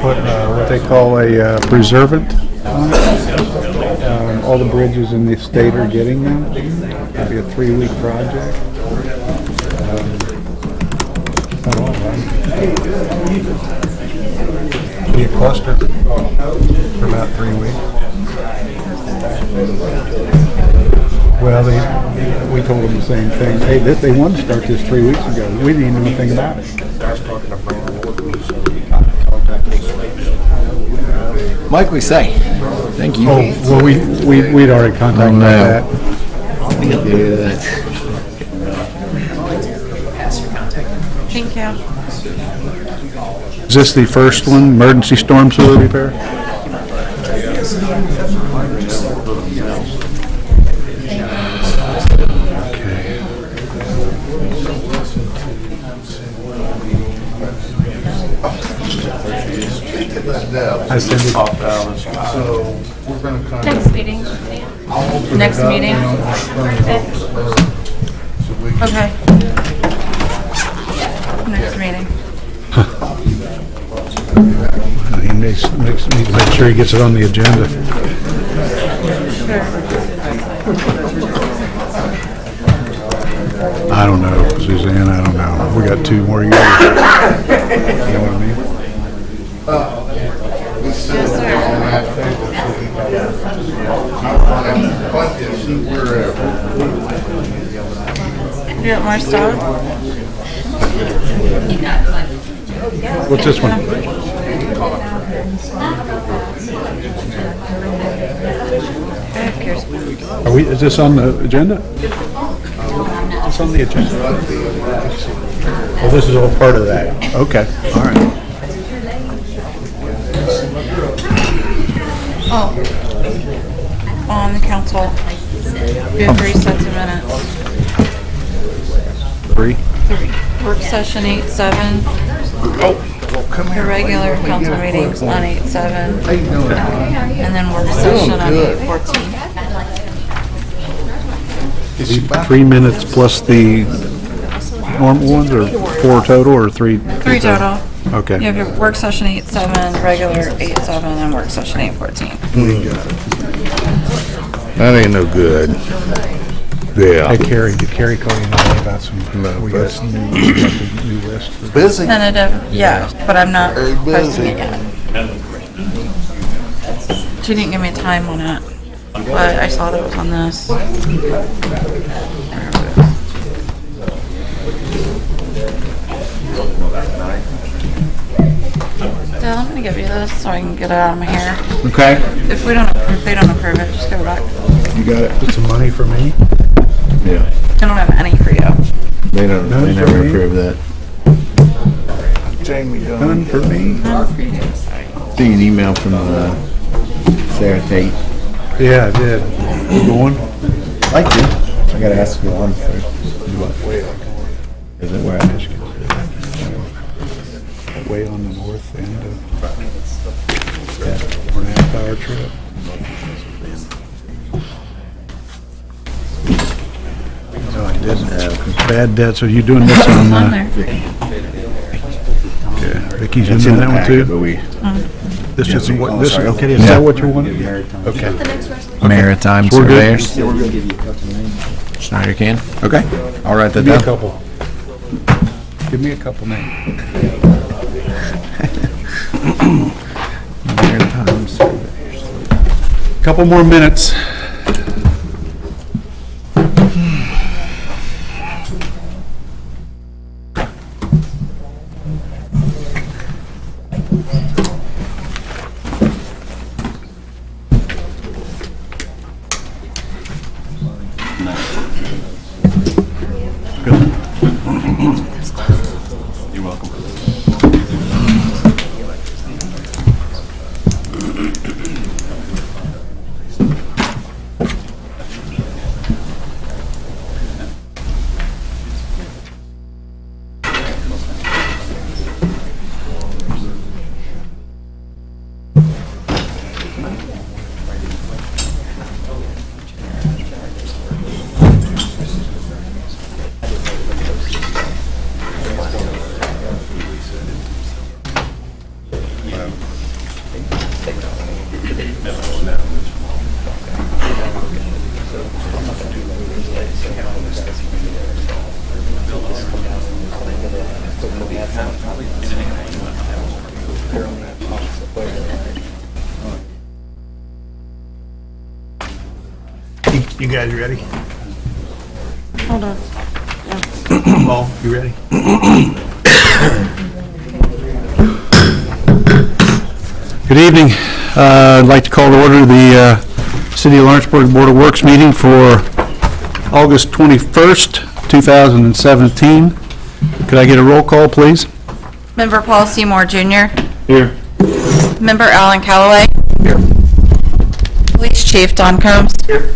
put what they call a preservant on it. All the bridges in the state are getting them. It'll be a 3-week project. Not all of them. Be a cluster for about 3 weeks. Well, we told them the same thing. Hey, they wanted to start this 3 weeks ago. We didn't even know anything about it. Mike, we say. Thank you. Oh, well, we'd already contacted that. Thank you. Is this the first one, emergency storm sewer repair? Okay. I send it. So we're going to Next meeting. Next meeting. Okay. Next meeting. He makes make sure he gets it on the agenda. Sure. I don't know, Suzanne, I don't know. We got 2 more years. You know what I mean? Yes, sir. You want more stuff? What's this one? Is this on the agenda? It's on the agenda. Oh, this is all part of that. Okay, all right. Oh. On the council. We have 3 sets of minutes. 3? 3. Work session 8-7. The regular council meetings on 8-7. And then work session on 8-14. 3 minutes plus the normal ones, or 4 total, or 3? 3 total. Okay. You have your work session 8-7, regular 8-7, and work session 8-14. That ain't no good. Yeah. Hey, Carrie, did Carrie call you about some, we got some new list? Busy. Tentative, yeah, but I'm not Very posting busy. it yet. She didn't give me a time on it, but I saw that it was on this. Dad, I'm gonna give you this so I can get it out of my hair. Okay. If they don't approve it, just give it back. You got it. Put some money for me? Yeah. I don't have any for you. They None never for me? approve that. Jamie done. None for me? None for you. See an email from Sarah Tate. Yeah, I did. You going? Like you. I gotta ask you one first. Is it where I ask you? Way on the north end of that 4.5-hour trip. No, I didn't. Bad debts. Are you doing this on? On there. Okay. Vicky's It's in in the that one packet, too. but we This is what. Oh, This sorry. okay. Is that what you wanted? Okay. Maritime So we're good? surveyors. Snyder can. Okay. I'll write that Give me a down. couple. Give me a couple names. Maritime surveyors. Couple more minutes. You're welcome. You guys ready? Hold on. Paul, you ready? Good evening. I'd like to call to order the City of Lawrenceburg Board of Works meeting for August 21st, 2017. Could I get a roll call, please? Member Paul Seymour Jr. Here. Member Alan Calloway. Here. Police Chief Don Combs. Here.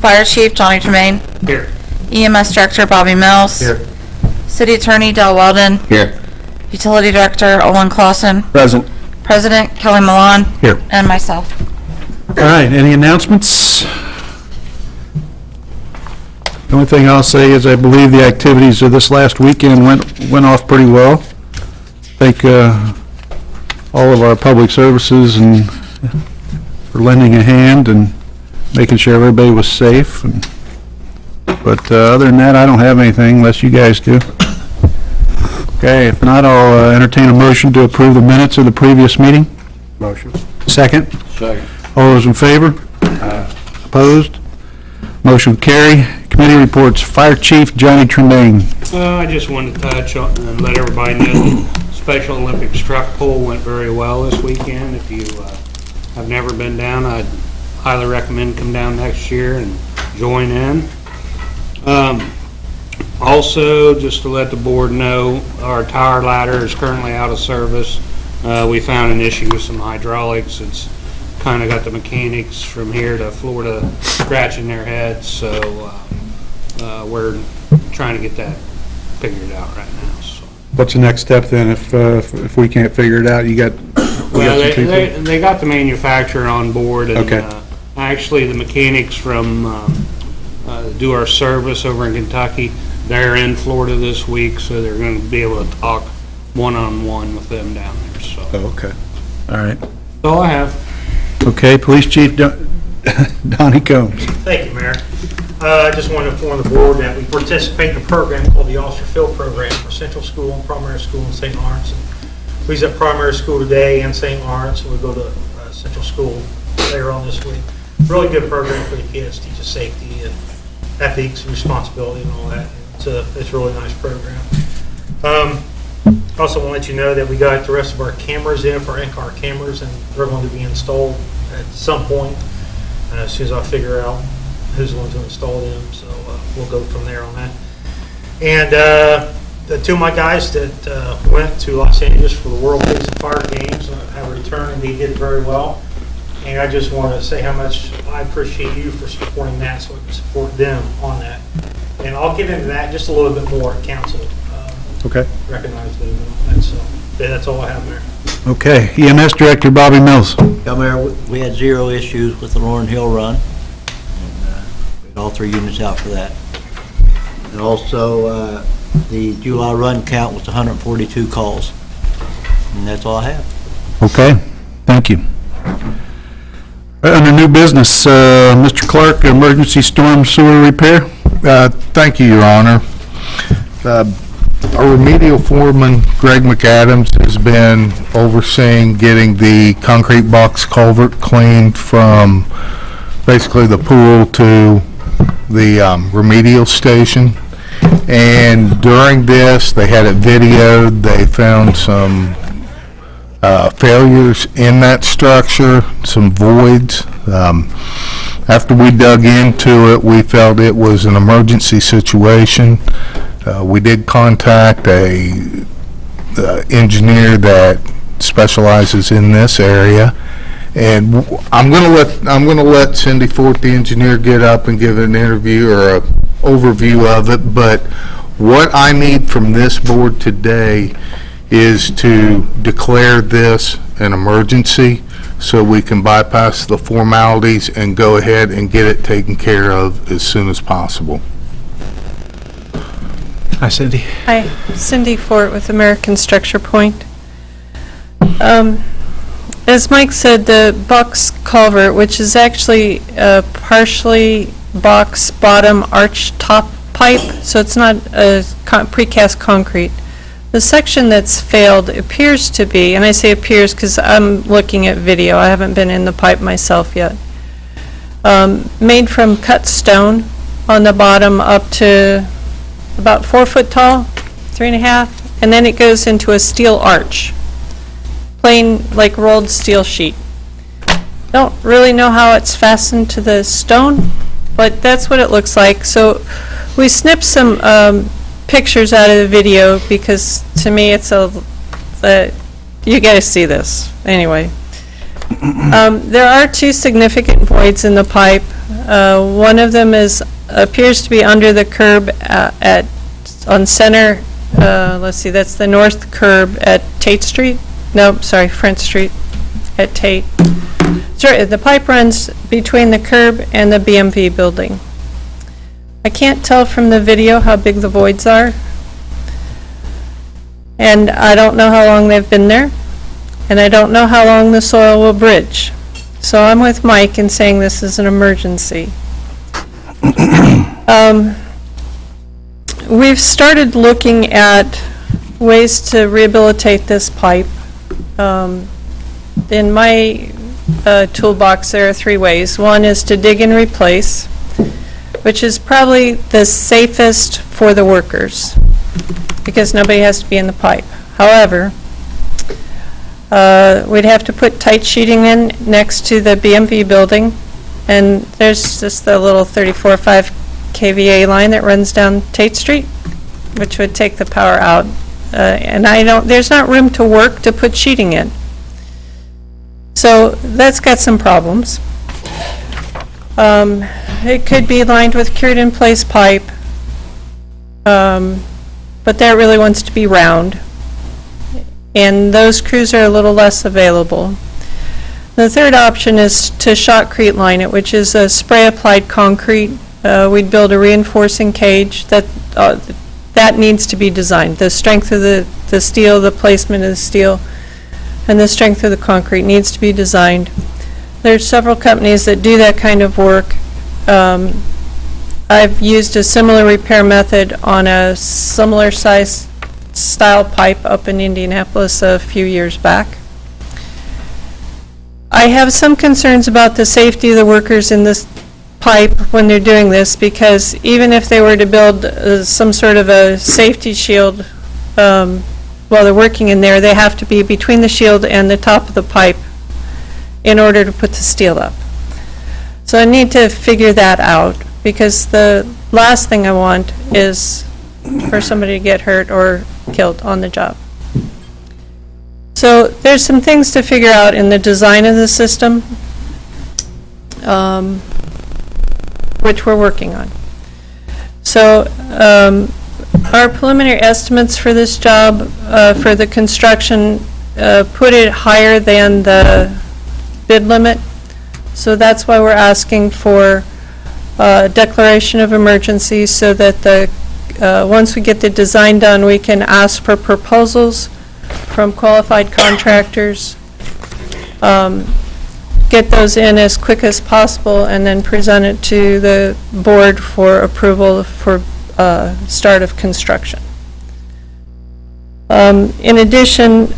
Fire Chief Johnny Tremaine. Here. EMS Director Bobby Mills. Here. City Attorney Del Weldon. Here. Utility Director Olin Clausen. Present. President Kelly Malone. Here. And myself. All right, any announcements? The only thing I'll say is I believe the activities of this last weekend went off pretty well. Thank all of our public services and for lending a hand and making sure everybody was safe. But other than that, I don't have anything unless you guys do. Okay, if not, I'll entertain a motion to approve the minutes of the previous meeting. Motion. Second? Second. All those in favor? Opposed? Motion carry. Committee reports. Fire Chief Johnny Tremaine. I just wanted to touch on and let everybody know the Special Olympics truck pull went very well this weekend. If you have never been down, I'd highly recommend come down next year and join in. Also, just to let the board know, our tower ladder is currently out of service. We found an issue with some hydraulics. It's kind of got the mechanics from here to Florida scratching their heads, so we're trying to get that figured out right now. So. What's the next step then if we can't figure it out? Well, they got the manufacturer on board, and Okay. Actually the mechanics from do our service over in Kentucky, they're in Florida this week, so they're going to be able to talk one-on-one with them down there. So Okay. All right. that's all I have. Okay, Police Chief Donnie Combs. Thank you, Mayor. I just want to inform the board that we participate in a program called the Officer Field Program for Central School and Primary School in St. Lawrence. And we was at primary school today in St. Lawrence, and we go to Central School later on this week. Really good program for the kids, teaches safety and ethics and responsibility and all that. It's a really nice program. Also want to let you know that we got the rest of our cameras in for in-car cameras, and they're going to be installed at some point as soon as I figure out who's going to install them. So we'll go from there on that. And the two of my guys that went to Los Angeles for the World Police and Fire Games have returned, and they did very well. And I just want to say how much I appreciate you for supporting that, so I can support them on that. And I'll get into that just a little bit more at council. Okay. Recognize them on that. So that's all I have, Mayor. Okay, EMS Director Bobby Mills. Yeah, Mayor, we had 0 issues with the Lauren Hill run. And, we had all 3 units out for that. And also, the July run count was 142 calls. And that's all I have. Okay, thank you. Under new business, Mr. Clark, emergency storm sewer repair. Thank you, Your Honor. Our remedial foreman, Greg McAdams, has been overseeing getting the concrete box culvert cleaned from basically the pool to the remedial station. And during this, they had it videoed. They found some failures in that structure, some voids. After we dug into it, we felt it was an emergency situation. We did contact a engineer that specializes in this area, and I'm gonna let Cindy Fort, the engineer, get up and give an interview or a overview of it. But what I need from this board today is to declare this an emergency so we can bypass the formalities and go ahead and get it taken care of as soon as possible. Hi, Cindy. Hi, Cindy Fort with American Structure Point. as Mike said, the box culvert, which is actually a partially box bottom arch top pipe, so it's not a precast concrete. The section that's failed appears to be, and I say appears because I'm looking at video, I haven't been in the pipe myself yet, made from cut stone on the bottom up to about 4 foot tall, 3.5, and then it goes into a steel arch. Plain, like rolled steel sheet. Don't really know how it's fastened to the stone, but that's what it looks like. So we snipped some pictures out of the video because to me it's you guys see this. Anyway, there are 2 significant voids in the pipe. One of them appears to be under the curb on center, let's see, that's the north curb at Tate Street. No, sorry, Front Street at Tate. Sorry, the pipe runs between the curb and the BMV building. I can't tell from the video how big the voids are, and I don't know how long they've been there, and I don't know how long the soil will bridge. So I'm with Mike in saying this is an emergency. We've started looking at ways to rehabilitate this pipe. In my toolbox, there are 3 ways. One is to dig and replace, which is probably the safest for the workers because nobody has to be in the pipe. However, we'd have to put tight sheeting in next to the BMV building, and there's just the little 34.5 kVA line that runs down Tate Street, which would take the power out. And there's not room to work to put sheeting in. So that's got some problems. It could be lined with cured in place pipe, but that really wants to be round. And those crews are a little less available. The third option is to shotcrete line it, which is a spray applied concrete. We'd build a reinforcing cage that needs to be designed. The strength of the steel, the placement of the steel, and the strength of the concrete needs to be designed. There's several companies that do that kind of work. I've used a similar repair method on a similar size style pipe up in Indianapolis a few years back. I have some concerns about the safety of the workers in this pipe when they're doing this, because even if they were to build some sort of a safety shield while they're working in there, they have to be between the shield and the top of the pipe in order to put the steel up. So I need to figure that out, because the last thing I want is for somebody to get hurt or killed on the job. So there's some things to figure out in the design of the system, which we're working on. So our preliminary estimates for this job, for the construction, put it higher than the bid limit. So that's why we're asking for a declaration of emergency, so that once we get the design done, we can ask for proposals from qualified contractors, get those in as quick as possible, and then present it to the board for approval for start of construction. In addition,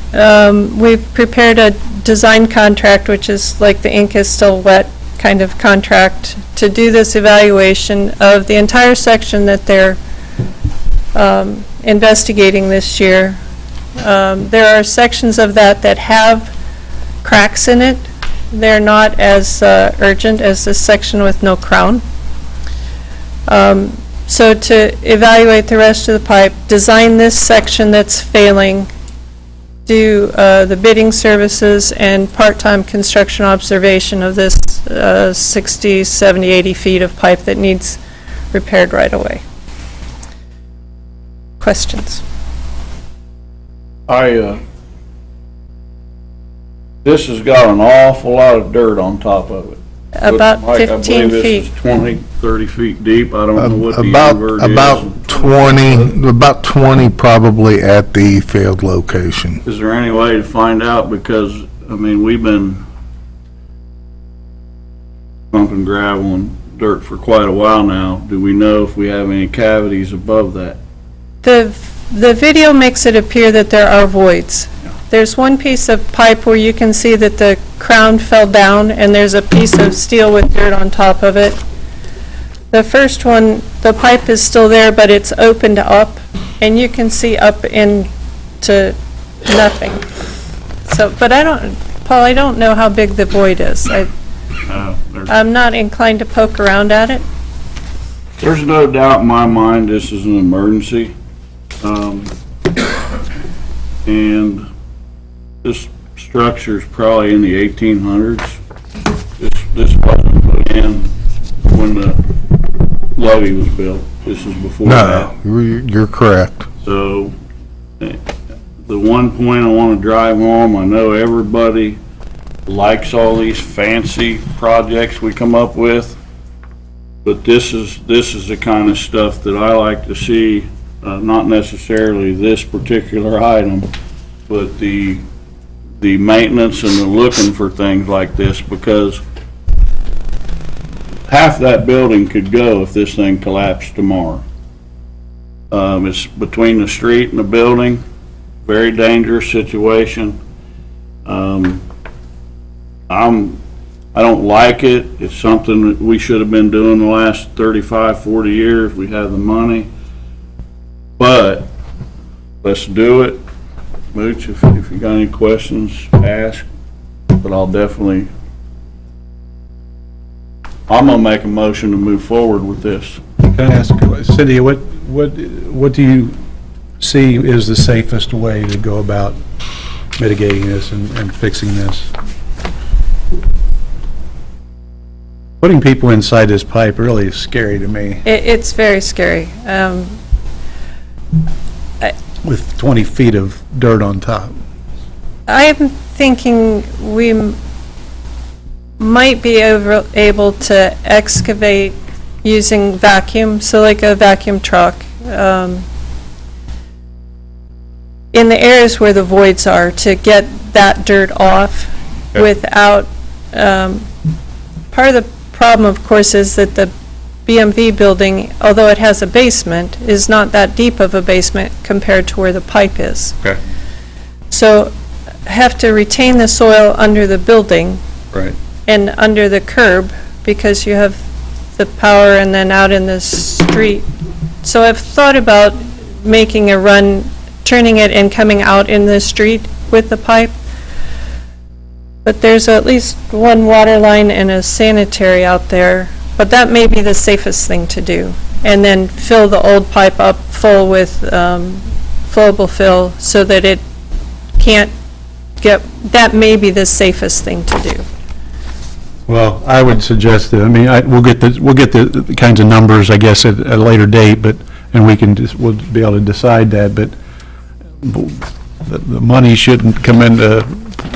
we've prepared a design contract, which is like the ink is still wet kind of contract, to do this evaluation of the entire section that they're investigating this year. There are sections of that have cracks in it. They're not as urgent as this section with no crown. So to evaluate the rest of the pipe, design this section that's failing, do the bidding services and part-time construction observation of this 60, 70, 80 feet of pipe that needs repaired right away. Questions? This has got an awful lot of dirt on top of it. About Mike, 15 I believe feet. this is 20, 30 feet deep. I don't know what the About invert is. about 20 probably at the failed location. Is there any way to find out, because I mean, we've been pumping gravel and dirt for quite a while now. Do we know if we have any cavities above that? The video makes it appear that there are voids. There's one piece of pipe where you can see that the crown fell down, and there's a piece of steel with dirt on top of it. The first one, the pipe is still there, but it's opened up, and you can see up into nothing. So, but Paul, I don't know how big the void is. I'm not inclined to poke around at it. There's no doubt in my mind this is an emergency. And this structure is probably in the 1800s. This wasn't put in when the levee was built. This is before that. No, you're correct. So, the one point I want to drive home, I know everybody likes all these fancy projects we come up with, but this is the kind of stuff that I like to see, not necessarily this particular item, but the maintenance and the looking for things like this, because half that building could go if this thing collapsed tomorrow. It's between the street and the building, very dangerous situation. I don't like it. It's something that we should have been doing the last 35, 40 years. We have the money. But let's do it. Mooch, if you got any questions, ask. But I'm gonna make a motion to move forward with this. Can I ask, Cindy, what do you see is the safest way to go about mitigating this and fixing this? Putting people inside this pipe really is scary to me, It's very scary. with 20 feet of dirt on top. I'm thinking we might be able to excavate using vacuum, so like a vacuum truck, in the areas where the voids are, to get that dirt off without, part of the problem, of course, is that the BMV building, although it has a basement, is not that deep of a basement compared to where the pipe is. Okay. So have to retain the soil under the building Right. and under the curb, because you have the power and then out in the street. So I've thought about making a run, turning it and coming out in the street with the pipe. But there's at least one water line and a sanitary out there, but that may be the safest thing to do. And then fill the old pipe up full with flowable fill so that it can't get, that may be the safest thing to do. Well, I would suggest that, I mean, we'll get the kinds of numbers, I guess, at a later date, but, and we'll be able to decide that, but the money shouldn't come into,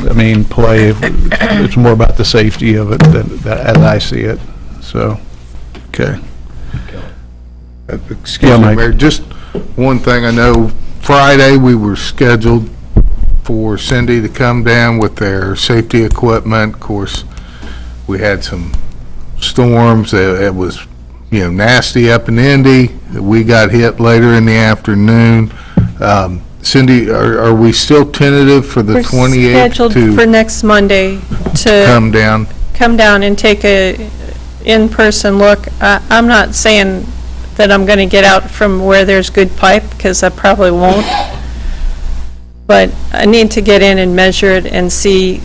I mean, play. It's more about the safety of it as I see it, so, okay. Excuse Yeah, me, Mike. Mayor, just one thing. I know Friday we were scheduled for Cindy to come down with their safety equipment. Of course, we had some storms. It was, nasty up in Indy. We got hit later in the afternoon. Cindy, are we still tentative for the 28th We're scheduled for next Monday to come down? come down and take a in-person look. I'm not saying that I'm going to get out from where there's good pipe, because I probably won't. But I need to get in and measure it and see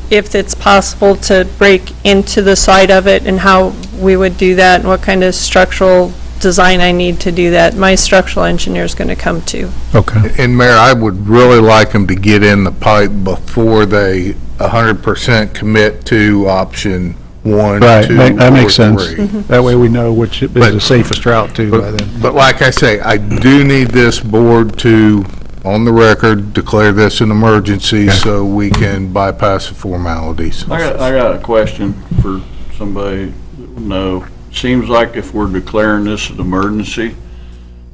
if it's possible to break into the side of it and how we would do that and what kind of structural design I need to do that. My structural engineer is going to come too. Okay. And Mayor, I would really like them to get in the pipe before they 100% commit to option 1, Right, 2, that makes or sense. 3. That way we know which is the safest route too by then. But like I say, I do need this board to, on the record, declare this an emergency so we can bypass the formalities. I got a question for somebody that would know. Seems like if we're declaring this an emergency,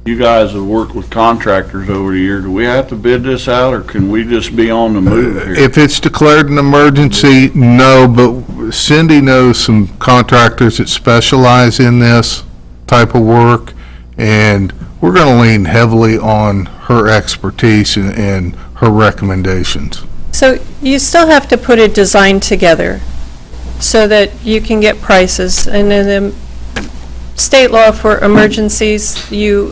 you guys have worked with contractors over the year. Do we have to bid this out, or can we just be on the move here? If it's declared an emergency, no, but Cindy knows some contractors that specialize in this type of work, and we're going to lean heavily on her expertise and her recommendations. So you still have to put a design together so that you can get prices. And in the state law for emergencies, you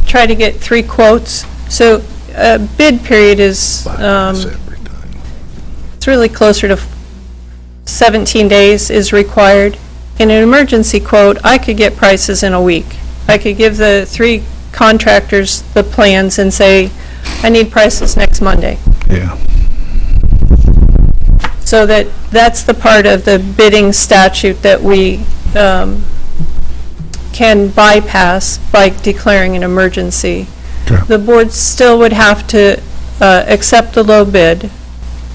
try to get 3 quotes. So a bid period is, it's really closer to 17 days is required. In an emergency quote, I could get prices in a week. I could give the 3 contractors the plans and say, I need prices next Monday. Yeah. So that's the part of the bidding statute that we can bypass by declaring an emergency. Okay. The board still would have to accept the low bid,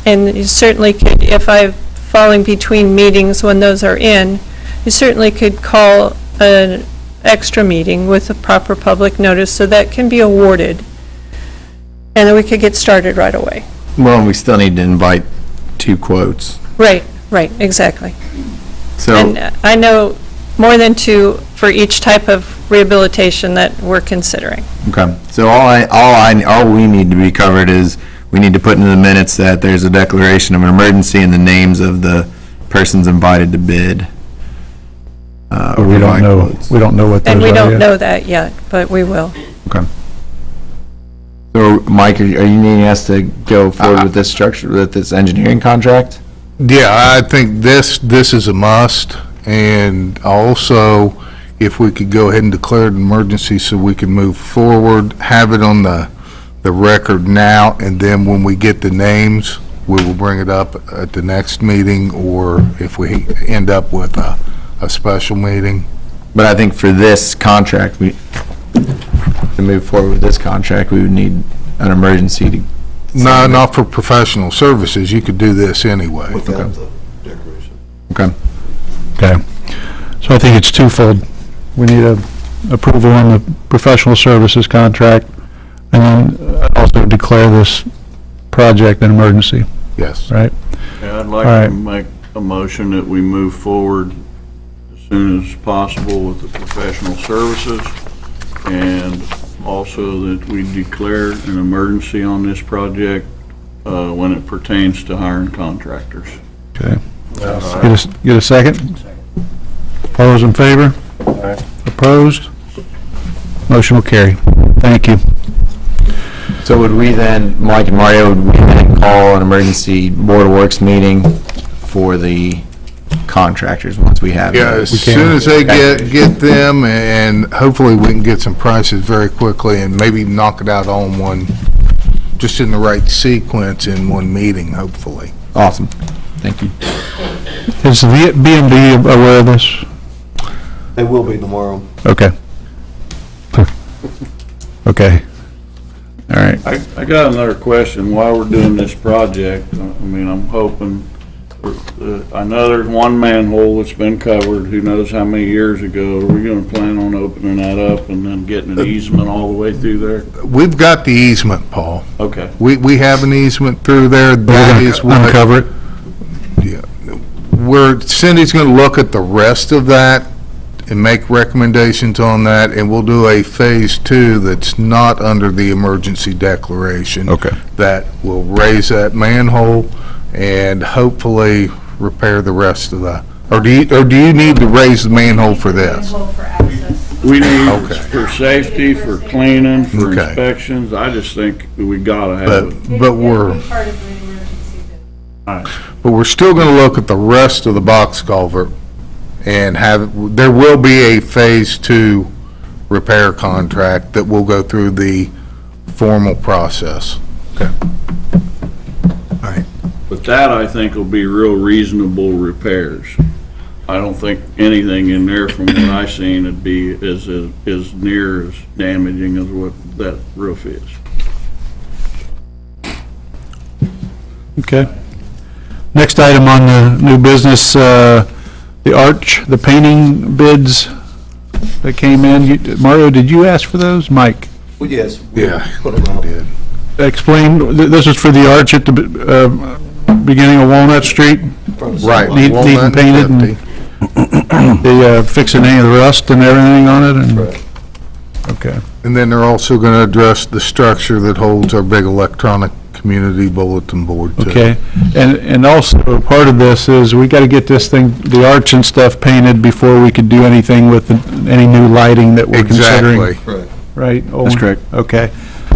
and you certainly could, if I'm falling between meetings when those are in, you certainly could call an extra meeting with a proper public notice so that can be awarded, and then we could get started right away. Well, and we still need to invite 2 quotes. Right, exactly. So, And I know more than 2 for each type of rehabilitation that we're considering. okay. So all we need to be covered is we need to put into the minutes that there's a declaration of an emergency and the names of the persons invited to bid. But we don't know, we don't know what those are And we don't yet. know that yet, but we will. Okay. So, Mike, are you needing us to go forward with this structure, with this engineering contract? Yeah, I think this is a must, and also, if we could go ahead and declare an emergency so we can move forward, have it on the record now, and then when we get the names, we will bring it up at the next meeting, or if we end up with a special meeting. But I think for this contract, to move forward with this contract, we would need an emergency to. No, not for professional services, you could do this anyway. Okay. Okay. So I think it's twofold. We need a approval on the professional services contract, and then also declare this project an emergency, Yes. right? Yeah, I'd All like right. to make a motion that we move forward as soon as possible with the professional services, and also that we declare an emergency on this project when it pertains to hiring contractors. Okay. Get a second? All those in favor? Opposed? Motion will carry. Thank you. So would we then, Mike and Mario, would we then call an emergency Board of Works meeting for the contractors once we have Yeah, those? as soon as they get them, and hopefully we can get some prices very quickly and maybe knock it out all in one, just in the right sequence in one meeting, hopefully. Awesome. Thank you. Is the BMD aware of this? They will be tomorrow. Okay. Okay. All right. I got another question while we're doing this project. I mean, I'm hoping, I know there's one manhole that's been covered, who knows how many years ago. Are we gonna plan on opening that up and then getting an easement all the way through there? We've got the easement, Paul. Okay. We have an easement through there. That We're is going to what, uncover it? Cindy's going to look at the rest of that and make recommendations on that, and we'll do a phase 2 that's not under the emergency declaration. Okay. That will raise that manhole and hopefully repair the rest of the, or do you need to raise the manhole for this? We need, Okay. for safety, for cleaning, for Okay. inspections, I just think we gotta have it. But we're still going to look at the rest of the box culvert and there will be a phase 2 repair contract that will go through the formal process. Okay. All right. But that, I think, will be real reasonable repairs. I don't think anything in there from what I seen would be as near as damaging as what that roof is. Okay. Next item on the new business, the arch, the painting bids. that came in. Mario, did you ask for those? Mike? Well, yes. we Yeah, put 'em out. did. Explain, this is for the arch at the beginning of Walnut Street? Right. Needing Walnut painted and 50. they fixing any of the rust and everything on it? And Correct. okay. And then they're also going to address the structure that holds our big electronic community bulletin board too. Okay, and also, part of this is, we gotta get this thing, the arch and stuff painted before we could do anything with any new lighting that we're considering. Exactly. Right. Right? Owen? That's correct. Okay.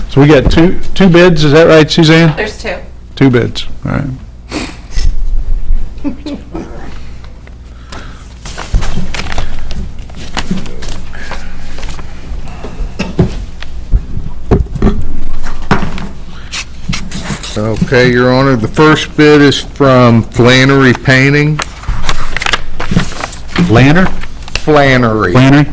So we got two bids, is that right, Suzanne? There's two. Two bids, all right. Okay, Your Honor, the first bid is from Flannery Painting. Lanner? Flannery. Flannery?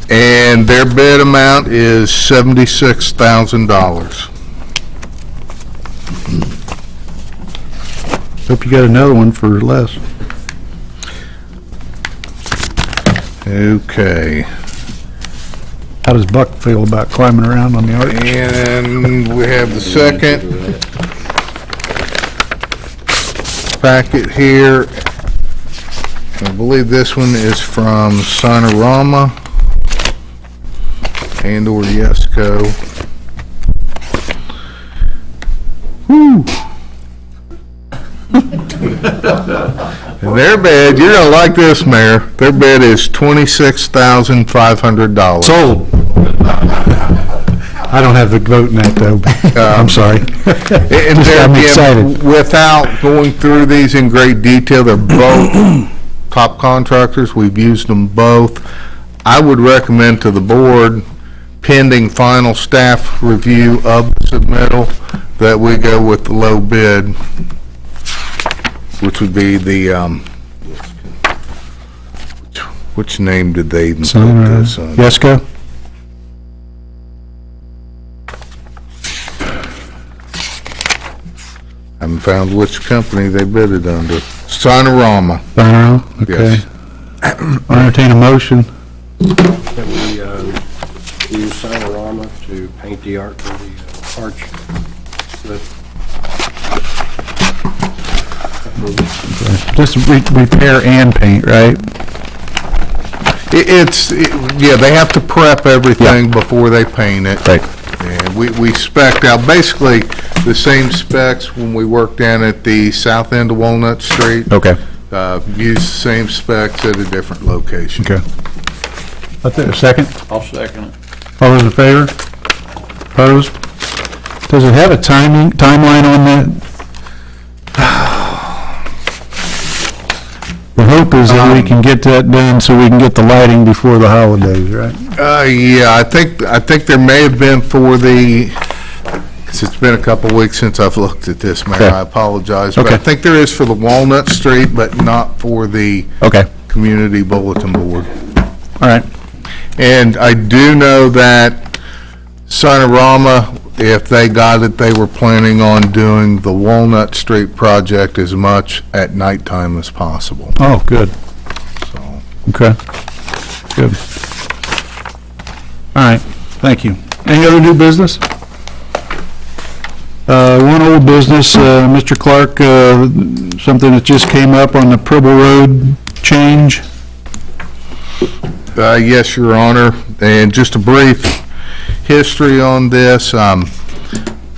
And their bid amount is $76,000. Hope you got another one for less. Okay. How does Buck feel about climbing around on the arch? And we have the second packet here. I believe this one is from Sonorama and/or Yesco. Whew. And their bid, you're gonna like this, Mayor. Their bid is $26,500. Sold. I don't have the vote in that, though. I'm sorry. And Just got me excited. without going through these in great detail, they're both top contractors. We've used them both. I would recommend to the board, pending final staff review of the submittal, that we go with the low bid, which would be the, which name did they even put this on? Yesco? Haven't found which company they bid it under. Sonorama. Sonorama, okay. Yes. I'll entertain a motion. That we use Sonorama to paint the arch, arch. Just repair and paint, right? Yeah, they have to prep everything before they paint it. Right. And we spec'd out basically the same specs when we worked down at the south end of Walnut Street. Okay. Used the same specs at a different location. Okay. Second? I'll second it. All those in favor? Opposed? Does it have a timeline on that? The hope is that we can get that done so we can get the lighting before the holidays, right? Yeah, I think there may have been for the, 'cause it's been a couple weeks since I've looked at this, Mayor, Okay. I apologize. But I Okay. think there is for the Walnut Street, but not for the Okay, community bulletin board. all right. And I do know that Sonorama, if they got it, they were planning on doing the Walnut Street project as much at nighttime as possible, Oh, good, so. okay, good. All right, thank you. Any other new business? One old business, Mr. Clark, something that just came up on the Pribble Road change. Yes, Your Honor, and just a brief history on this.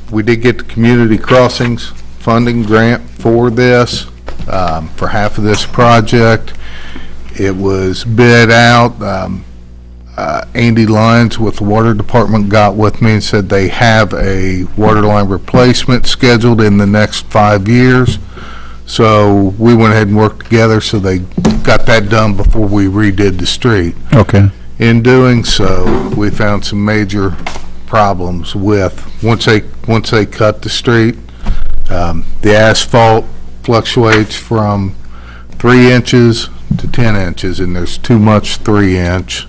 We did get the community crossings funding grant for this, for half of this project. It was bid out. Andy Lyons with the Water Department got with me and said they have a water line replacement scheduled in the next 5 years. So we went ahead and worked together, so they got that done before we redid the street. Okay. In doing so, we found some major problems with, once they cut the street, the asphalt fluctuates from 3 inches to 10 inches, and there's too much 3-inch.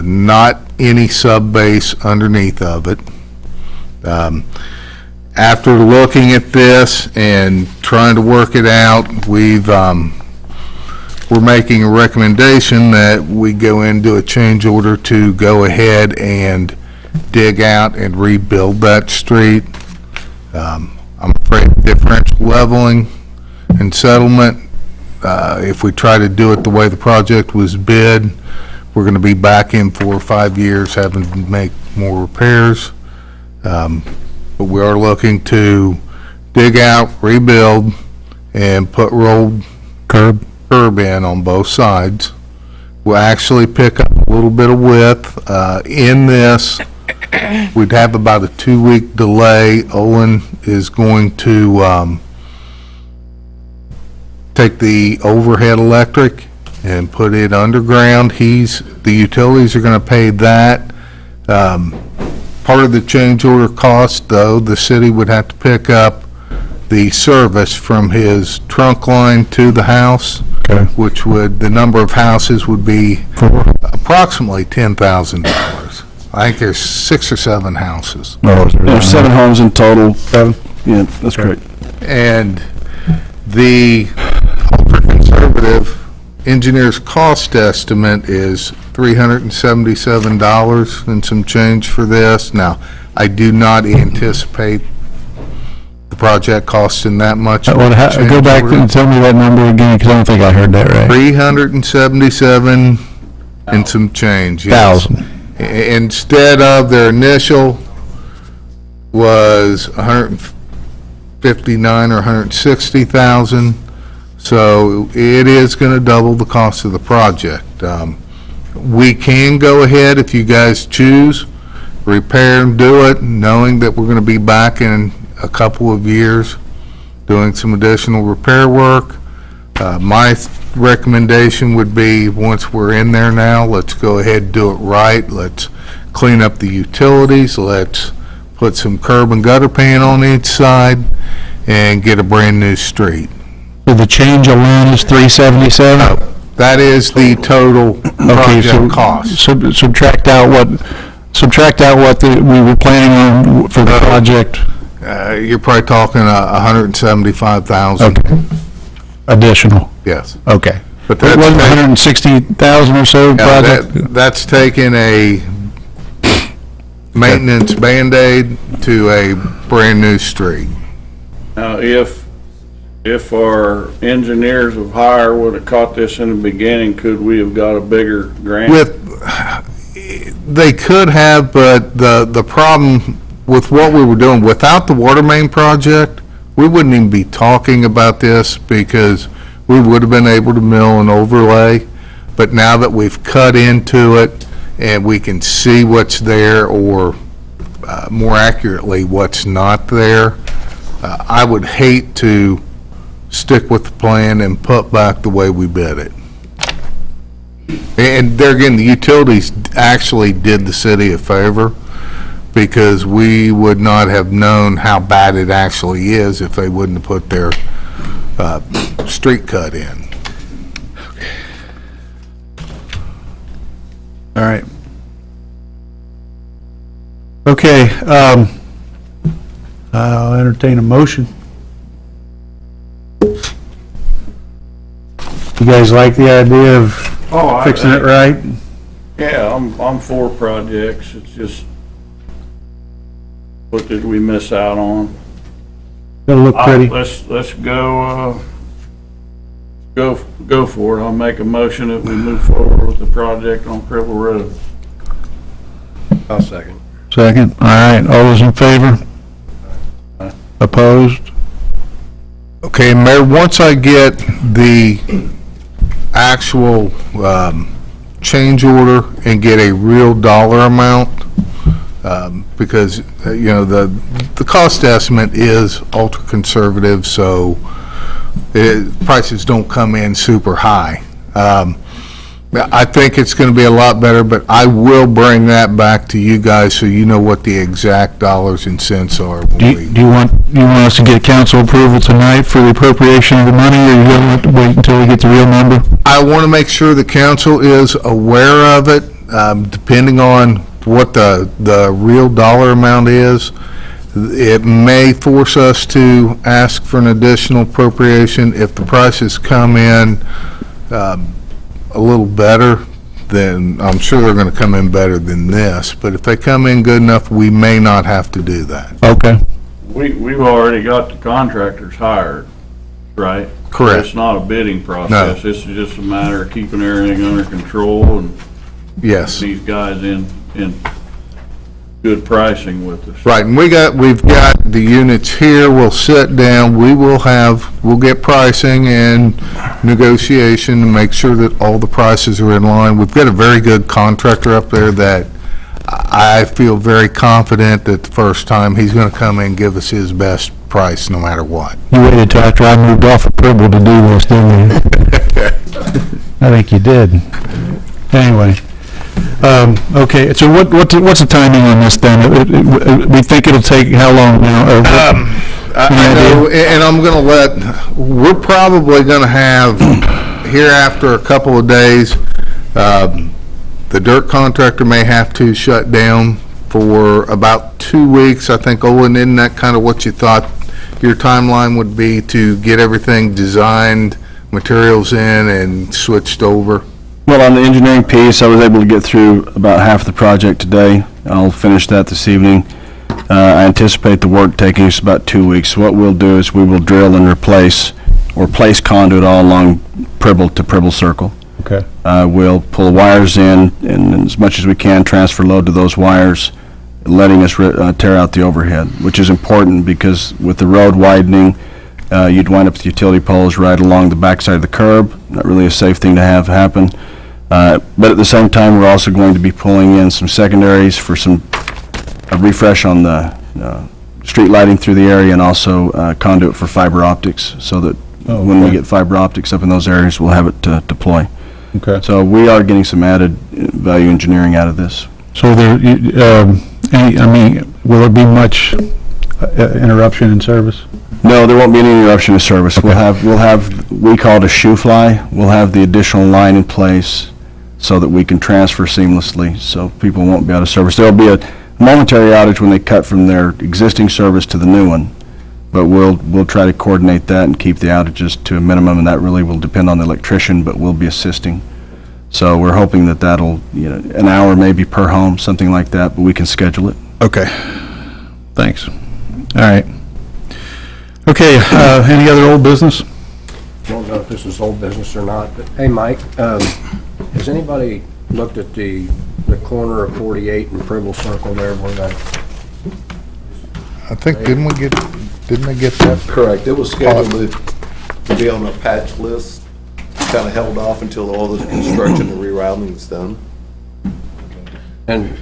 Not any sub-base underneath of it. After looking at this and trying to work it out, we're making a recommendation that we go into a change order to go ahead and dig out and rebuild that street. I'm afraid differential leveling and settlement, if we try to do it the way the project was bid, we're going to be back in 4 or 5 years having to make more repairs. But we are looking to dig out, rebuild, and put rolled curb in on both sides. We'll actually pick up a little bit of width. In this, we'd have about a 2-week delay. Owen is going to take the overhead electric and put it underground. The utilities are going to pay that. Part of the change order cost, though, the city would have to pick up the service from his trunk line to the house, which the number of houses would be approximately $10,000. I think there's 6 or 7 houses. There's 7 homes in total. 7? Yeah, that's correct. And the ultra-conservative engineer's cost estimate is $377 and some change for this. Now, I do not anticipate the project costing that much. Go back and tell me that number again, because I don't think I heard that right. 377 and some change. Yes. Instead of their initial was 159 or 160,000. So it is going to double the cost of the project. We can go ahead, if you guys choose, repair and do it, knowing that we're going to be back in a couple of years doing some additional repair work. My recommendation would be, once we're in there now, let's go ahead and do it right. Let's clean up the utilities. Let's put some curb and gutter paint on each side and get a brand new street. So the change alone is $377? That is the total project cost. So subtract out what we were planning on for the project. You're probably talking $175,000. Okay. Additional. Yes. Okay. But It wasn't 160,000 or so project? That's taking a maintenance Band-Aid to a brand-new street. Now, if our engineers of hire would have caught this in the beginning, could we have got a bigger grant? They could have, but the problem with what we were doing, without the water main project, we wouldn't even be talking about this, because we would have been able to mill and overlay. But now that we've cut into it and we can see what's there, or more accurately, what's not there, I would hate to stick with the plan and put back the way we bid it. And there again, the utilities actually did the city a favor, because we would not have known how bad it actually is if they wouldn't have put their street cut in. All right. Okay, I'll entertain a motion. You guys like the idea of fixing it right? Yeah, I'm for projects. It's just, what did we miss out on? It'll look pretty. Let's go for it. I'll make a motion that we move forward with the project on Cribble Road. I'll second. Second, all right, all those in favor? Opposed? Okay, Mayor, once I get the actual change order and get a real dollar amount, because, the cost estimate is ultra conservative, so prices don't come in super high. I think it's going to be a lot better, but I will bring that back to you guys so you know what the exact dollars and cents are. Do you want us to get council approval tonight for the appropriation of the money, or you going to wait until we get the real number? I want to make sure the council is aware of it, depending on what the real dollar amount is. It may force us to ask for an additional appropriation. If the prices come in a little better, then I'm sure they're going to come in better than this. But if they come in good enough, we may not have to do that. Okay. We've already got the contractors hired, right? Correct. It's not a bidding process. This is just a matter of keeping everything under control and Yes. these guys in good pricing with us. Right, and we've got the units here, we'll sit down, we'll get pricing and negotiation to make sure that all the prices are in line. We've got a very good contractor up there that I feel very confident that the first time he's gonna come in and give us his best price no matter what. You waited till after I moved off of Purple to do this, didn't you? I think you did. Anyway. Okay, so what's the timing on this then? We think it'll take how long now? I know, and I'm gonna we're probably gonna have, here after a couple of days, the dirt contractor may have to shut down for about 2 weeks. I think, Owen, isn't that kind of what you thought your timeline would be, to get everything designed, materials in, and switched over? Well, on the engineering piece, I was able to get through about half the project today. I'll finish that this evening. I anticipate the work taking us about 2 weeks. What we'll do is we will drill and replace or place conduit all along Pribble to Pribble Circle. Okay. We'll pull wires in, and as much as we can, transfer load to those wires, letting us tear out the overhead, which is important because with the road widening, you'd wind up with utility poles right along the backside of the curb. Not really a safe thing to have happen. But at the same time, we're also going to be pulling in some secondaries for a refresh on the street lighting through the area, and also conduit for fiber optics, so that when we get fiber optics up in those areas, we'll have it to deploy. Okay. So we are getting some added value engineering out of this. So there, will there be much interruption in service? No, there won't be any interruption in service. Okay. We'll have, we call it a shoe fly. We'll have the additional line in place so that we can transfer seamlessly, so people won't be out of service. There'll be a momentary outage when they cut from their existing service to the new one, but we'll try to coordinate that and keep the outages to a minimum, and that really will depend on the electrician, but we'll be assisting. So we're hoping that that'll, an hour maybe per home, something like that, but we can schedule it. Okay. Thanks. All right. Okay, any other old business? Uh, I don't know if this is old business or not, but hey, Mike, has anybody looked at the corner of 48 and Pribble Circle there where that? I think, didn't they get that? Correct. It was scheduled to be on a patch list, kind of held off until all the construction and rerouting is done. And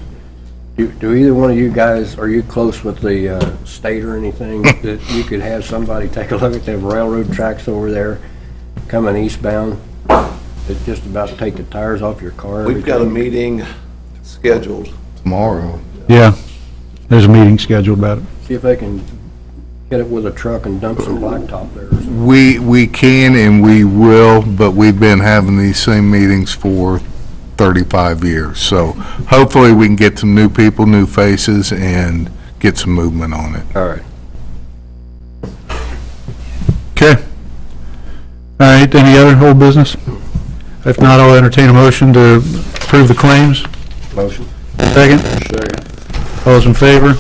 do either one of you guys, are you close with the state or anything, that you could have somebody take a look at them railroad tracks over there coming eastbound? It's just about to take the tires off your car. We've got a meeting scheduled. Tomorrow. Yeah, there's a meeting scheduled about it. See if they can get it with a truck and dump some blacktop there or something. We can and we will, but we've been having these same meetings for 35 years. So hopefully we can get some new people, new faces, and get some movement on it. All right. Okay. All right, any other old business? If not, I'll entertain a motion to approve the claims. Motion. Second? Second. All those in favor?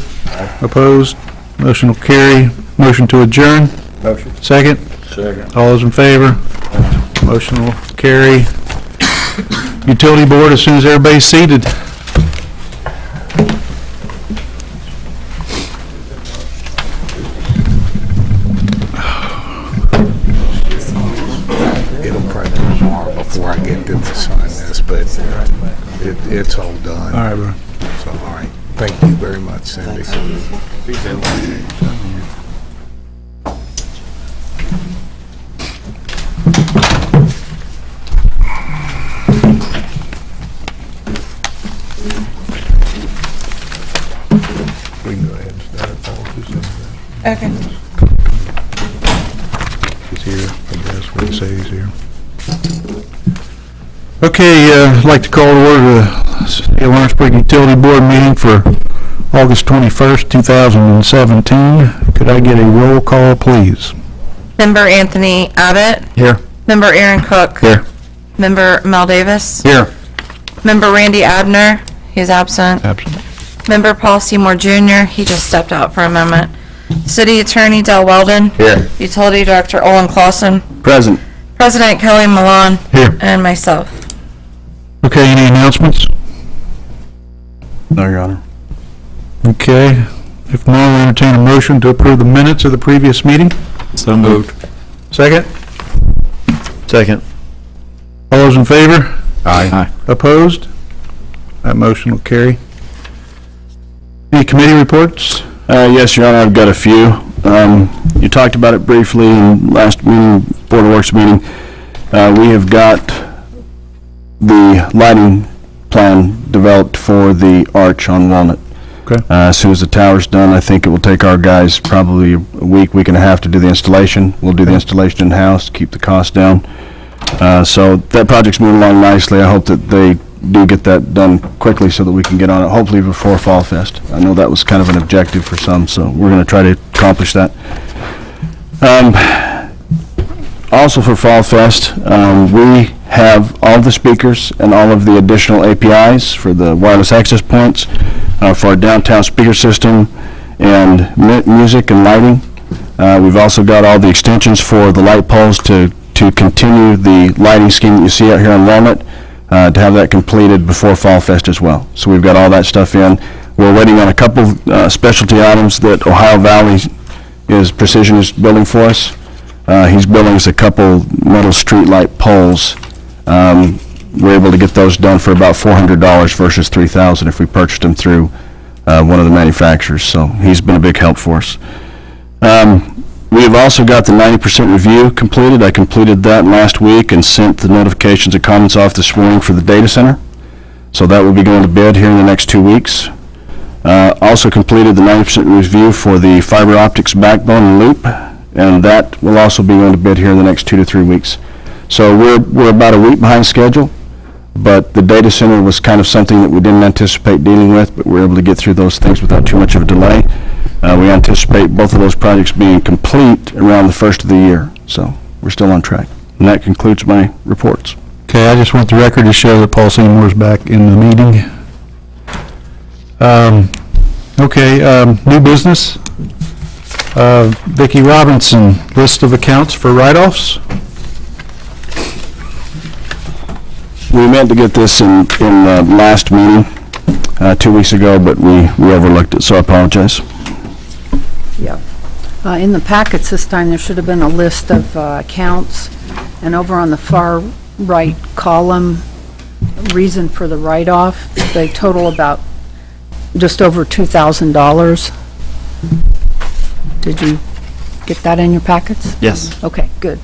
Opposed? Motion will carry. Motion to adjourn? Motion. Second? Second. All those in favor? Motion will carry. Utility Board, as soon as everybody's seated. It'll probably be tomorrow before I get them to sign this, but it's all done. All right, bro. So, all right. Thank you very much, Cindy. We can go ahead and start. Okay. He's here, I guess, what it says here. Okay, I'd like to call to order the Lawrenceburg Utility Board meeting for August 21st, 2017. Could I get a roll call, please? Member Anthony Abbott. Here. Member Aaron Cook. Here. Member Mel Davis. Here. Member Randy Abner. He's absent. Absent. Member Paul Seymour Jr. He just stepped out for a moment. City Attorney Del Weldon. Here. Utility Director Olin Clausen. Present. President Kelly Malone. Here. And myself. Okay, any announcements? No, Your Honor. Okay. If not, I'll entertain a motion to approve the minutes of the previous meeting. So moved. Second? Second. All those in favor? Aye. Opposed? That motion will carry. Any committee reports? Yes, Your Honor, I've got a few. You talked about it briefly in last meeting, Board of Works meeting. We have got the lighting plan developed for the arch on Walnut. Okay. As soon as the tower's done, I think it will take our guys probably a week and a half to do the installation. We'll do the installation in-house, keep the cost down. So that project's moving along nicely. I hope that they do get that done quickly so that we can get on it, hopefully before Fall Fest. I know that was kind of an objective for some, so we're going to try to accomplish that. Also for Fall Fest, we have all the speakers and all of the additional APIs for the wireless access points for our downtown speaker system and music and lighting. We've also got all the extensions for the light poles to continue the lighting scheme that you see out here on Walnut, to have that completed before Fall Fest as well. So we've got all that stuff in. We're waiting on a couple specialty items that Ohio Valley Precision is building for us. He's building us a couple metal street light poles. We're able to get those done for about $400 versus $3,000 if we purchased them through one of the manufacturers. So he's been a big help for us. We have also got the 90% review completed. I completed that last week and sent the notifications and comments off this morning for the data center. So that will be going to bid here in the next 2 weeks. Also completed the 90% review for the fiber optics backbone and loop, and that will also be going to bid here in the next 2 to 3 weeks. So we're about a week behind schedule, but the data center was kind of something that we didn't anticipate dealing with, but we were able to get through those things without too much of a delay. We anticipate both of those projects being complete around the first of the year, so we're still on track. And that concludes my reports. Okay, I just want the record to show that Paul Seymour's back in the meeting. New business. Vicki Robinson, list of accounts for write-offs. We meant to get this in last meeting 2 weeks ago, but we overlooked it, so I apologize. Yeah. In the packets this time, there should have been a list of accounts, and over on the far right column, reason for the write-off, they total about just over $2,000. Did you get that in your packets? Yes. Okay, good.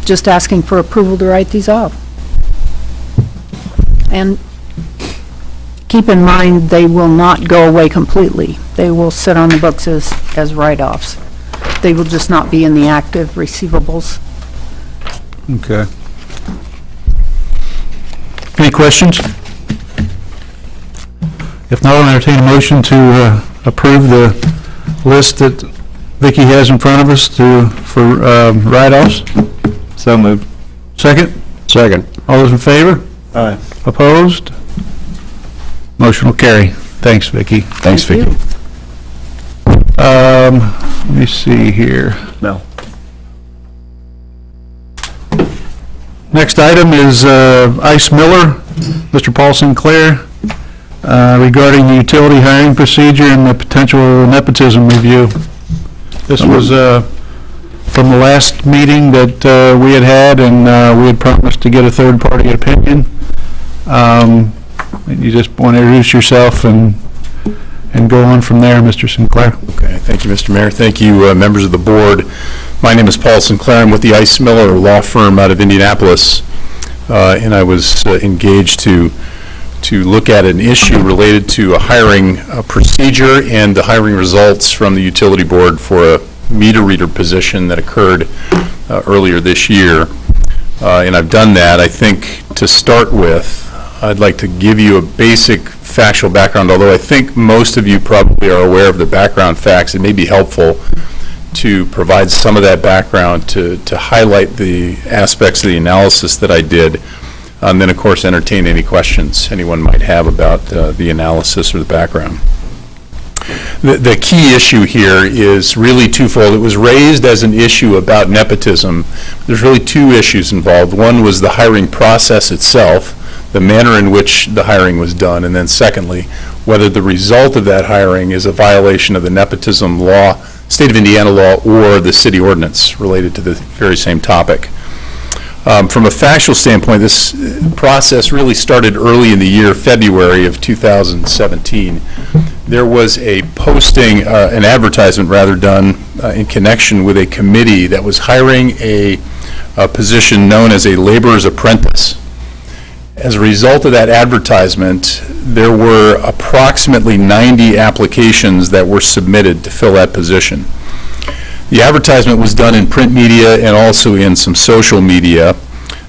Just asking for approval to write these off. And keep in mind, they will not go away completely. They will sit on the books as write-offs. They will just not be in the active receivables. Okay. Any questions? If not, I'll entertain a motion to approve the list that Vicki has in front of us for write-offs. So moved. Second? Second. All those in favor? Aye. Opposed? Motion will carry. Thanks, Vicki. Thanks, Thank Vicki. Let me see here. No. Next item is Ice Miller, Mr. Paul Sinclair, regarding the utility hiring procedure and the potential nepotism review. This was from the last meeting that we had, and we had promised to get a third-party opinion. You just want to introduce yourself and go on from there, Mr. Sinclair. Okay, thank you, Mr. Mayor. Thank you, members of the board. My name is Paul Sinclair. I'm with the Ice Miller law firm out of Indianapolis, and I was engaged to look at an issue related to a hiring procedure and the hiring results from the utility board for a meter reader position that occurred earlier this year. And I've done that. I think to start with, I'd like to give you a basic factual background, although I think most of you probably are aware of the background facts. It may be helpful to provide some of that background to highlight the aspects of the analysis that I did, and then, of course, entertain any questions anyone might have about the analysis or the background. The key issue here is really twofold. It was raised as an issue about nepotism. There's really two issues involved. One was the hiring process itself, the manner in which the hiring was done, and then secondly, whether the result of that hiring is a violation of the nepotism law, state of Indiana law, or the city ordinance related to the very same topic. From a factual standpoint, this process really started early in the year, February of 2017. There was a posting, an advertisement rather, done in connection with a committee that was hiring a position known as a laborer's apprentice. As a result of that advertisement, there were approximately 90 applications that were submitted to fill that position. The advertisement was done in print media and also in some social media,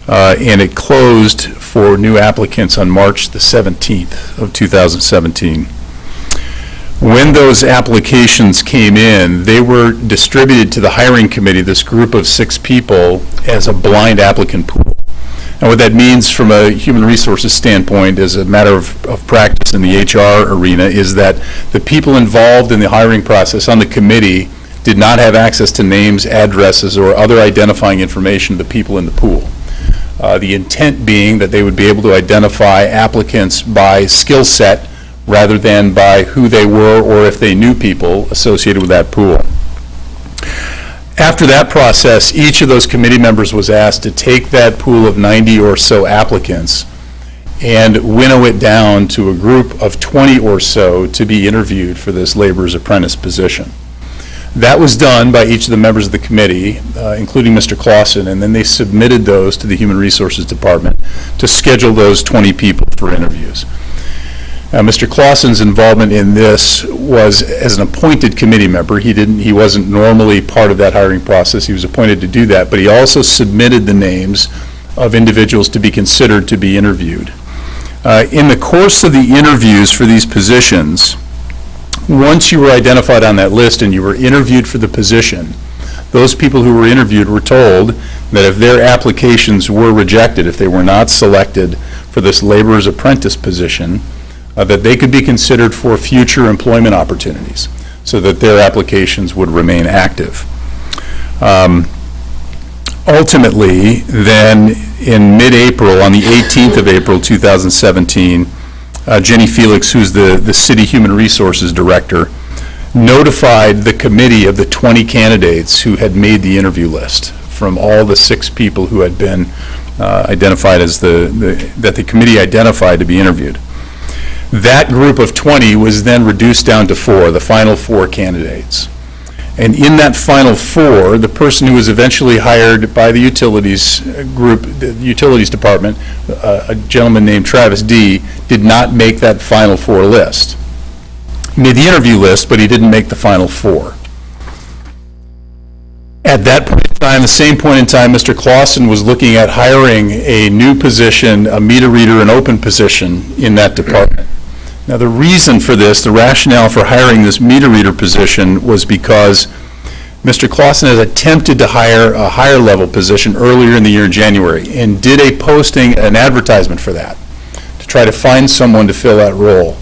and it closed for new applicants on March the 17th of 2017. When those applications came in, they were distributed to the hiring committee, this group of 6 people, as a blind applicant pool. And what that means from a human resources standpoint, as a matter of practice in the HR arena, is that the people involved in the hiring process on the committee did not have access to names, addresses, or other identifying information of the people in the pool. The intent being that they would be able to identify applicants by skill set rather than by who they were or if they knew people associated with that pool. After that process, each of those committee members was asked to take that pool of 90 or so applicants and winnow it down to a group of 20 or so to be interviewed for this laborer's apprentice position. That was done by each of the members of the committee, including Mr. Clausen, and then they submitted those to the Human Resources Department to schedule those 20 people for interviews. Mr. Clausen's involvement in this was as an appointed committee member. He wasn't normally part of that hiring process. He was appointed to do that, but he also submitted the names of individuals to be considered to be interviewed. In the course of the interviews for these positions, once you were identified on that list and you were interviewed for the position, those people who were interviewed were told that if their applications were rejected, if they were not selected for this laborer's apprentice position, that they could be considered for future employment opportunities so that their applications would remain active. Ultimately, then, in mid-April, on the 18th of April 2017, Jenny Felix, who's the City Human Resources Director, notified the committee of the 20 candidates who had made the interview list from all the 6 people who had been identified as that the committee identified to be interviewed. That group of 20 was then reduced down to 4, the final 4 candidates. And in that final 4, the person who was eventually hired by the utilities group, the utilities department, a gentleman named Travis D., did not make that final 4 list. He made the interview list, but he didn't make the final 4. At that point in time, the same point in time, Mr. Clausen was looking at hiring a new position, a meter reader, an open position in that department. Now, the reason for this, the rationale for hiring this meter reader position, was because Mr. Clausen has attempted to hire a higher level position earlier in the year in January and did a posting, an advertisement for that, to try to find someone to fill that role.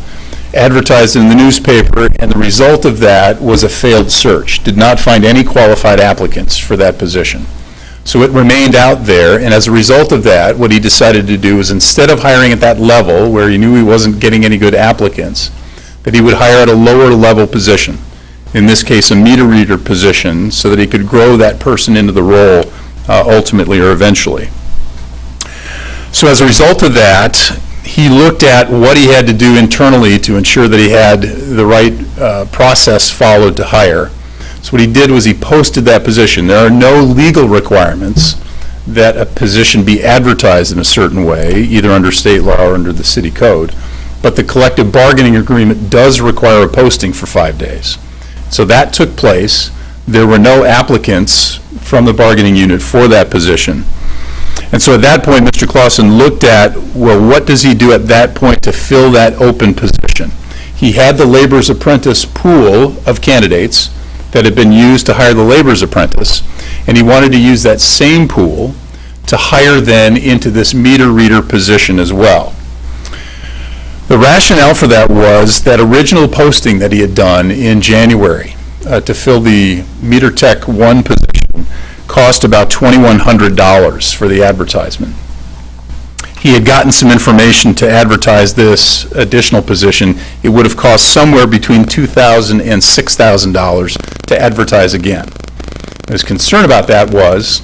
Advertised in the newspaper, and the result of that was a failed search. Did not find any qualified applicants for that position. So it remained out there, and as a result of that, what he decided to do is, instead of hiring at that level where he knew he wasn't getting any good applicants, that he would hire at a lower level position, in this case a meter reader position, so that he could grow that person into the role ultimately or eventually. So as a result of that, he looked at what he had to do internally to ensure that he had the right process followed to hire. So what he did was he posted that position. There are no legal requirements that a position be advertised in a certain way, either under state law or under the city code, but the collective bargaining agreement does require a posting for 5 days. So that took place. There were no applicants from the bargaining unit for that position. And so at that point, Mr. Clausen looked at, well, what does he do at that point to fill that open position? He had the laborer's apprentice pool of candidates that had been used to hire the laborer's apprentice, and he wanted to use that same pool to hire then into this meter reader position as well. The rationale for that was that original posting that he had done in January to fill the Meter Tech 1 position cost about $2,100 for the advertisement. He had gotten some information to advertise this additional position. It would have cost somewhere between $2,000 and $6,000 to advertise again. His concern about that was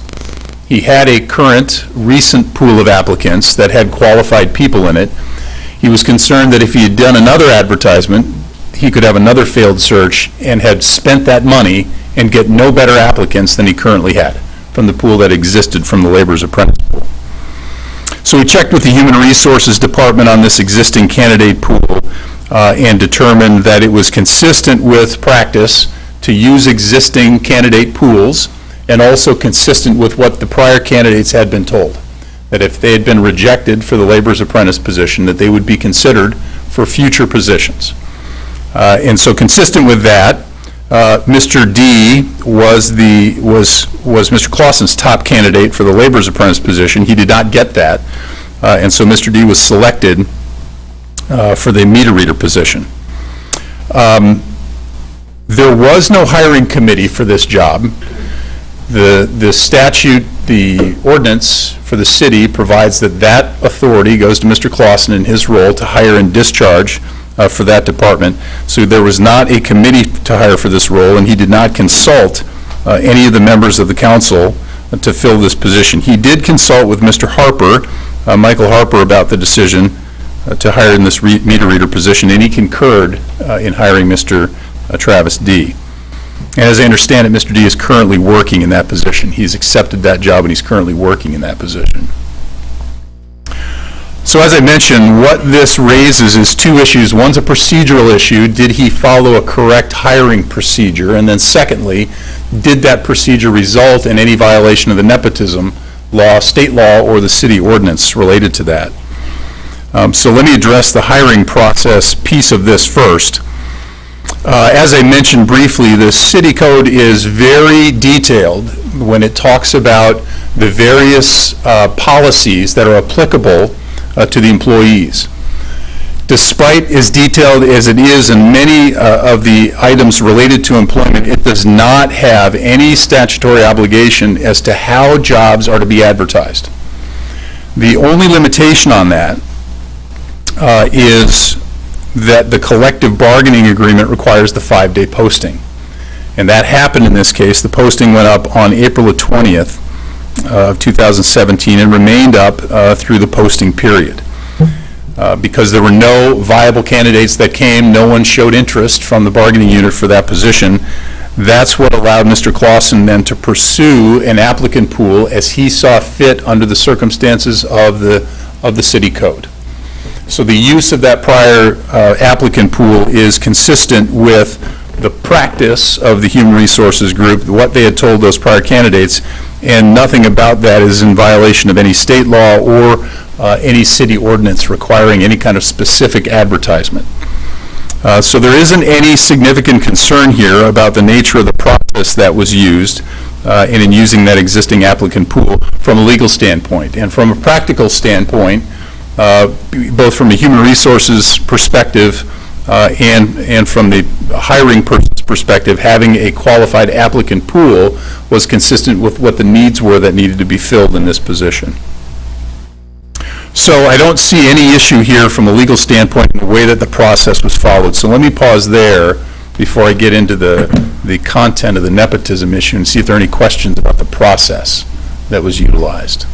he had a current, recent pool of applicants that had qualified people in it. He was concerned that if he had done another advertisement, he could have another failed search and had spent that money and get no better applicants than he currently had from the pool that existed from the laborer's apprentice pool. So we checked with the Human Resources Department on this existing candidate pool and determined that it was consistent with practice to use existing candidate pools and also consistent with what the prior candidates had been told, that if they had been rejected for the laborer's apprentice position, that they would be considered for future positions. And so consistent with that, Mr. D was Mr. Clausen's top candidate for the laborer's apprentice position. He did not get that, and so Mr. D was selected for the meter reader position. There was no hiring committee for this job. The statute, the ordinance for the city provides that authority goes to Mr. Clausen in his role to hire and discharge for that department. So there was not a committee to hire for this role, and he did not consult any of the members of the council to fill this position. He did consult with Mr. Harper, Michael Harper, about the decision to hire in this meter reader position, and he concurred in hiring Mr. Travis D. And as I understand it, Mr. D is currently working in that position. He's accepted that job, and he's currently working in that position. So as I mentioned, what this raises is two issues. One's a procedural issue. Did he follow a correct hiring procedure? And then secondly, did that procedure result in any violation of the nepotism law, state law, or the city ordinance related to that? So let me address the hiring process piece of this first. As I mentioned briefly, the city code is very detailed when it talks about the various policies that are applicable to the employees. Despite as detailed as it is in many of the items related to employment, it does not have any statutory obligation as to how jobs are to be advertised. The only limitation on that is that the collective bargaining agreement requires the 5-day posting. And that happened in this case. The posting went up on April the 20th of 2017 and remained up through the posting period. Because there were no viable candidates that came, no one showed interest from the bargaining unit for that position. That's what allowed Mr. Clausen then to pursue an applicant pool as he saw fit under the circumstances of the city code. So the use of that prior applicant pool is consistent with the practice of the Human Resources Group, what they had told those prior candidates, and nothing about that is in violation of any state law or any city ordinance requiring any kind of specific advertisement. So there isn't any significant concern here about the nature of the process that was used and in using that existing applicant pool from a legal standpoint. And from a practical standpoint, both from a human resources perspective and from the hiring person's perspective, having a qualified applicant pool was consistent with what the needs were that needed to be filled in this position. So I don't see any issue here from a legal standpoint in the way that the process was followed. So let me pause there before I get into the content of the nepotism issue and see if there are any questions about the process that was utilized.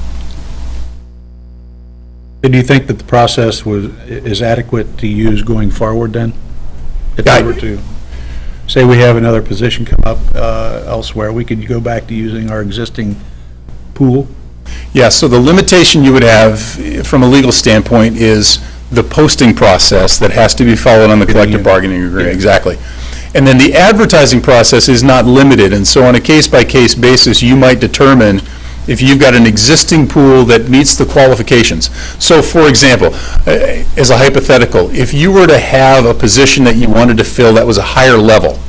Do you think that the process is adequate to use going forward then? If we were to, say we have another position come up elsewhere, we could go back to using our existing pool? Yeah, so the limitation you would have from a legal standpoint is the posting process that has to be followed on the collective bargaining agreement. Yeah. Exactly. And then the advertising process is not limited, and so on a case-by-case basis, you might determine if you've got an existing pool that meets the qualifications. So for example, as a hypothetical, if you were to have a position that you wanted to fill that was a higher level,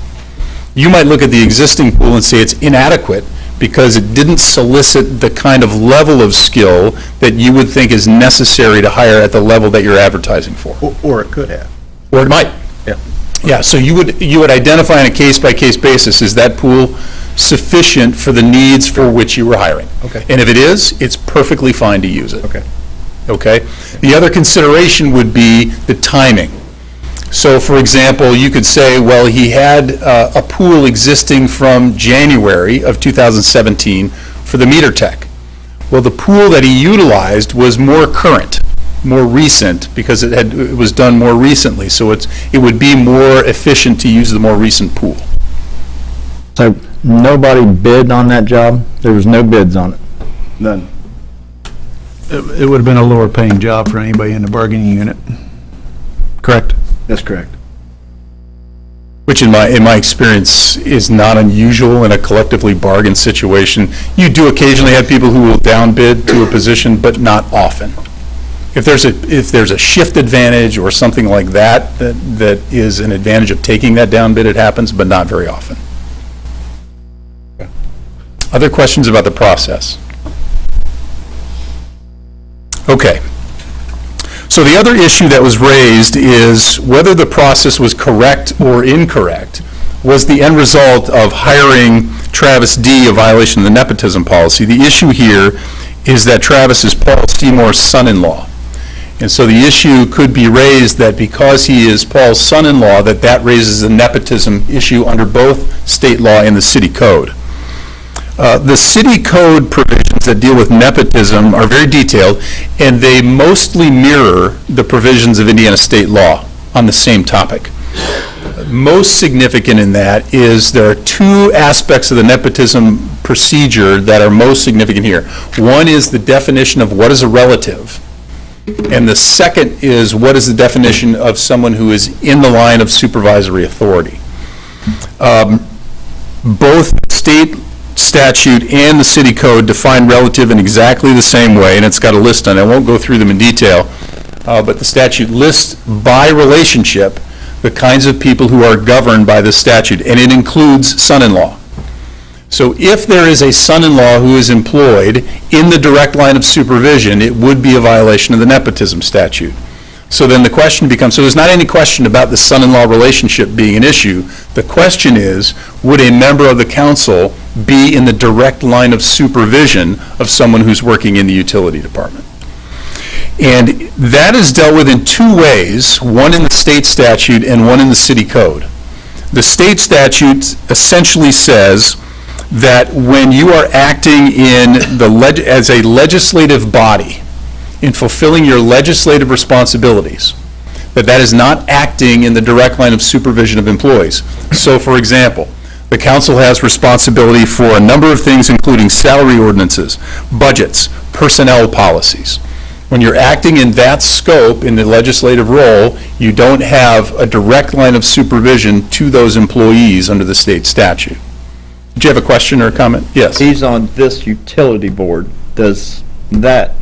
you might look at the existing pool and say it's inadequate because it didn't solicit the kind of level of skill that you would think is necessary to hire at the level that you're advertising for. Or it could have. Or it might. Yeah. Yeah, so you would identify on a case-by-case basis, is that pool sufficient for the needs for which you were hiring? Okay. And if it is, it's perfectly fine to use it. Okay. Okay? The other consideration would be the timing. So, for example, you could say, well, he had a pool existing from January of 2017 for the meter tech. Well, the pool that he utilized was more current, more recent, because it was done more recently, so it would be more efficient to use the more recent pool. So nobody bid on that job? There was no bids on it? None. It would have been a lower paying job for anybody in the bargaining unit. Correct? That's correct. Which in my experience is not unusual in a collectively bargained situation. You do occasionally have people who will downbid to a position, but not often. If there's a shift advantage or something like that, that is an advantage of taking that downbid, it happens, but not very often. Other questions about the process? Okay. So the other issue that was raised is whether the process was correct or incorrect was the end result of hiring Travis D. a violation of the nepotism policy. The issue here is that Travis is Paul Seymour's son-in-law. And so the issue could be raised that because he is Paul's son-in-law, that raises a nepotism issue under both state law and the city code. The city code provisions that deal with nepotism are very detailed, and they mostly mirror the provisions of Indiana state law on the same topic. Most significant in that is there are two aspects of the nepotism procedure that are most significant here. One is the definition of what is a relative, and the second is what is the definition of someone who is in the line of supervisory authority. Both state statute and the city code define relative in exactly the same way, and it's got a list on it. I won't go through them in detail, but the statute lists by relationship the kinds of people who are governed by the statute, and it includes son-in-law. So if there is a son-in-law who is employed in the direct line of supervision, it would be a violation of the nepotism statute. So then the question becomes, so there's not any question about the son-in-law relationship being an issue. The question is, would a member of the council be in the direct line of supervision of someone who's working in the utility department? And that is dealt with in two ways, one in the state statute and one in the city code. The state statute essentially says that when you are acting as a legislative body, in fulfilling your legislative responsibilities, that is not acting in the direct line of supervision of employees. So, for example, the council has responsibility for a number of things, including salary ordinances, budgets, personnel policies. When you're acting in that scope, in the legislative role, you don't have a direct line of supervision to those employees under the state statute. Did you have a question or a comment? Yes. He's on this utility board. Does that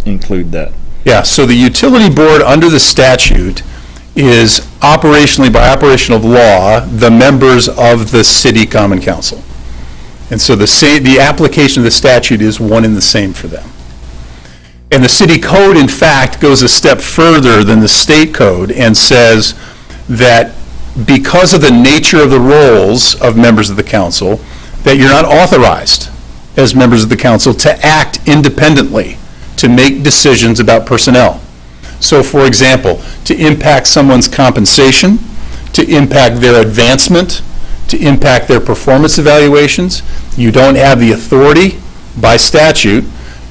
include that? Yeah, so the utility board under the statute is operationally, by operation of law, the members of the city common council. And so the application of the statute is one and the same for them. And the city code, in fact, goes a step further than the state code and says that because of the nature of the roles of members of the council, that you're not authorized as members of the council to act independently, to make decisions about personnel. So, for example, to impact someone's compensation, to impact their advancement, to impact their performance evaluations, you don't have the authority by statute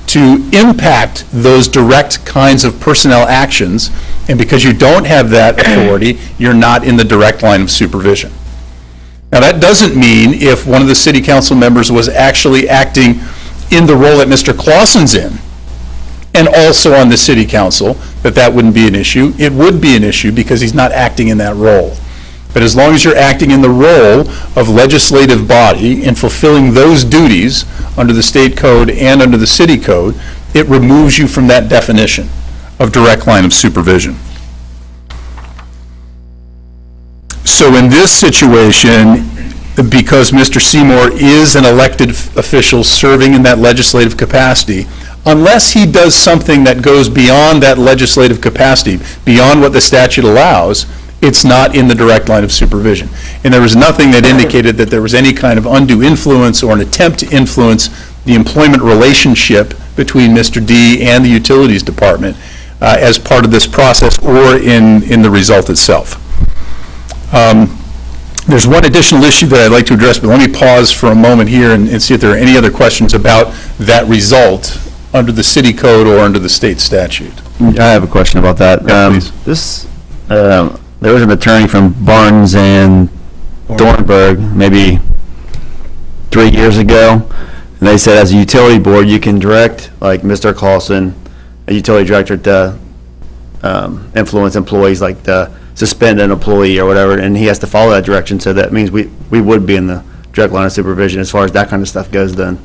to impact those direct kinds of personnel actions, and because you don't have that authority, you're not in the direct line of supervision. Now, that doesn't mean if one of the city council members was actually acting in the role that Mr. Clausen's in, and also on the city council, that wouldn't be an issue. It would be an issue because he's not acting in that role. But as long as you're acting in the role of legislative body and fulfilling those duties under the state code and under the city code, it removes you from that definition of direct line of supervision. So in this situation, because Mr. Seymour is an elected official serving in that legislative capacity, unless he does something that goes beyond that legislative capacity, beyond what the statute allows, it's not in the direct line of supervision. And there was nothing that indicated that there was any kind of undue influence or an attempt to influence the employment relationship between Mr. D and the Utilities Department as part of this process or in the result itself. There's one additional issue that I'd like to address, but let me pause for a moment here and see if there are any other questions about that result under the city code or under the state statute. I have a question about that. Yeah, please. There was an attorney from Barnes and Thornburg maybe 3 years ago, and they said as a utility board, you can direct, like Mr. Clausen, a utility director, to influence employees, like to suspend an employee or whatever, and he has to follow that direction, so that means we would be in the direct line of supervision as far as that kind of stuff goes then.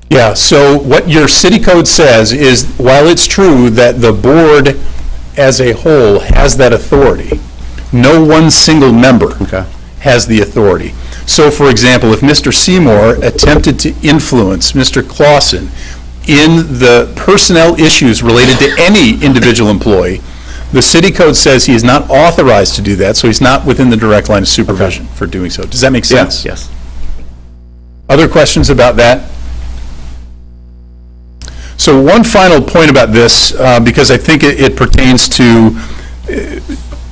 Yeah, so what your city code says is, while it's true that the board as a whole has that authority, no one single member has the authority. So, for example, if Mr. Seymour attempted to influence Mr. Clausen in the personnel issues related to any individual employee, the city code says he is not authorized to do that, so he's not within the direct line of supervision for doing so. Does that make sense? Yes. Other questions about that? So one final point about this, because I think it pertains to,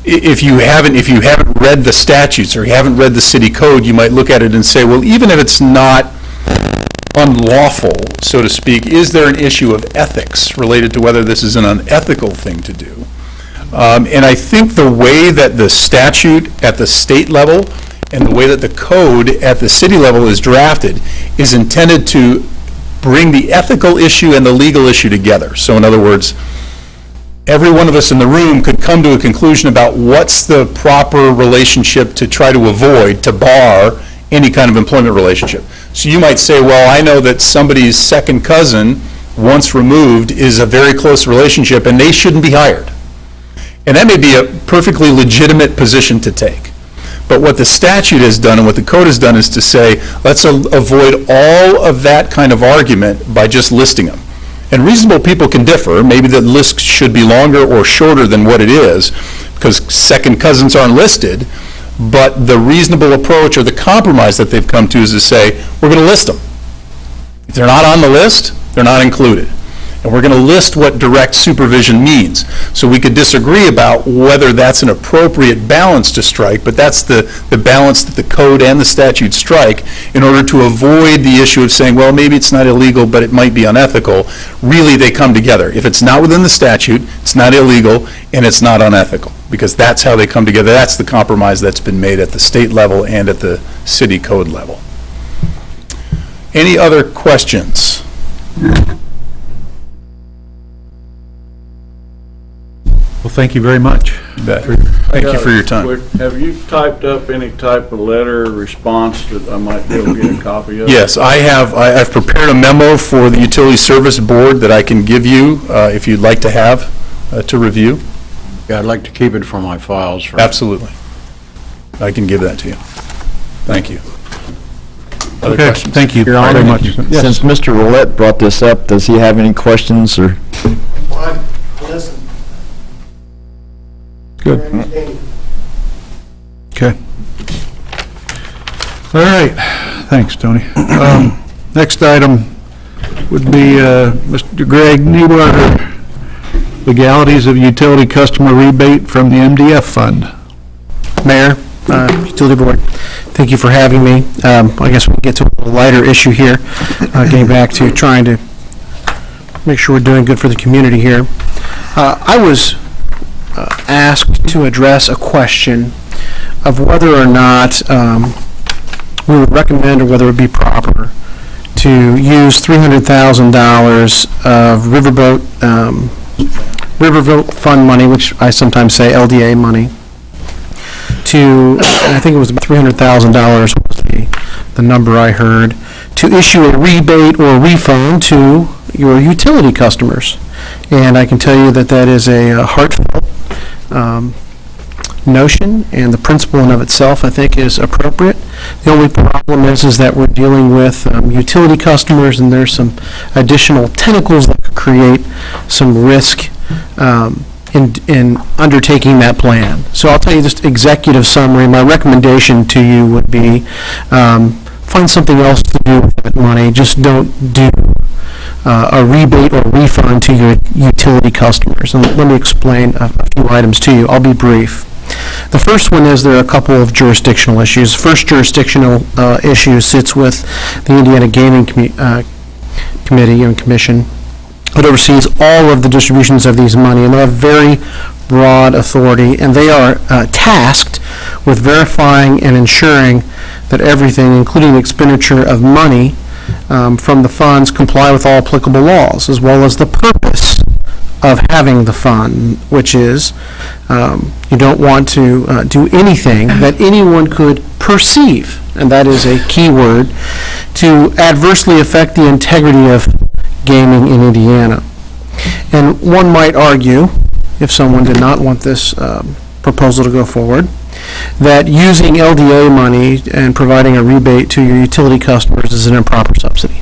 if you haven't read the statutes or you haven't read the city code, you might look at it and say, well, even if it's not unlawful, so to speak, is there an issue of ethics related to whether this is an unethical thing to do? And I think the way that the statute at the state level and the way that the code at the city level is drafted is intended to bring the ethical issue and the legal issue together. So in other words, every one of us in the room could come to a conclusion about what's the proper relationship to try to avoid, to bar any kind of employment relationship. So you might say, well, I know that somebody's second cousin, once removed, is a very close relationship and they shouldn't be hired. And that may be a perfectly legitimate position to take. But what the statute has done and what the code has done is to say, let's avoid all of that kind of argument by just listing them. And reasonable people can differ. Maybe the list should be longer or shorter than what it is, because second cousins aren't listed. But the reasonable approach or the compromise that they've come to is to say, we're going to list them. If they're not on the list, they're not included. And we're going to list what direct supervision means. So we could disagree about whether that's an appropriate balance to strike, but that's the balance that the code and the statute strike in order to avoid the issue of saying, well, maybe it's not illegal, but it might be unethical. Really, they come together. If it's not within the statute, it's not illegal, and it's not unethical, because that's how they come together. That's the compromise that's been made at the state level and at the city code level. Any other questions? Well, thank you very much. Thank you for your time. Have you typed up any type of letter or response that I might be able to get a copy of? Yes, I have. I've prepared a memo for the Utility Service Board that I can give you if you'd like to have to review. Yeah, I'd like to keep it for my files. Absolutely. I can give that to you. Thank you. Other Okay, questions? thank you very much. Since Mr. Roulette brought this up, does he have any questions or? Listen. Good. Okay. All right, thanks, Tony. Next item would be Mr. Greg Niebuhr, legalities of utility customer rebate from the MDF fund. Mayor, Utility Board, thank you for having me. I guess we'll get to a lighter issue here, getting back to trying to make sure we're doing good for the community here. I was asked to address a question of whether or not we would recommend or whether it would be proper to use $300,000 of Riverboat fund money, which I sometimes say LDA money, to, I think it was about $300,000 was the number I heard, to issue a rebate or refund to your utility customers. And I can tell you that that is a heartfelt notion, and the principle in of itself, I think, is appropriate. The only problem is that we're dealing with utility customers, and there's some additional tentacles that could create some risk in undertaking that plan. So I'll tell you just executive summary. My recommendation to you would be find something else to do with that money. Just don't do a rebate or refund to your utility customers. And let me explain a few items to you. I'll be brief. The first one is there are a couple of jurisdictional issues. First jurisdictional issue sits with the Indiana Gaming Committee and Commission, that oversees all of the distributions of these money, and they have very broad authority, and they are tasked with verifying and ensuring that everything, including the expenditure of money from the funds, comply with all applicable laws, as well as the purpose of having the fund, which is you don't want to do anything that anyone could perceive, and that is a key word, to adversely affect the integrity of gaming in Indiana. And one might argue, if someone did not want this proposal to go forward, that using LDA money and providing a rebate to your utility customers is an improper subsidy.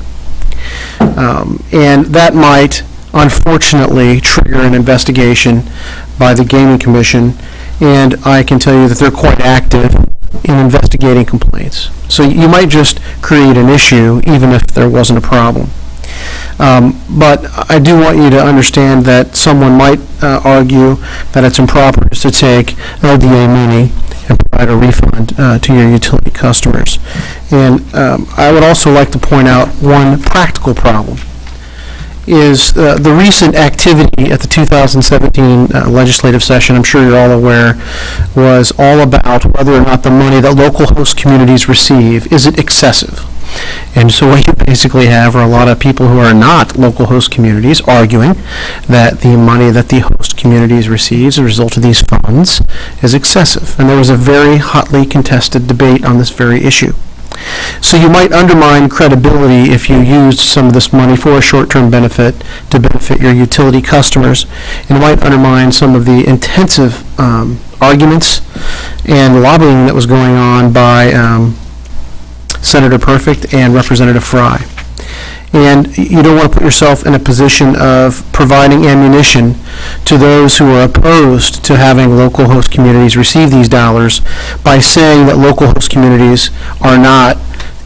And that might, unfortunately, trigger an investigation by the Gaming Commission, and I can tell you that they're quite active in investigating complaints. So you might just create an issue even if there wasn't a problem. But I do want you to understand that someone might argue that it's improper to take LDA money and provide a refund to your utility customers. And I would also like to point out one practical problem. Is the recent activity at the 2017 legislative session, I'm sure you're all aware, was all about whether or not the money that local host communities receive, is it excessive? And so what you basically have are a lot of people who are not local host communities arguing that the money that the host communities receive as a result of these funds is excessive. And there was a very hotly contested debate on this very issue. So you might undermine credibility if you used some of this money for a short-term benefit to benefit your utility customers, and it might undermine some of the intensive arguments and lobbying that was going on by Senator Perfect and Representative Fry. And you don't want to put yourself in a position of providing ammunition to those who are opposed to having local host communities receive these dollars by saying that local host communities are not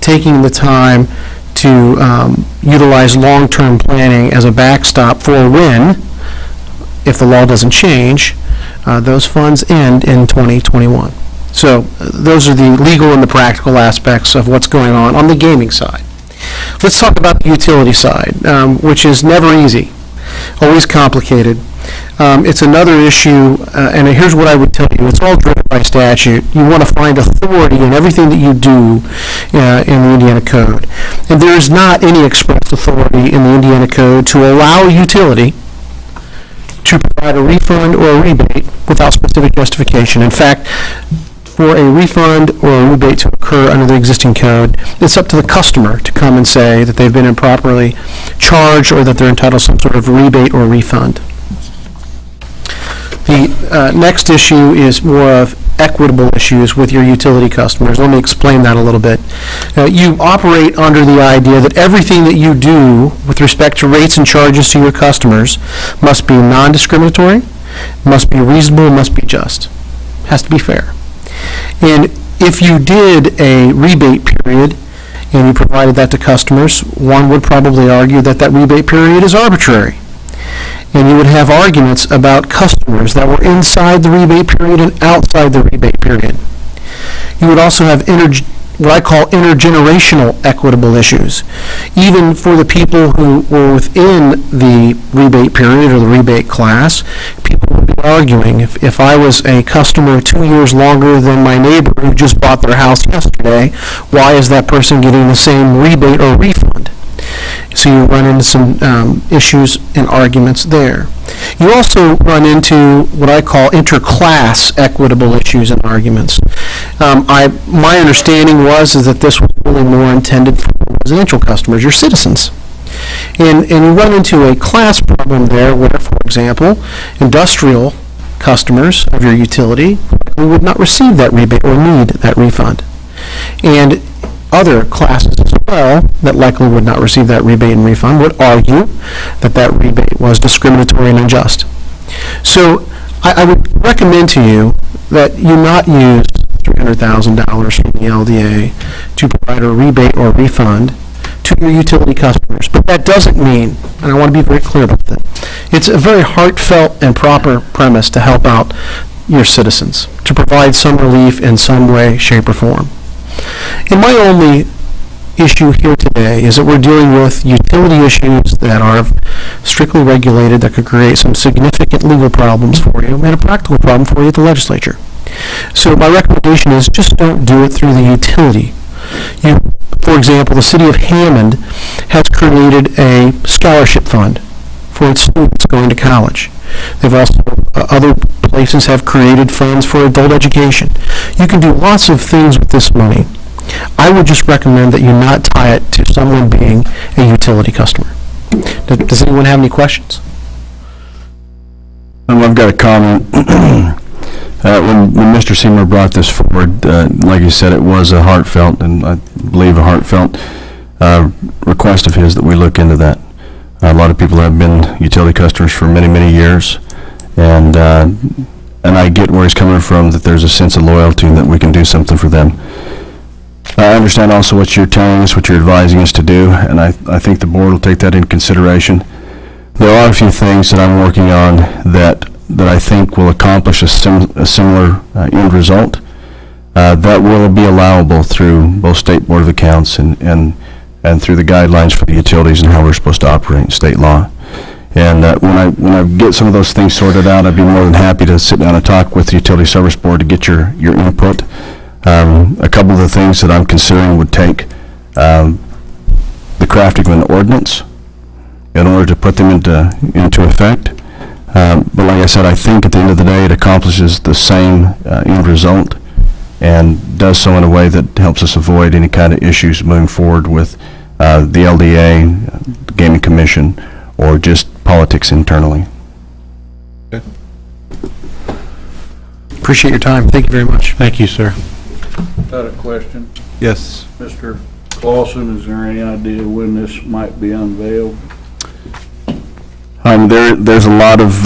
taking the time to utilize long-term planning as a backstop for when, if the law doesn't change, those funds end in 2021. So those are the legal and the practical aspects of what's going on the gaming side. Let's talk about the utility side, which is never easy, always complicated. It's another issue, and here's what I would tell you. It's all driven by statute. You want to find authority in everything that you do in the Indiana Code. And there is not any express authority in the Indiana Code to allow a utility to provide a refund or a rebate without specific justification. In fact, for a refund or a rebate to occur under the existing code, it's up to the customer to come and say that they've been improperly charged or that they're entitled to some sort of rebate or refund. The next issue is more of equitable issues with your utility customers. Let me explain that a little bit. You operate under the idea that everything that you do with respect to rates and charges to your customers must be non-discriminatory, must be reasonable, must be just. Has to be fair. And if you did a rebate period and you provided that to customers, one would probably argue that that rebate period is arbitrary. And you would have arguments about customers that were inside the rebate period and outside the rebate period. You would also have what I call intergenerational equitable issues. Even for the people who were within the rebate period or the rebate class, people would be arguing, if I was a customer 2 years longer than my neighbor who just bought their house yesterday, why is that person getting the same rebate or refund? so you run into some issues and arguments there. You also run into what I call interclass equitable issues and arguments. My understanding is that this was really more intended for residential customers, your citizens. And you run into a class problem there where, for example, industrial customers of your utility would not receive that rebate or need that refund. And other classes as well that likely would not receive that rebate and refund would argue that that rebate was discriminatory and unjust. So I would recommend to you that you not use $300,000 from the LDA to provide a rebate or refund to your utility customers. But that doesn't mean, and I want to be very clear about that, it's a very heartfelt and proper premise to help out your citizens, to provide some relief in some way, shape, or form. And my only issue here today is that we're dealing with utility issues that are strictly regulated that could create some significant legal problems for you and a practical problem for you at the legislature. So my recommendation is just don't do it through the utility. For example, the city of Hammond has created a scholarship fund for its students going to college. They've also, other places have created funds for adult education. You can do lots of things with this money. I would just recommend that you not tie it to someone being a utility customer. Does anyone have any questions? I've got a comment. When Mr. Seymour brought this forward, like you said, it was a heartfelt, and I believe a heartfelt request of his that we look into that. A lot of people have been utility customers for many, many years, and I get where he's coming from, that there's a sense of loyalty and that we can do something for them. I understand also what you're telling us, what you're advising us to do, and I think the board will take that into consideration. There are a few things that I'm working on that I think will accomplish a similar end result that will be allowable through both State Board of Accounts and through the guidelines for the utilities and how we're supposed to operate in state law. And when I get some of those things sorted out, I'd be more than happy to sit down and talk with the Utility Service Board to get your input. A couple of the things that I'm considering would take the crafting of an ordinance in order to put them into effect. But like I said, I think at the end of the day it accomplishes the same end result and does so in a way that helps us avoid any kind of issues moving forward with the LDA, the Gaming Commission, or just politics internally. Appreciate your time. Thank you very much. Thank you, sir. Got a question. Yes. Mr. Clausen, is there any idea when this might be unveiled? There's a lot of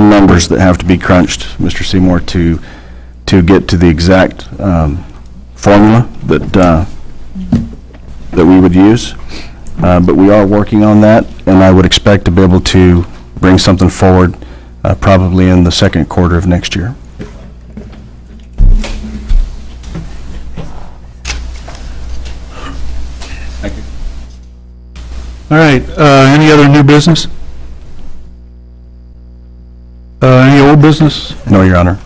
numbers that have to be crunched, Mr. Seymour, to get to the exact formula that we would use. But we are working on that, and I would expect to be able to bring something forward probably in the second quarter of next year. Thank you. All right, any other new business? Any old business? No, Your Honor.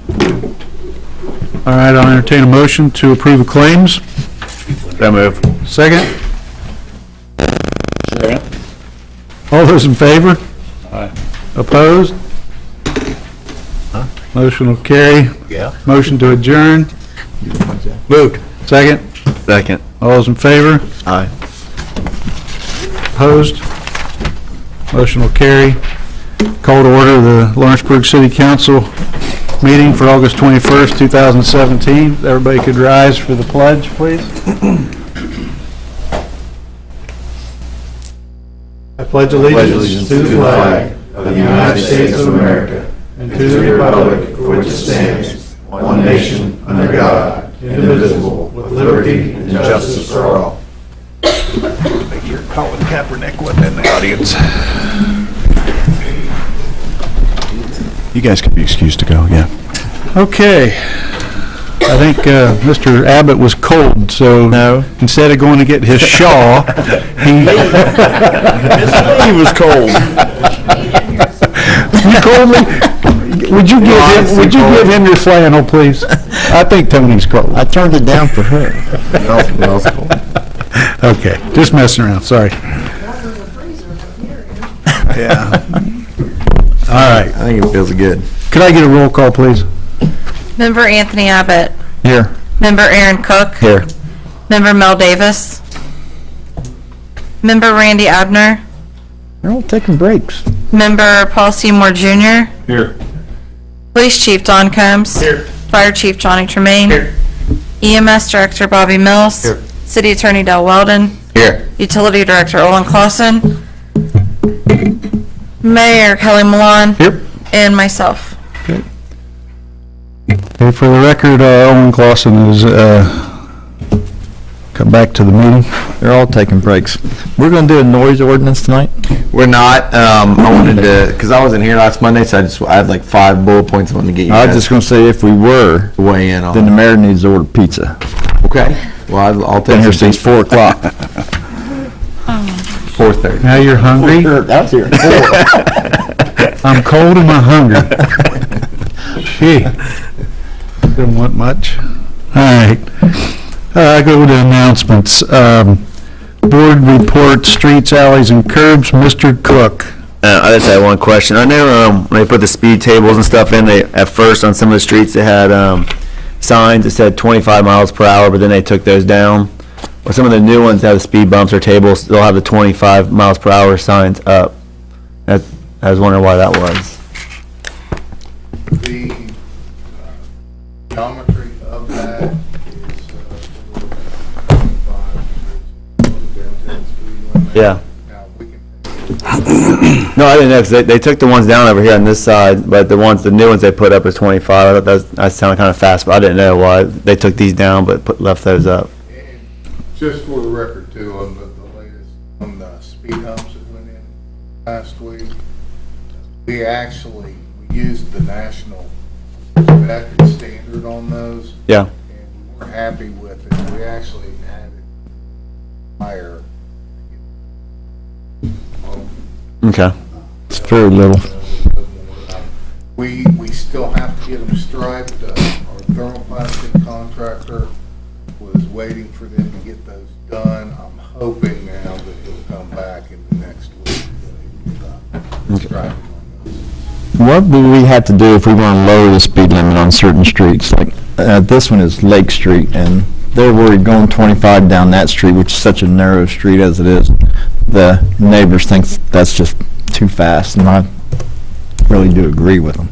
All right, I'll entertain a motion to approve the claims. So move. Second? Second. All those in favor? Aye. Opposed? Motion will carry. Yeah. Motion to adjourn. Moved. Second? Second. All those in favor? Aye. Opposed? Motion will carry. Call to order the Lawrenceburg City Council meeting for August 21st, 2017. Everybody could rise for the pledge, please. I pledge allegiance to the flag of the United States of America and to the republic for which it stands, one nation, under God, indivisible, with liberty and justice for all. Make sure Colin Kaepernick wasn't in the audience. You guys can be excused to go, yeah. Okay. I think Mr. Abbott was cold, so instead of going to get his shawl, he was cold. You cold me? Would you give him your flannel, please? I think Tony's cold. I turned it down for her. No, it's cold. Okay, just messing around, sorry. Yeah. All right. I think it feels good. Could I get a roll call, please? Member Anthony Abbott. Here. Member Aaron Cook. Here. Member Mel Davis. Member Randy Abner. They're all taking breaks. Member Paul Seymour Jr. Here. Police Chief Don Combs. Here. Fire Chief Johnny Tremaine. Here. EMS Director Bobby Mills. Here. City Attorney Del Weldon. Here. Utility Director Olin Clausen. Mayor Kelly Malone. Here. And myself. Okay, for the record, Owen Clausen has come back to the meeting. They're all taking breaks. We're going to do a noise ordinance tonight? We're not, I wanted to, because I wasn't here last Monday, so I had like 5 bullet points I wanted to get you I was guys just going to say, if we were, to weigh in on. then the mayor needs to order pizza. Okay, well, I'll Been take here some since 4 o'clock. 4:30. Now you're hungry? That was here at 4. I'm cold and I'm hungry. Gee, didn't want much. All right, go to announcements. Board report, streets, alleys, and curbs, Mr. Cook. I just had one question. I know when they put the speed tables and stuff in, they at first on some of the streets they had signs that said 25 miles per hour, but then they took those down. Or some of the new ones that have the speed bumps or tables, they'll have the 25 miles per hour signs up. I was wondering why that was. The geometry of that is Yeah. Now, we can No, I didn't know, 'cause they took the ones down over here on this side, but the new ones they put up is 25. I thought that sounded kind of fast, but I didn't know why they took these down but left those up. And just for the record too, on the latest, on the speed humps that went in last week, we used the national spec and standard on those. Yeah. And we weren't happy with it. We actually had it higher. Okay. It's very little. We still have to get them striped. Our thermoplastic contractor was waiting for them to get those done. I'm hoping now that he'll come back in the next week. Striping on those. What would we have to do if we want to lower the speed limit on certain streets? Like, this one is Lake Street, and they're worried going 25 down that street, which is such a narrow street as it is. The neighbors think that's just too fast, and I really do agree with them.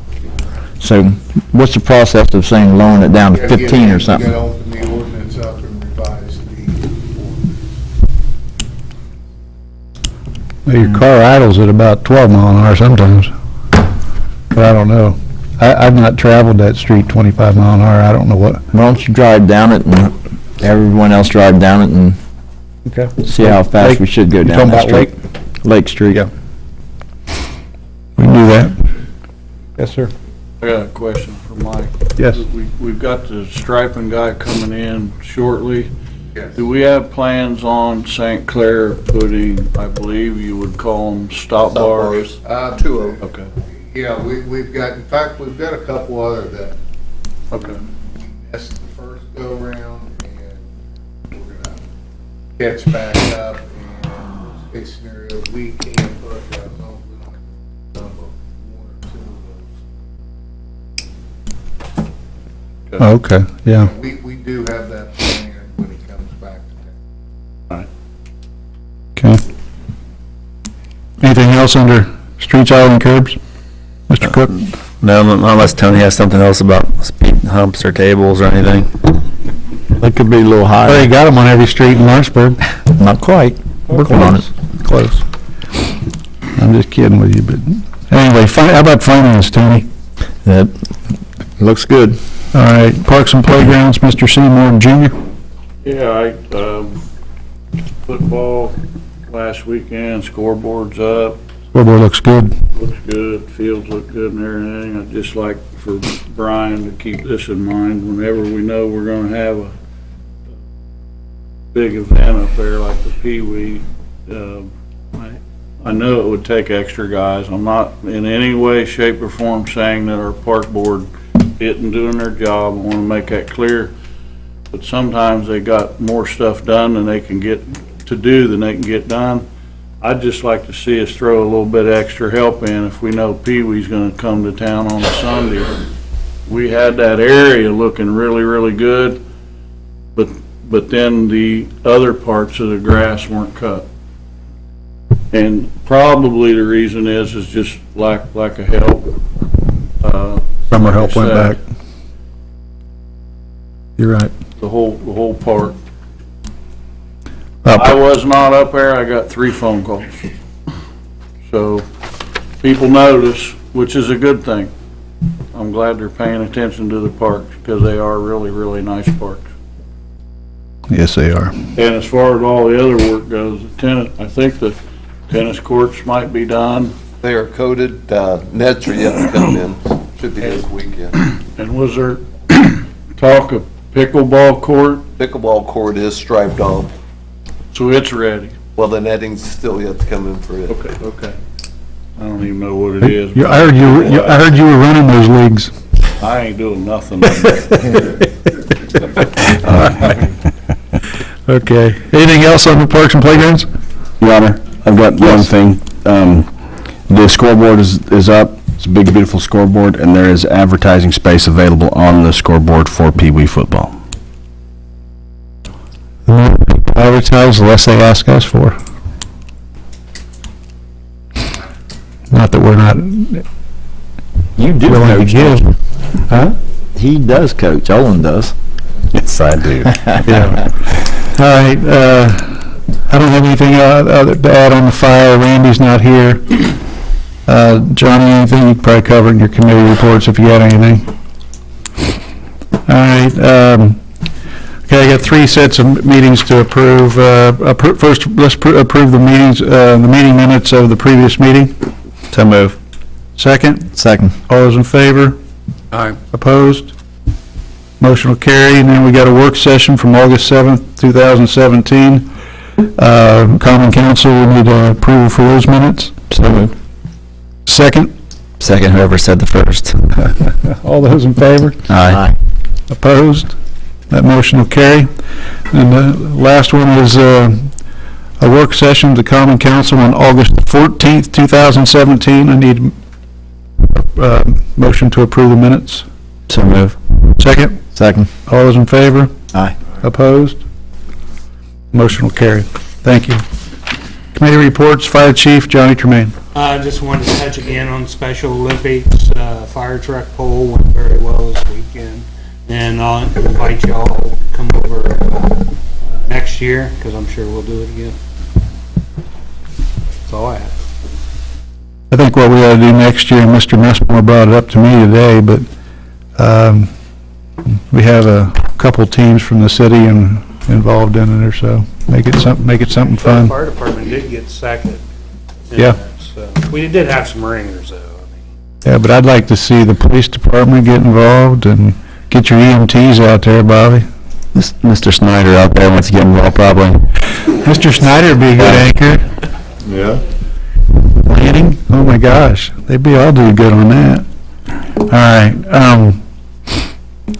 So what's the process of saying lowering it down to 15 or something? You gotta open the ordinance up and revise the ordinance. Well, your car idles at about 12 mile an hour sometimes. But I don't know. I've not traveled that street 25 mile an hour. I don't know what. Why don't you drive down it and everyone else drive down it and Okay. see how fast we should go down that street? Lake Street. Yeah. We can do that. Yes, sir. I got a question for Mike. Yes. We've got the striping guy coming in shortly. Yes. Do we have plans on St. Clair putting, I believe you would call them stop bars? 2 of them. Okay, Yeah, we've got, in fact, we've got a couple other that okay. we missed the first go round, and we're gonna catch back up, and worst case scenario, we can put that on, we don't have number 1 or 2 of those. Oh, okay, yeah. We do have that plan when he comes back to town. Okay. Anything else under streets, alley, and curbs? Mr. Cook? No, unless Tony has something else about speed humps or tables or anything. That could be a little higher. They got them on every street in Lawrenceburg. Not quite. Working on it. Close. I'm just kidding with you, but anyway, how about finance, Tony? That looks good. All right, parks and playgrounds, Mr. Seymour Jr. Yeah, football last weekend, scoreboard's up, Scoreboard looks good. looks good, fields look good and everything. I'd just like for Brian to keep this in mind whenever we know we're gonna have a big event up there like the Pee Wee. I know it would take extra guys. I'm not in any way, shape, or form saying that our park board isn't doing their job. I want to make that clear. But sometimes they got more stuff done than they can get to do than they can get done. I'd just like to see us throw a little bit extra help in if we know Pee Wee's gonna come to town on a Sunday. We had that area looking really, really good, but then the other parts of the grass weren't cut. And probably the reason is just lack of help. Summer help went Like I back. You're right. The whole park. I was not up there, I got 3 phone calls. So, people notice, which is a good thing. I'm glad they're paying attention to the parks, because they are really, really nice parks. Yes, they are. And as far as all the other work goes, I think the tennis courts might be done. They are coated, nets are yet to come in, should be this weekend. And was there talk of pickleball court? Pickleball court is striped off. So it's ready? Well, the netting's still yet to come in for it. Okay. I don't even know what it is. I heard you were running those leagues. I ain't doing nothing. Okay. Anything else on the parks and playgrounds? Your Honor, I've got one thing. The scoreboard is up. It's a big, beautiful scoreboard, and there is advertising space available on the scoreboard for Pee Wee football. The more people advertise, the less they ask us for. Not that we're not You do willing to coach, give. don't you? Huh? He does coach, Olin does. Yes, I do. Yeah. All right, I don't have anything other to add on the fire. Randy's not here. Johnny, anything you probably covered in your committee reports if you had anything? All right, okay, I got 3 sets of meetings to approve. First, let's approve the meeting minutes of the previous meeting. So move. Second? Second. All those in favor? Aye. Opposed? Motion will carry. And then we got a work session from August 7th, 2017. Common Council, we need approval for those minutes. So moved. Second? Second, whoever said the first. All those in favor? Aye. Opposed? That motion will carry. And the last one is a work session of the Common Council on August 14th, 2017. I need a motion to approve the minutes. So move. Second? Second. All those in favor? Aye. Opposed? Motion will carry. Thank you. Committee reports, Fire Chief Johnny Tremaine. I just wanted to touch again on Special Olympics. Fire truck poll went very well this weekend. And I'll invite y'all to come over next year, because I'm sure we'll do it again. That's all I have. I think what we ought to do next year, and Mr. Messmore brought it up to me today, but we have a couple teams from the city involved in it or so. Make it something The fun. fire department did get second. in Yeah. that, so. We did have some ringers, though. Yeah, but I'd like to see the police department get involved and get your EMTs out there, Bobby. Mr. Snyder out there wants to get involved probably. Mr. Snyder would be a good anchor. Yeah. Planning? Oh my gosh, they'd be all do good on that. All right,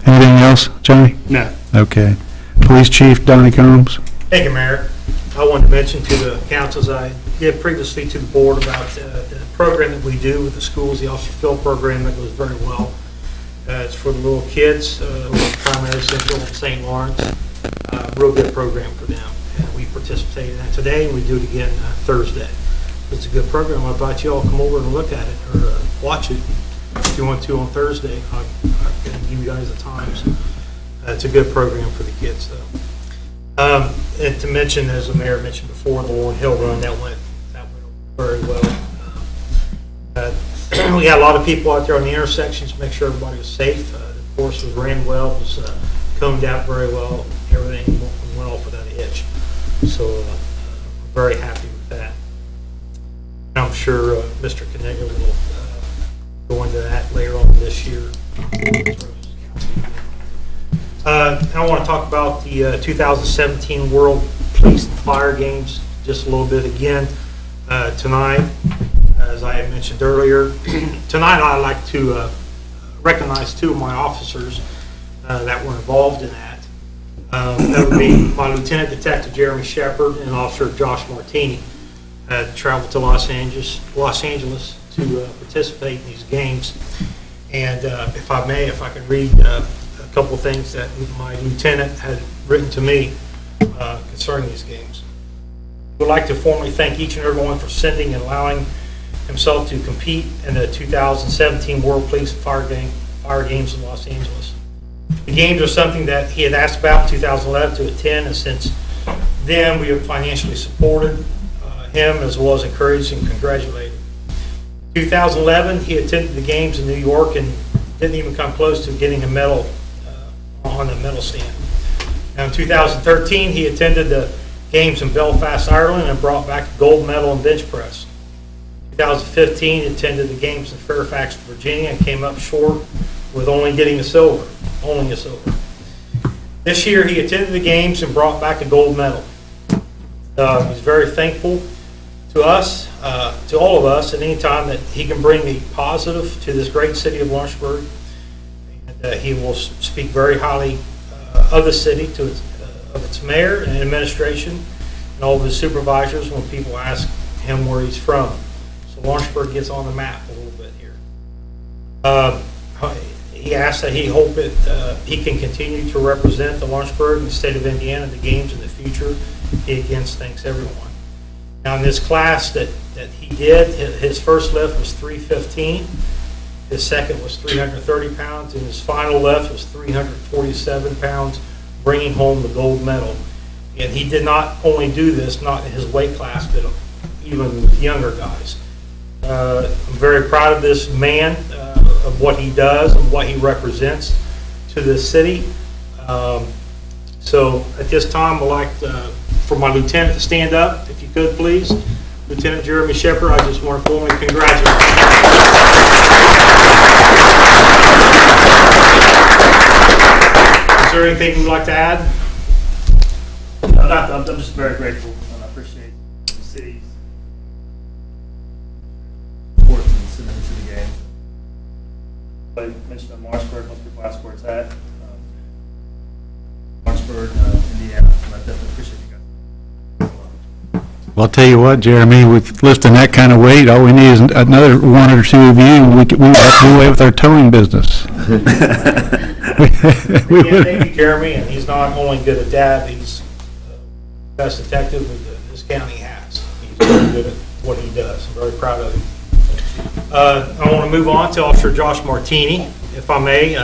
anything else, Johnny? No. Okay. Police Chief Donnie Combs? Thank you, Mayor. I wanted to mention to the council, as I did previously to the board, about the program that we do with the schools, the Officer Phil program that goes very well. It's for the little kids, primary, central, St. Lawrence. Real good program for them. And we participated in that today, and we do it again Thursday. It's a good program. I invite you all to come over and look at it, or watch it if you want to on Thursday. I can give you guys the times. It's a good program for the kids, though. And to mention, as the mayor mentioned before, the Warren Hill Run, that went very well. We had a lot of people out there on the intersections to make sure everybody was safe. The course was ran well, was coned out very well. Everything went off without a hitch. So very happy with that. I'm sure Mr. Kaniga will go into that later on this year. I want to talk about the 2017 World Police and Fire Games just a little bit again. Tonight, as I had mentioned earlier, tonight I'd like to recognize 2 of my officers that were involved in that. That would be my Lieutenant Detective Jeremy Shepard and Officer Josh Martini. Traveled to Los Angeles to participate in these games. And if I may, if I could read a couple of things that my lieutenant had written to me concerning these games. I would like to formally thank each and everyone for sending and allowing himself to compete in the 2017 World Police Fire Games in Los Angeles. The games are something that he had asked about in 2011 to attend, and since then we have financially supported him as well as encouraged and congratulated. 2011, he attended the games in New York and didn't even come close to getting a medal on the medal stand. Now in 2013, he attended the games in Belfast, Ireland, and brought back a gold medal in bench press. 2015, he attended the games in Fairfax, Virginia, and came up short with only getting a silver. This year, he attended the games and brought back a gold medal. He's very thankful to us, to all of us, at any time that he can bring the positive to this great city of Lawrenceburg. And he will speak very highly of the city, of its mayor and administration, and all of his supervisors when people ask him where he's from. So Lawrenceburg gets on the map a little bit here. He asked that he hope that he can continue to represent the Lawrenceburg and the state of Indiana in the games in the future. He again thanks everyone. Now in this class that he did, his first lift was 315, his second was 330 pounds, and his final lift was 347 pounds, bringing home the gold medal. And he did not only do this, not in his weight class, but even with younger guys. I'm very proud of this man, of what he does and what he represents to this city. So at this time, I'd like for my lieutenant to stand up, if you could, please. Lieutenant Jeremy Shepard, I just want to formally congratulate you. Is there anything you'd like to add? I'm just very grateful, and I appreciate the city's support and submitting to the game. I mentioned that Lawrenceburg, most people ask where it's at. Lawrenceburg, Indiana, and I definitely appreciate you guys. Well, I'll tell you what, Jeremy, with lifting that kind of weight, all we need is another one or two of you, and we would have to do away with our towing business. Again, thank you, Jeremy, and he's not only good at that, he's the best detective that this county has. He's very good at what he does. I'm very proud of him. I want to move on to Officer Josh Martini, if I may.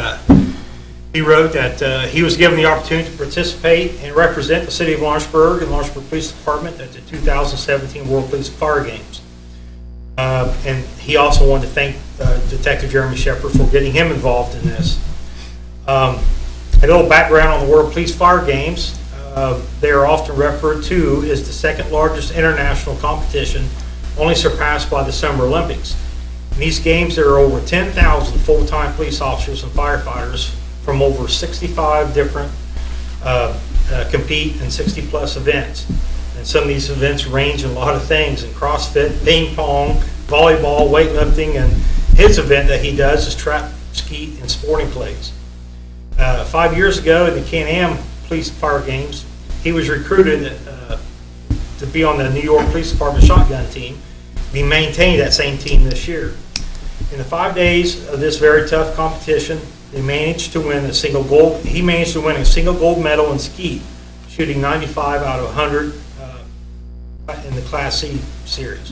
He wrote that he was given the opportunity to participate and represent the city of Lawrenceburg and Lawrenceburg Police Department at the 2017 World Police Fire Games. And he also wanted to thank Detective Jeremy Shepard for getting him involved in this. A little background on the World Police Fire Games. They are often referred to as the second largest international competition, only surpassed by the Summer Olympics. In these games, there are over 10,000 full-time police officers and firefighters from over 65 different compete in 60-plus events. And some of these events range in a lot of things, in CrossFit, ping pong, volleyball, weightlifting, and his event that he does is trap, skeet, and sporting clays. 5 years ago in the Can-Am Police Fire Games, he was recruited to be on the New York Police Department shotgun team. He maintained that same team this year. In the 5 days of this very tough competition, he managed to win a single gold medal in skeet, shooting 95 out of 100 in the Class C series.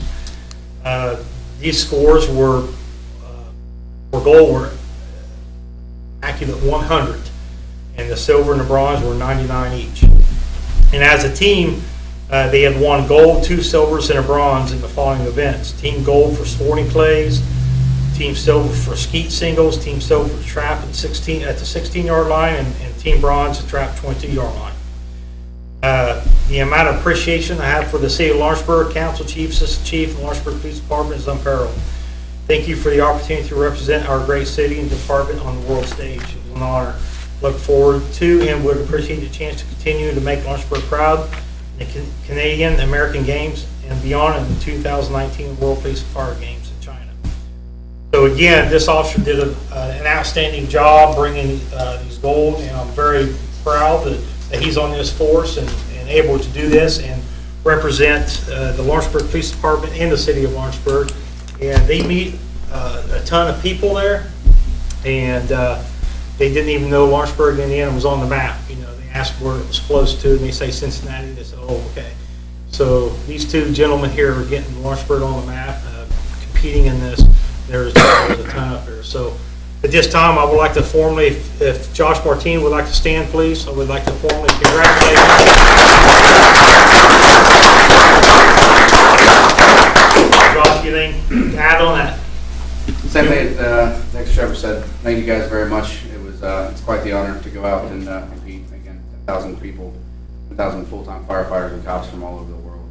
These scores were for gold were accurate 100, and the silver and the bronze were 99 each. And as a team, they had won gold, 2 silvers, and a bronze in the following events: team gold for sporting clays, team silver for skeet singles, team silver for trap at the 16-yard line, and team bronze at trap 22-yard line. The amount of appreciation I have for the City of Lawrenceburg, Council Chief, Assistant Chief, and Lawrenceburg Police Department is unparalleled. Thank you for the opportunity to represent our great city and department on the world stage. It was an honor. Look forward to and would appreciate the chance to continue to make Lawrenceburg proud in the Canadian American Games and beyond in the 2019 World Police Fire Games in China. So again, this officer did an outstanding job bringing these gold, and I'm very proud that that he's on this force and able to do this and represent the Lawrenceburg Police Department and the city of Lawrenceburg. And they meet a ton of people there, and they didn't even know Lawrenceburg, Indiana was on the map. You know, they asked where it was close to, and they say Cincinnati. They said, oh, okay. So these two gentlemen here are getting Lawrenceburg on the map, competing in this. There's a ton up there. So at this time, I would like to formally, if Josh Martin would like to stand, please, I would like to formally congratulate him. Josh, anything to add on that? Same thing next Trevor said. Thank you guys very much. It was it's quite the honor to go out and compete against 10,000 people, 10,000 full-time firefighters and cops from all over the world.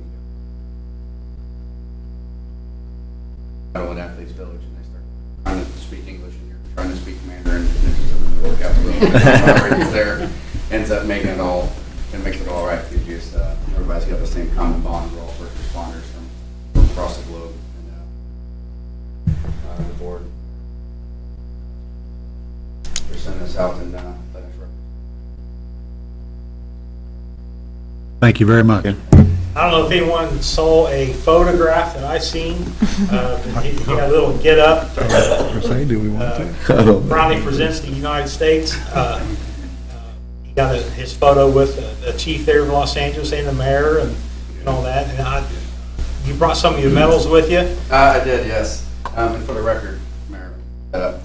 Battle at Athletes Village, and they start trying to speak English, and you're trying to speak Mandarin, and it just doesn't work out well. There ends up making it all. It makes it all right because just everybody's got the same common bond. We're all first responders from across the globe. The board for sending us out and letting us represent. Thank you very much. I don't know if anyone saw a photograph that I seen. He got a little get up. Do we want to? Proudly presents the United States. He got his photo with the chief there of Los Angeles and the mayor and all that. And you brought some of your medals with you? I did, yes. And for the record, Mayor, the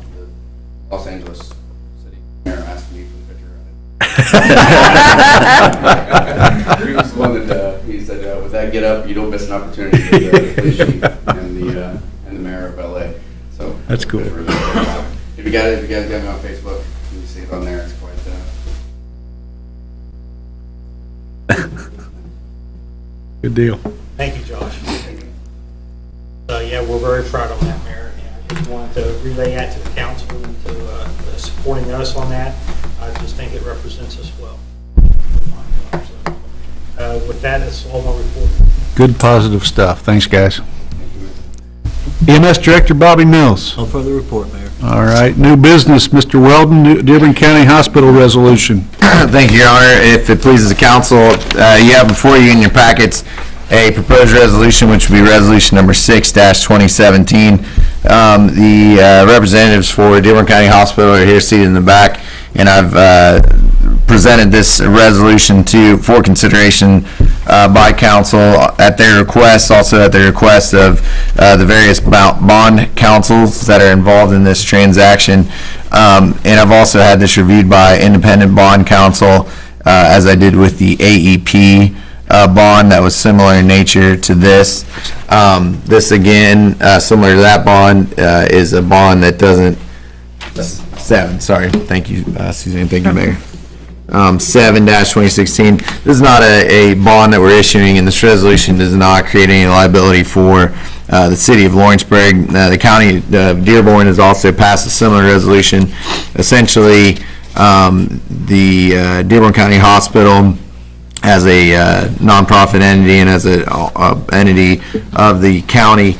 Los Angeles City Mayor asked me for the picture of it. He was the one that he said, with that get up, you don't miss an opportunity with the police chief and the mayor of LA. So that's cool. If you guys got me on Facebook, you see it on there. It's quite. Good deal. Thank you, Josh. Yeah, we're very proud of that, Mayor. I just wanted to relay that to the council and to supporting us on that. I just think it represents us well. With that, that's all my report. Good, positive stuff. Thanks, guys. EMS Director Bobby Mills. No further report, Mayor. All right, new business, Mr. Weldon, Dearborn County Hospital resolution. Thank you, Your Honor. If it pleases the council, you have before you in your packets a proposed resolution, which would be resolution number 6-2017. The representatives for Dearborn County Hospital are here seated in the back, and I've presented this resolution for consideration by council at their request, also at the request of the various bond councils that are involved in this transaction. And I've also had this reviewed by independent bond counsel, as I did with the AEP bond that was similar in nature to this. This again, similar to that bond, is a bond that doesn't, 7, sorry, thank you, Suzanne, thank you, Mayor. 7-2016. This is not a bond that we're issuing, and this resolution does not create any liability for the city of Lawrenceburg. The county of Dearborn has also passed a similar resolution. Essentially, the Dearborn County Hospital, as a nonprofit entity and as an entity of the county,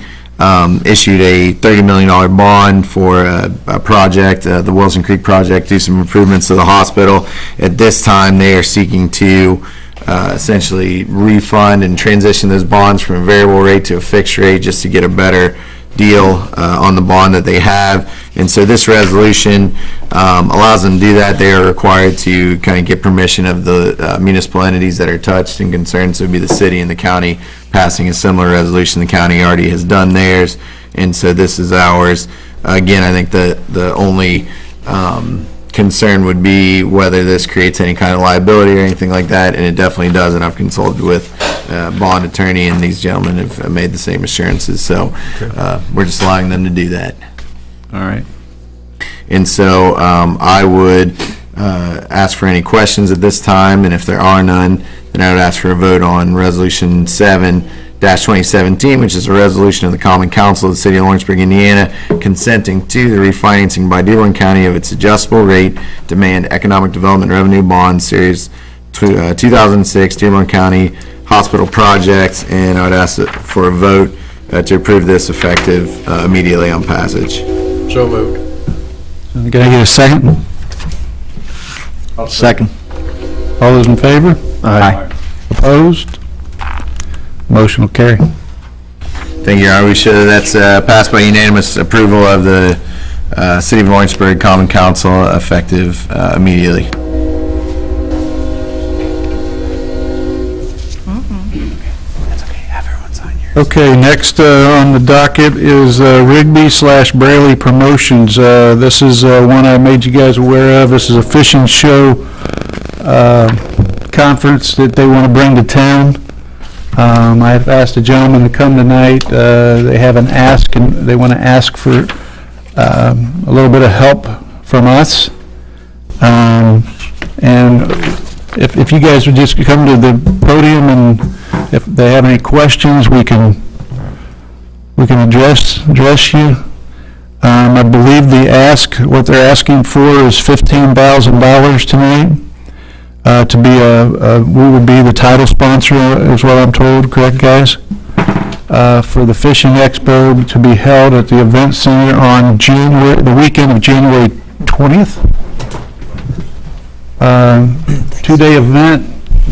issued a $30 million bond for a project, the Wilson Creek project, do some improvements to the hospital. At this time, they are seeking to essentially refund and transition those bonds from a variable rate to a fixed rate just to get a better deal on the bond that they have. And so this resolution allows them to do that. They are required to kind of get permission of the municipal entities that are touched and concerned. So it would be the city and the county passing a similar resolution. The county already has done theirs, and so this is ours. Again, I think the only concern would be whether this creates any kind of liability or anything like that, and it definitely doesn't. I've consulted with bond attorney, and these gentlemen have made the same assurances, so we're just allowing them to do that. All right. And so I would ask for any questions at this time, and if there are none, then I would ask for a vote on Resolution 7-2017, which is a resolution of the Common Council of the City of Lawrenceburg, Indiana, consenting to the refinancing by Dearborn County of its adjustable rate demand economic development revenue bond series 2006 Dearborn County Hospital project, and I would ask for a vote to approve this effective immediately on passage. So moved. Can I get a second? Second. All those in favor? Aye. Opposed? Motion will carry. Thank you, Your Honor. We should, that's passed by unanimous approval of the City of Lawrenceburg Common Council effective immediately. Okay, next on the docket is Rigby/Braley Promotions. This is one I made you guys aware of. This is a fishing show conference that they want to bring to town. I've asked a gentleman to come tonight. They have an ask, and they want to ask for a little bit of help from us. And if you guys would just come to the podium, and if they have any questions, we can address you. I believe what they're asking for is $15,000 tonight. To be we would be the title sponsor, is what I'm told, correct, guys? For the Fishing Expo to be held at the Event Center on the weekend of January 20th. 2-day event.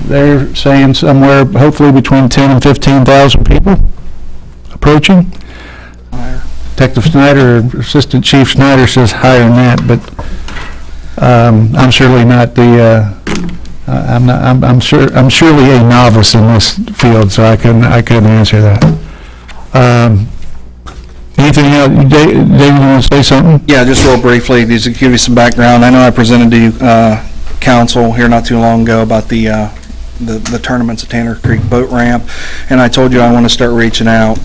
They're saying somewhere, hopefully between 10 and 15,000 people approaching. Detective Snyder, Assistant Chief Snyder says higher than that, but I'm surely not the. I'm surely a novice in this field, so I couldn't answer that. Anything else? David, you want to say something? Yeah, just real briefly, just to give you some background. I know I presented to you, council here not too long ago about the tournaments at Tanner Creek Boat Ramp, and I told you I want to start reaching out,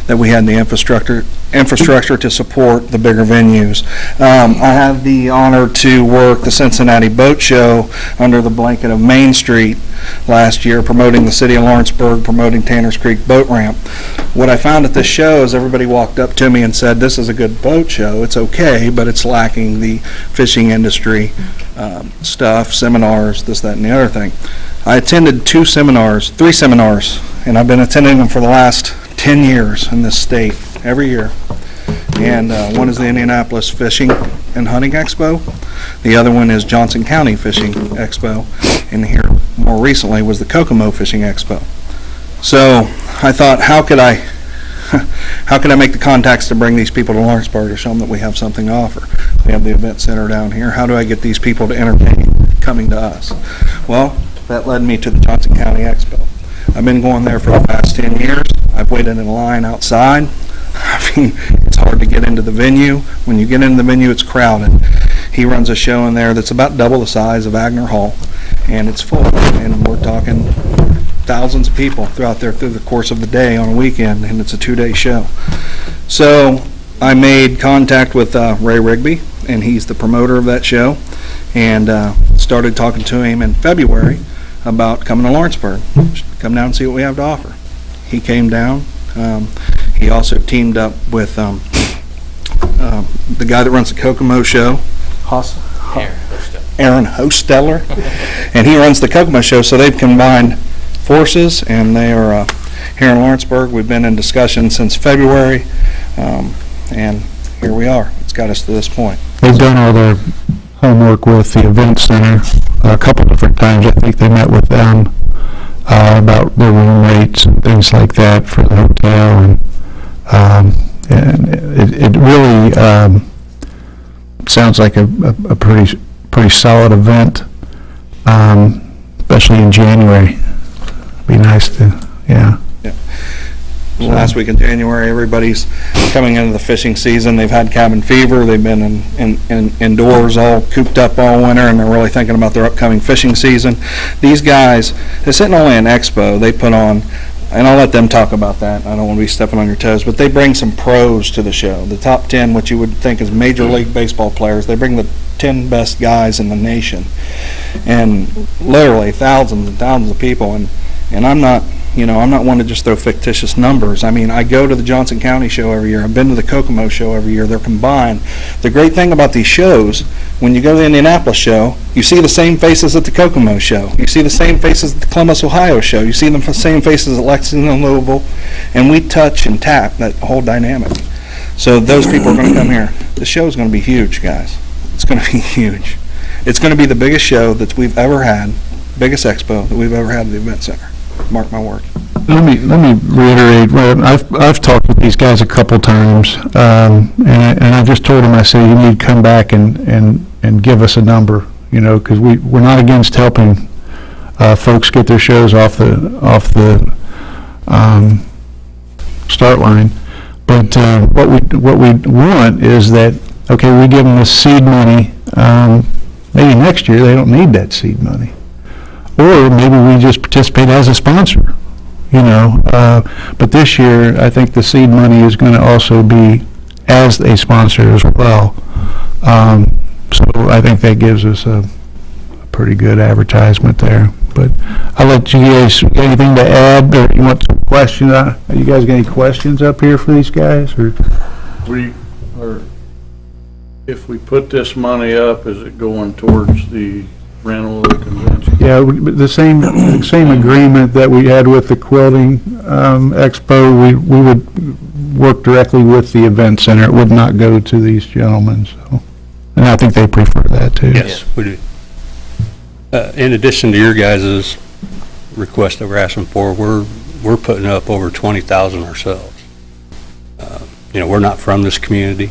that we had the infrastructure to support the bigger venues. I have the honor to work the Cincinnati Boat Show under the blanket of Main Street last year, promoting the city of Lawrenceburg, promoting Tanner's Creek Boat Ramp. What I found at this show is everybody walked up to me and said, this is a good boat show, it's okay, but it's lacking the fishing industry stuff, seminars, this, that, and the other thing. I attended 3 seminars, and I've been attending them for the last 10 years in this state, every year. And one is the Indianapolis Fishing and Hunting Expo. The other one is Johnson County Fishing Expo. And here, more recently, was the Kokomo Fishing Expo. So I thought, how could I make the contacts to bring these people to Lawrenceburg to show them that we have something to offer? We have the event center down here. How do I get these people to entertain coming to us? Well, that led me to the Johnson County Expo. I've been going there for the past 10 years. I've waited in a line outside. I mean, it's hard to get into the venue. When you get into the venue, it's crowded. He runs a show in there that's about double the size of Wagner Hall, and it's full. And we're talking thousands of people throughout there through the course of the day on a weekend, and it's a 2-day show. So I made contact with Ray Rigby, and he's the promoter of that show, and started talking to him in February about coming to Lawrenceburg. Come down and see what we have to offer. He came down. He also teamed up with the guy that runs the Kokomo show, Aaron Hosteller, and he runs the Kokomo show, so they've combined forces, and they are here in Lawrenceburg. We've been in discussion since February, and here we are. It's got us to this point. They've done all their homework with the event center a couple different times. I think they met with them about their room rates and things like that for the hotel, and it really sounds like a pretty solid event, especially in January. Be nice to, yeah. Last week in January, everybody's coming into the fishing season. They've had cabin fever. They've been indoors all cooped up all winter, and they're really thinking about their upcoming fishing season. These guys, this isn't only an expo. They put on, and I'll let them talk about that. I don't want to be stepping on your toes, but they bring some pros to the show. The top 10, what you would think is Major League Baseball players, they bring the 10 best guys in the nation, and literally thousands and thousands of people. And I'm not one to just throw fictitious numbers. I mean, I go to the Johnson County show every year. I've been to the Kokomo show every year. They're combined. The great thing about these shows, when you go to the Indianapolis show, you see the same faces at the Kokomo show. You see the same faces at the Columbus, Ohio show. You see the same faces at Lexington and Louisville, and we touch and tap that whole dynamic. So those people are going to come here. The show is going to be huge, guys. It's going to be huge. It's going to be the biggest show that we've ever had biggest expo that we've ever had at the event center. Mark my words. Let me reiterate, well, I've talked with these guys a couple times, and I just told them, I said, you need to come back and give us a number, you know, because we're not against helping folks get their shows off the start line, but what we want is that, okay, we give them the seed money, maybe next year they don't need that seed money, or maybe we just participate as a sponsor. You know, but this year, I think the seed money is going to also be as a sponsor as well. So I think that gives us a pretty good advertisement there. But I'll let you guys, anything to add, or you want some questions? You guys got any questions up here for these guys? Or If we put this money up, is it going towards the rental of the convention? Yeah, the same agreement that we had with the quilting expo, we would work directly with the event center. It would not go to these gentlemen, so. And I think they prefer that too. Yes, we do. In addition to your guys' request that we're asking for, we're putting up over 20,000 ourselves. You know, we're not from this community.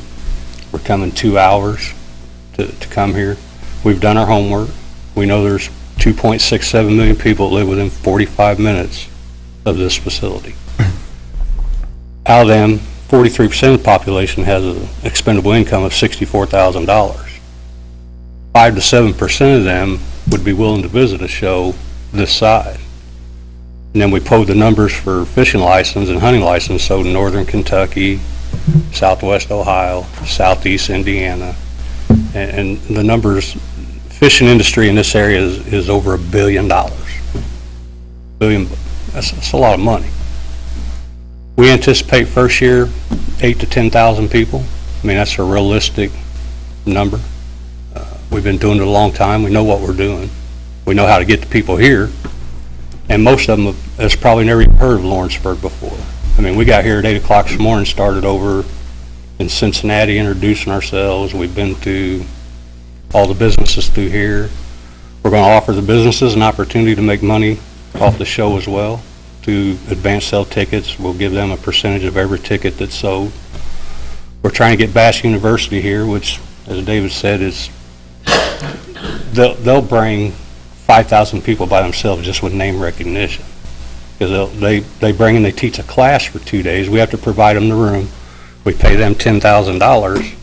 We're coming 2 hours to come here. We've done our homework. We know there's 2.67 million people that live within 45 minutes of this facility. Out of them, 43% of the population has an expendable income of $64,000. 5 to 7% of them would be willing to visit a show this size. And then we pulled the numbers for fishing license and hunting license, so northern Kentucky, southwest Ohio, southeast Indiana, and the numbers. Fishing industry in this area is over $1 billion. That's a lot of money. We anticipate first year 8,000 to 10,000 people. I mean, that's a realistic number. We've been doing it a long time. We know what we're doing. We know how to get the people here. And most of them has probably never even heard of Lawrenceburg before. I mean, we got here at 8 o'clock this morning, started over in Cincinnati introducing ourselves. We've been to all the businesses through here. We're going to offer the businesses an opportunity to make money off the show as well. To advance sell tickets, we'll give them a percentage of every ticket that's sold. We're trying to get Bass University here, which, as David said, is they'll bring 5,000 people by themselves just with name recognition. Because they bring and they teach a class for 2 days. We have to provide them the room. We pay them $10,000.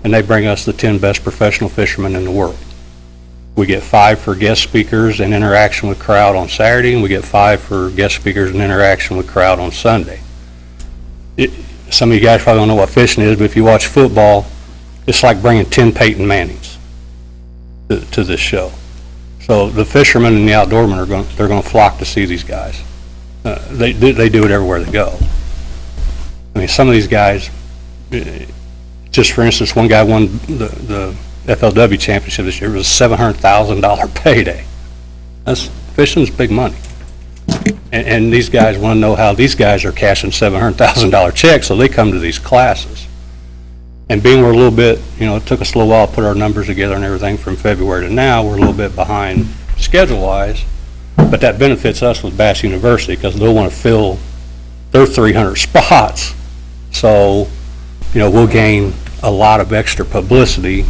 And they bring us the 10 best professional fishermen in the world. We get 5 for guest speakers and interaction with crowd on Saturday, and we get 5 for guest speakers and interaction with crowd on Sunday. Some of you guys probably don't know what fishing is, but if you watch football, it's like bringing 10 Peyton Mannings to this show. So the fishermen and the outdoormen they're going to flock to see these guys. They do it everywhere they go. I mean, some of these guys. Just for instance, one guy won the FLW championship this year. It was a $700,000 payday. Fishing's big money. And these guys want to know how these guys are cashing $700,000 checks, so they come to these classes. And being we're a little bit, you know, it took us a little while to put our numbers together and everything from February to now, we're a little bit behind schedule-wise, but that benefits us with Bass University because they'll want to fill their 300 spots. So, you know, we'll gain a lot of extra publicity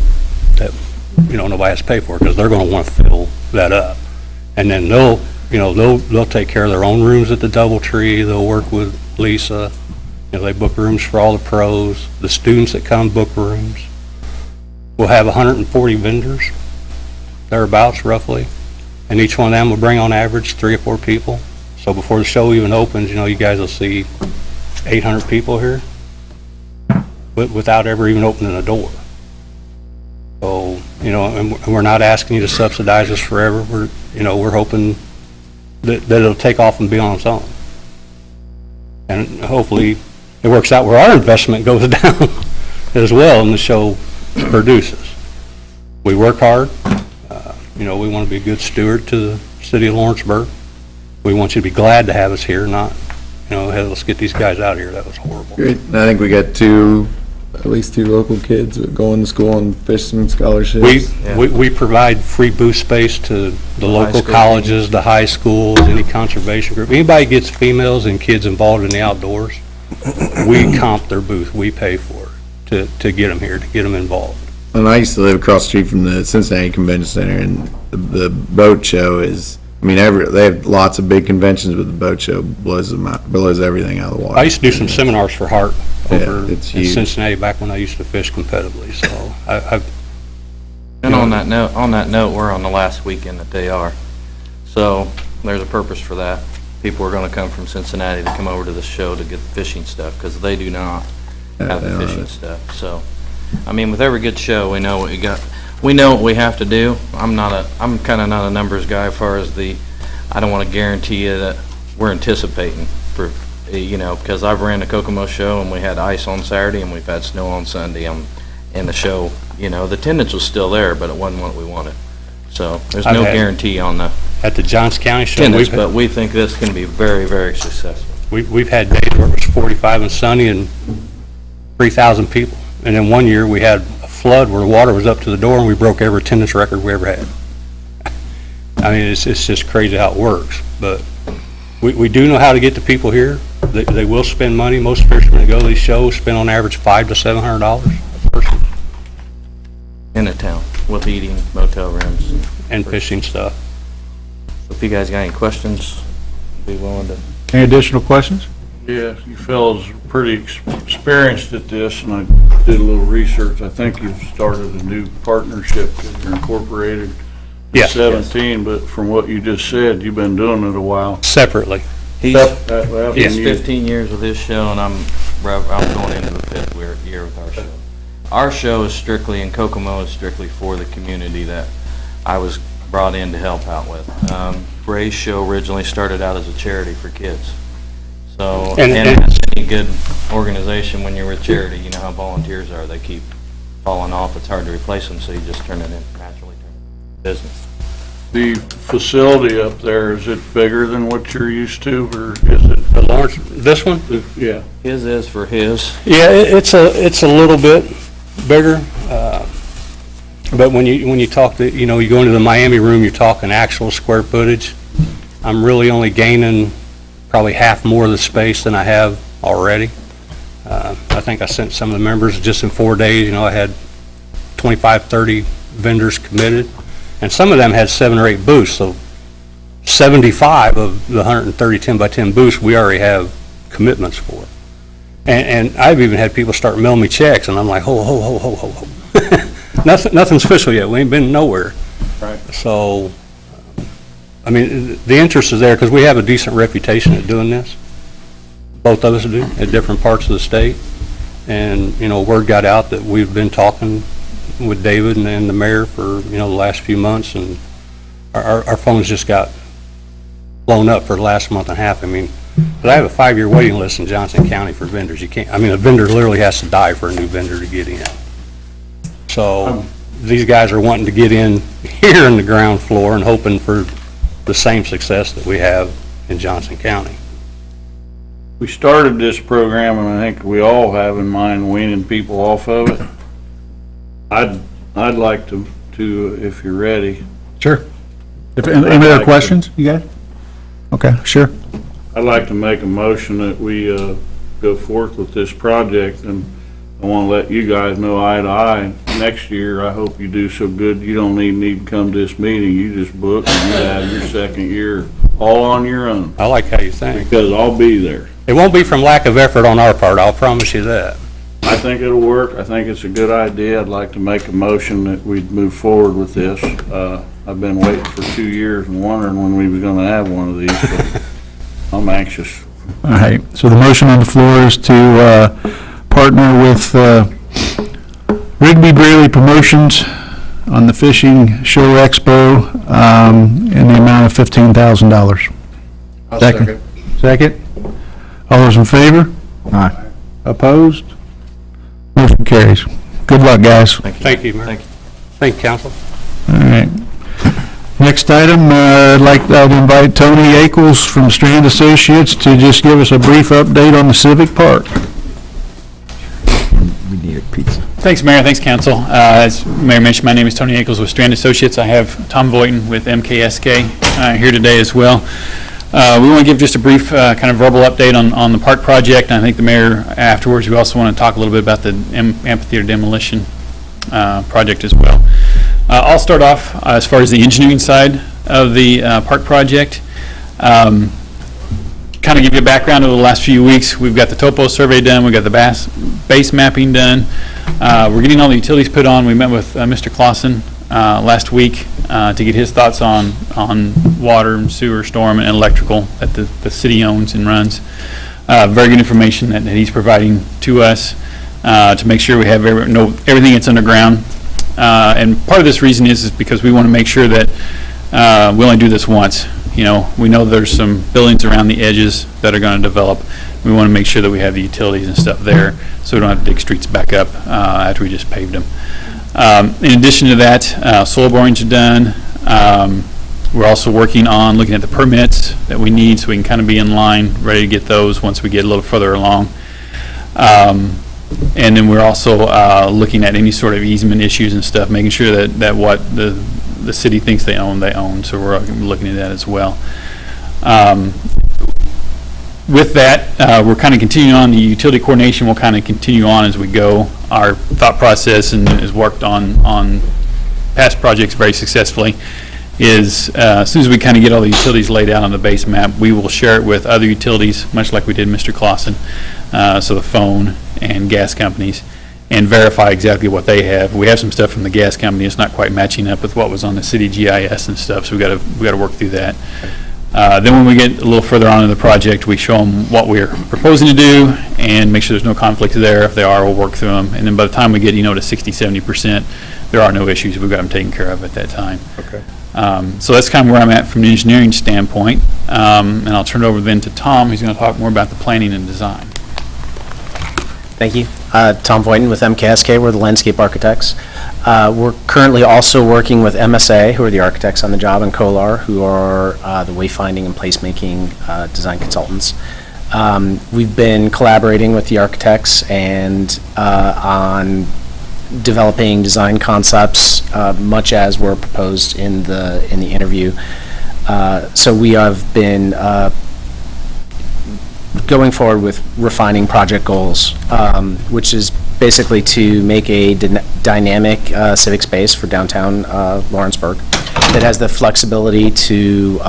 that, you know, nobody has to pay for because they're going to want to fill that up. And then they'll take care of their own rooms at the DoubleTree. They'll work with Lisa. You know, they book rooms for all the pros. The students that come book rooms. We'll have 140 vendors, thereabouts roughly. And each one of them will bring on average 3 or 4 people. So before the show even opens, you know, you guys will see 800 people here. Without ever even opening a door. So, you know, and we're not asking you to subsidize us forever. We're hoping that it'll take off and be on its own. And hopefully it works out where our investment goes down as well and the show produces. We work hard. We want to be a good steward to the city of Lawrenceburg. We want you to be glad to have us here, not, hey, let's get these guys out of here. That was horrible. Great. I think we got 2 at least 2 local kids going to school on fishing scholarships. We provide free booth space to the local school colleges, the high schools, any conservation group. Anybody gets females and kids involved in the outdoors, we comp their booth, we pay for it to get them here, to get them involved. And I used to live across the street from the Cincinnati Convention Center, and the boat show is, I mean, they have lots of big conventions, but the boat show blows everything out of the water. I used to do some seminars for Hart over in it's huge. Cincinnati back when I used to fish competitively, so I've. And on that note, we're on the last weekend that they are. So there's a purpose for that. People are gonna come from Cincinnati to come over to the show to get the fishing stuff, because they do not have the fishing stuff. So, I mean, with every good show, we know what we got. We know what we have to do. I'm kinda not a numbers guy as far as I don't wanna guarantee you that we're anticipating for, because I've ran the Kokomo show and we had ice on Saturday and we've had snow on Sunday in the show. The attendance was still there, but it wasn't what we wanted. So there's no guarantee on the At the Johnson County show, attendance, but we think this can be very, very successful. we've had days where it was 45 and sunny and 3,000 people. And then one year, we had a flood where the water was up to the door and we broke every attendance record we ever had. I mean, it's just crazy how it works, but we do know how to get the people here. They will spend money. Most fishermen that go to these shows spend on average $500 to $700 a person. In a town with eating, motel rooms. And fishing stuff. So if you guys got any questions, be willing to. Any additional questions? Yeah, you fellows are pretty experienced at this, and I did a little research. I think you've started a new partnership because you're incorporated in 17, but from what you just said, you've been doing it a while. Separately. He's Yes. 15 years with his show, and I'm going into the 5th year with our show. Our show is strictly, and Kokomo is strictly for the community that I was brought in to help out with. Ray's show originally started out as a charity for kids. So, and as any good organization, when you're with charity, you know how volunteers are. They keep falling off. It's hard to replace them, so you just turn it in, naturally turn it into business. The facility up there, is it bigger than what you're used to, or is it? Lawrence, this one? Yeah. His is for his. Yeah, it's a little bit bigger, but when you talk to, you go into the Miami room, you're talking actual square footage. I'm really only gaining probably half more of the space than I have already. I think I sent some of the members just in 4 days, I had 25, 30 vendors committed, and some of them had 7 or 8 booths, so 75 of the 130 10 by 10 booths we already have commitments for. And I've even had people start mailing me checks, and I'm like, ho. Nothing's official yet. We ain't been nowhere. Right. So, I mean, the interest is there because we have a decent reputation at doing this. Both of us do, at different parts of the state. And, word got out that we've been talking with David and the mayor for, the last few months, and our phones just got blown up for the last month and a half. I mean, but I have a 5-year waiting list in Johnson County for vendors. You can't, a vendor literally has to die for a new vendor to get in. So these guys are wanting to get in here in the ground floor and hoping for the same success that we have in Johnson County. We started this program, and I think we all have in mind weaning people off of it. I'd like to, if you're ready. Sure. Any other questions, you guys? Okay, sure. I'd like to make a motion that we go forth with this project, and I want to let you guys know eye to eye. Next year, I hope you do so good you don't even need to come to this meeting. You just book and you have your second year all on your own. I like how you think. Because I'll be there. It won't be from lack of effort on our part, I'll promise you that. I think it'll work. I think it's a good idea. I'd like to make a motion that we'd move forward with this. I've been waiting for 2 years and wondering when we was going to have one of these, but I'm anxious. All right, so the motion on the floor is to partner with Rigby Braley Promotions on the Fishing Show Expo in the amount of $15,000. I'll second. Second? All those in favor? Aye. Opposed? Motion carries. Good luck, guys. Thank you, Mayor. Thank you. Thank you, Council. All right. Next item, I'd like to invite Tony Akels from Strand Associates to just give us a brief update on the Civic Park. We need a Thanks, Mayor. Thanks, Council. As Mayor mentioned, my name is Tony Ackles with Strand Associates. I have Tom Voighton with MKSK here today as well. We want to give just a brief kind of verbal update on the park project. And I think the mayor afterwards, we also want to talk a little bit about the amphitheater demolition project as well. I'll start off as far as the engineering side of the park project. Kind of give you a background over the last few weeks. We've got the topo survey done. We've got the base mapping done. We're getting all the utilities put on. We met with Mr. Clausen last week to get his thoughts on water and sewer, storm, and electrical that the city owns and runs. Very good information that he's providing to us to make sure we have everything that's underground. And part of this reason is because we want to make sure that we only do this once. You know, we know there's some buildings around the edges that are going to develop. We want to make sure that we have the utilities and stuff there so we don't have to dig streets back up after we just paved them. In addition to that, soil borings are done. We're also working on looking at the permits that we need so we can kind of be in line, ready to get those once we get a little further along. And then we're also looking at any sort of easement issues and stuff, making sure that what the city thinks they own, so we're looking at that as well. With that, we're kind of continuing on. The utility coordination will kind of continue on as we go. Our thought process and is worked on past projects very successfully is as soon as we kind of get all the utilities laid out on the base map, we will share it with other utilities, much like we did Mr. Clausen, so the phone and gas companies, and verify exactly what they have. We have some stuff from the gas company. It's not quite matching up with what was on the city GIS and stuff, so we got to work through that. Then when we get a little further on in the project, we show them what we're proposing to do and make sure there's no conflicts there. If there are, we'll work through them. And then by the time we get, to 60, 70%, there are no issues. We've got them taken care of at that time. Okay. So that's kind of where I'm at from an engineering standpoint. And I'll turn it over then to Tom, who's going to talk more about the planning and design. Thank you. Tom Voighton with MKSK. We're the landscape architects. We're currently also working with MSA, who are the architects on the job, and COLAR, who are the wayfinding and placemaking design consultants. We've been collaborating with the architects and on developing design concepts, much as were proposed in the interview. So we have been going forward with refining project goals, which is basically to make a dynamic civic space for downtown Lawrenceburg that has the flexibility to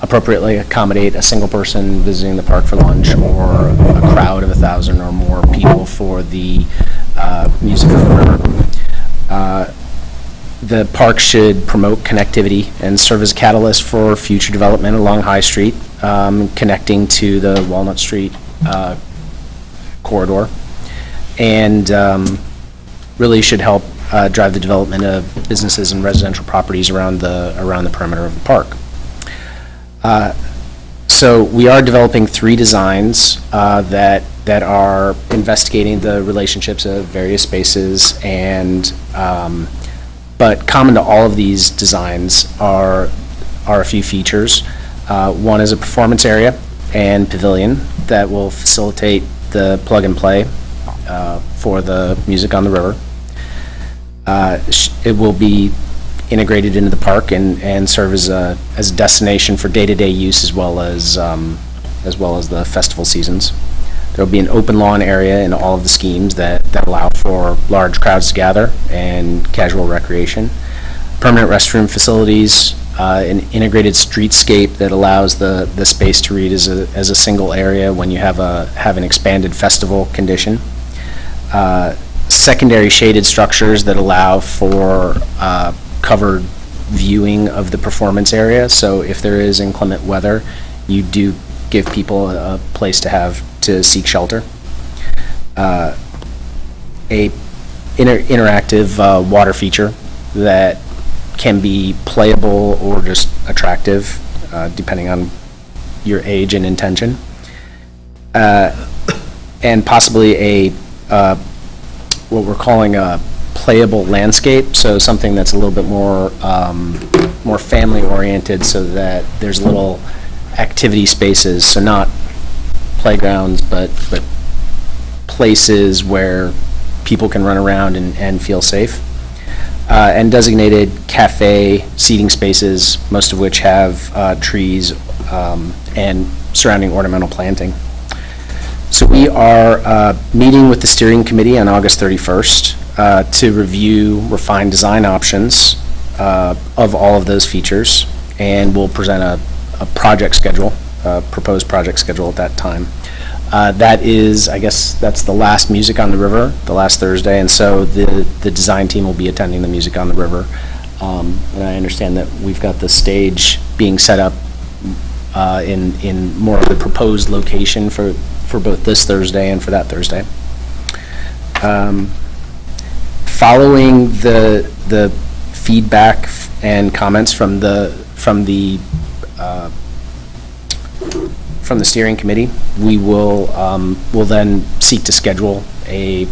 appropriately accommodate a single person visiting the park for lunch or a crowd of 1,000 or more people for the music on the river. The park should promote connectivity and serve as a catalyst for future development along High Street, connecting to the Walnut Street corridor, and really should help drive the development of businesses and residential properties around the perimeter of the park. So we are developing 3 designs that are investigating the relationships of various spaces, and but common to all of these designs are a few features. One is a performance area and pavilion that will facilitate the plug and play for the music on the river. It will be integrated into the park and serve as a destination for day-to-day use as well as the festival seasons. There will be an open lawn area in all of the schemes that allow for large crowds to gather and casual recreation. Permanent restroom facilities, an integrated streetscape that allows the space to read as a single area when you have an expanded festival condition. Secondary shaded structures that allow for covered viewing of the performance area. So if there is inclement weather, you do give people a place to seek shelter. A interactive water feature that can be playable or just attractive, depending on your age and intention. And possibly what we're calling a playable landscape, so something that's a little bit more family oriented, so that there's little activity spaces, so not playgrounds, but places where people can run around and feel safe. And designated cafe seating spaces, most of which have trees and surrounding ornamental planting. So we are meeting with the steering committee on August 31st to review refined design options of all of those features, and we'll present a project schedule, proposed project schedule at that time. That is, I guess, that's the last Music on the River, the last Thursday, and so the design team will be attending the Music on the River. And I understand that we've got the stage being set up in more of the proposed location for both this Thursday and for that Thursday. Following the feedback and comments from the steering committee, we will then seek to schedule a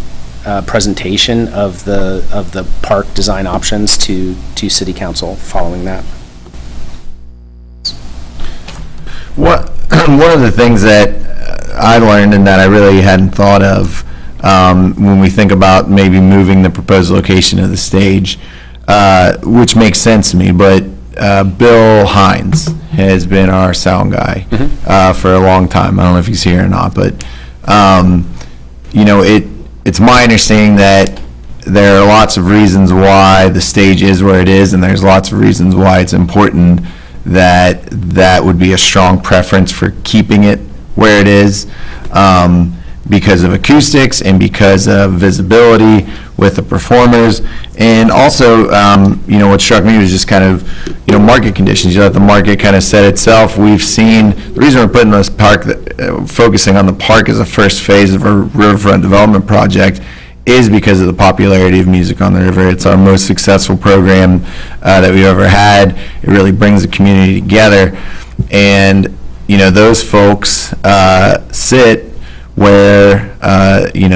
presentation of the park design options to City Council following that. One of the things that I learned and that I really hadn't thought of when we think about maybe moving the proposed location of the stage, which makes sense to me, but Bill Hines has been our sound guy for a long time. I don't know if he's here or not, but it's my understanding that there are lots of reasons why the stage is where it is, and there's lots of reasons why it's important that would be a strong preference for keeping it where it is, because of acoustics and because of visibility with the performers. And also, what struck me was just kind of, market conditions. You let the market kind of set itself. We've seen, the reason we're putting this park, focusing on the park as a first phase of a riverfront development project is because of the popularity of Music on the River. It's our most successful program that we've ever had. It really brings the community together. And, those folks sit where,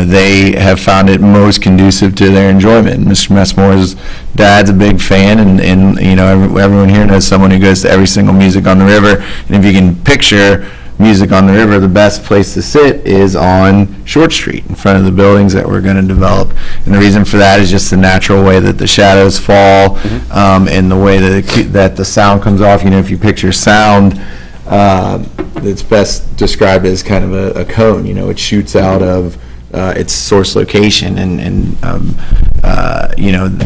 they have found it most conducive to their enjoyment. Mr. Messmore's dad's a big fan, and everyone here knows someone who goes to every single Music on the River. And if you can picture Music on the River, the best place to sit is on Short Street in front of the buildings that we're going to develop. And the reason for that is just the natural way that the shadows fall, and the way that the sound comes off. If you picture sound, it's best described as kind of a cone. It shoots out of its source location, and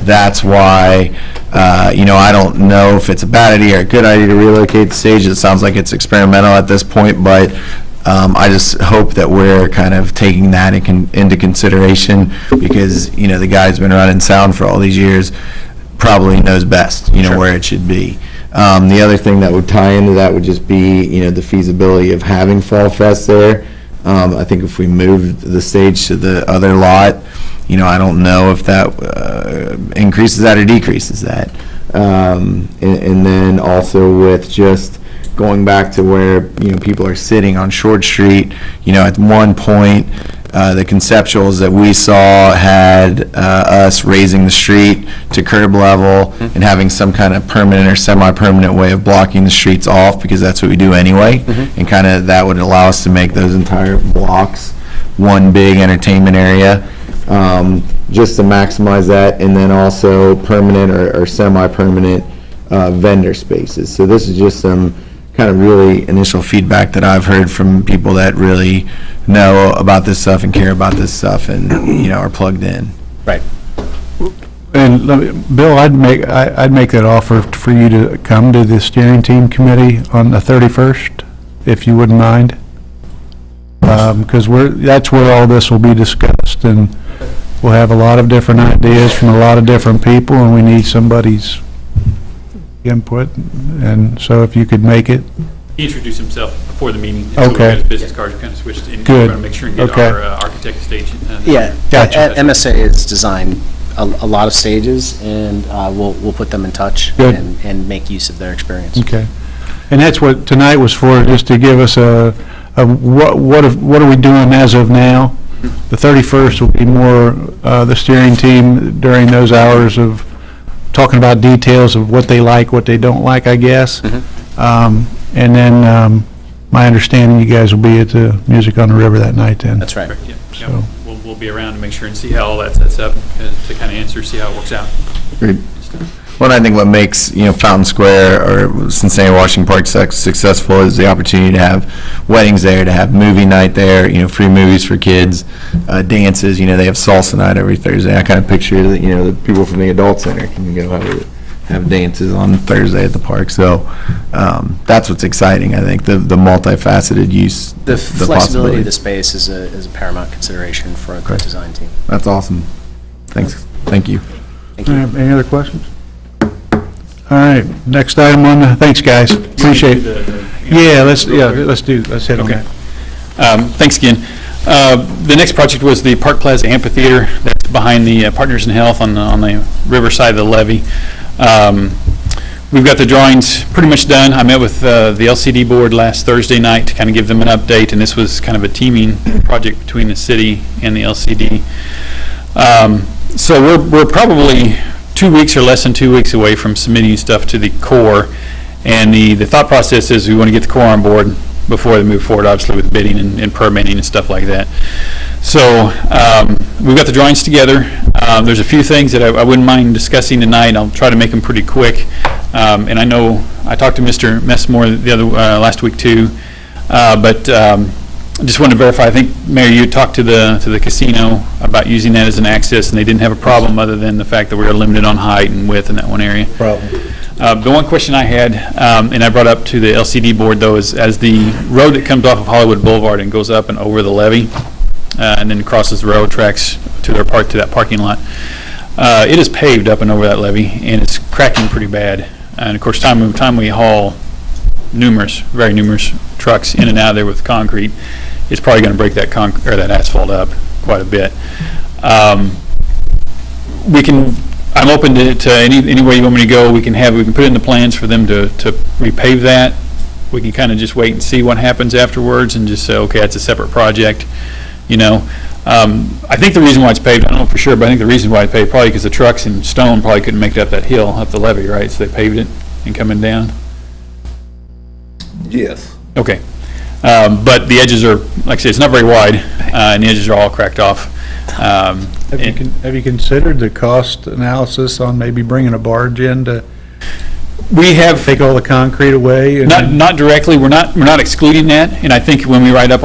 that's why I don't know if it's a bad idea or a good idea to relocate the stage. It sounds like it's experimental at this point, but I just hope that we're kind of taking that into consideration, because the guy who's been running sound for all these years probably knows best, where it should be. The other thing that would tie into that would just be, the feasibility of having Fall Fest there. I think if we moved the stage to the other lot, I don't know if that increases that or decreases that. And then also with just going back to where, people are sitting on Short Street, at one point, the conceptuals that we saw had us raising the street to curb level and having some kind of permanent or semi-permanent way of blocking the streets off, because that's what we do anyway, and kind of that would allow us to make those entire blocks one big entertainment area, just to maximize that, and then also permanent or semi-permanent vendor spaces. So this is just some kind of really initial feedback that I've heard from people that really know about this stuff and care about this stuff and, are plugged in. Right. And Bill, I'd make that offer for you to come to the steering team committee on the 31st, if you wouldn't mind. Because that's where all this will be discussed, and we'll have a lot of different ideas from a lot of different people, and we need somebody's input. And so if you could make it. He introduced himself before the meeting. Okay. So we got his business cards, we kind of switched in. Good. We're going to make sure and get Okay. our architect stage. Yeah, Gotcha. MSA has designed a lot of stages, and we'll put them in touch. Good. And make use of their experience. Okay. And that's what tonight was for, just to give us what are we doing as of now? The 31st will be more the steering team during those hours of talking about details of what they like, what they don't like, I guess. And then my understanding, you guys will be at the Music on the River that night then. That's right. Yeah, So. we'll we'll be around to make sure and see how all that sets up, to kind of answer, see how it works out. Agreed. Well, I think what makes, Fountain Square or Cincinnati Washington Park successful is the opportunity to have weddings there, to have movie night there, free movies for kids, dances, they have salsa night every Thursday. I kind of picture that, the people from the adult center can go have dances on Thursday at the park. So that's what's exciting, I think, the multifaceted use. The flexibility of the space is a paramount consideration for the design team. That's awesome. Thanks. Thank you. Thank you. Any other questions? All right, next item on the, thanks, guys, appreciate it. Let's hit on that. Thanks again. The next project was the Park Plaza Amphitheater that's behind the Partners in Health on the river side of the levee. We've got the drawings pretty much done. I met with the LCD board last Thursday night to kind of give them an update, and this was kind of a teaming project between the city and the LCD. So we're probably 2 weeks or less than 2 weeks away from submitting stuff to the Corps, and the thought process is we want to get the Corps on board before they move forward, obviously, with bidding and permitting and stuff like that. So we've got the drawings together. There's a few things that I wouldn't mind discussing tonight. I'll try to make them pretty quick. And I know I talked to Mr. Messmore last week too, but I just wanted to verify. I think, Mayor, you talked to the casino about using that as an access, and they didn't have a problem other than the fact that we were limited on height and width in that one area. The one question I had, and I brought up to the LCD board, though, is as the road that comes off of Hollywood Boulevard and goes up and over the levee, and then crosses the railroad tracks to that parking lot, it is paved up and over that levee, and it's cracking pretty bad. And of course, time we haul very numerous trucks in and out of there with concrete, it's probably going to break that that asphalt up quite a bit. I'm open to any way you want me to go. We can put it in the plans for them to repave that. We can kind of just wait and see what happens afterwards and just say, okay, that's a separate project. I think the reason why it's paved, I don't know for sure, but I think the reason why it's paved probably because the trucks and stone probably couldn't make it up that hill, up the levee, right? So they paved it and coming down. Yes. Okay. But the edges are, like I say, it's not very wide, and the edges are all cracked off. Have you considered the cost analysis on maybe bringing a barge in to take all the concrete away? Not directly. We're not excluding that, and I think when we write up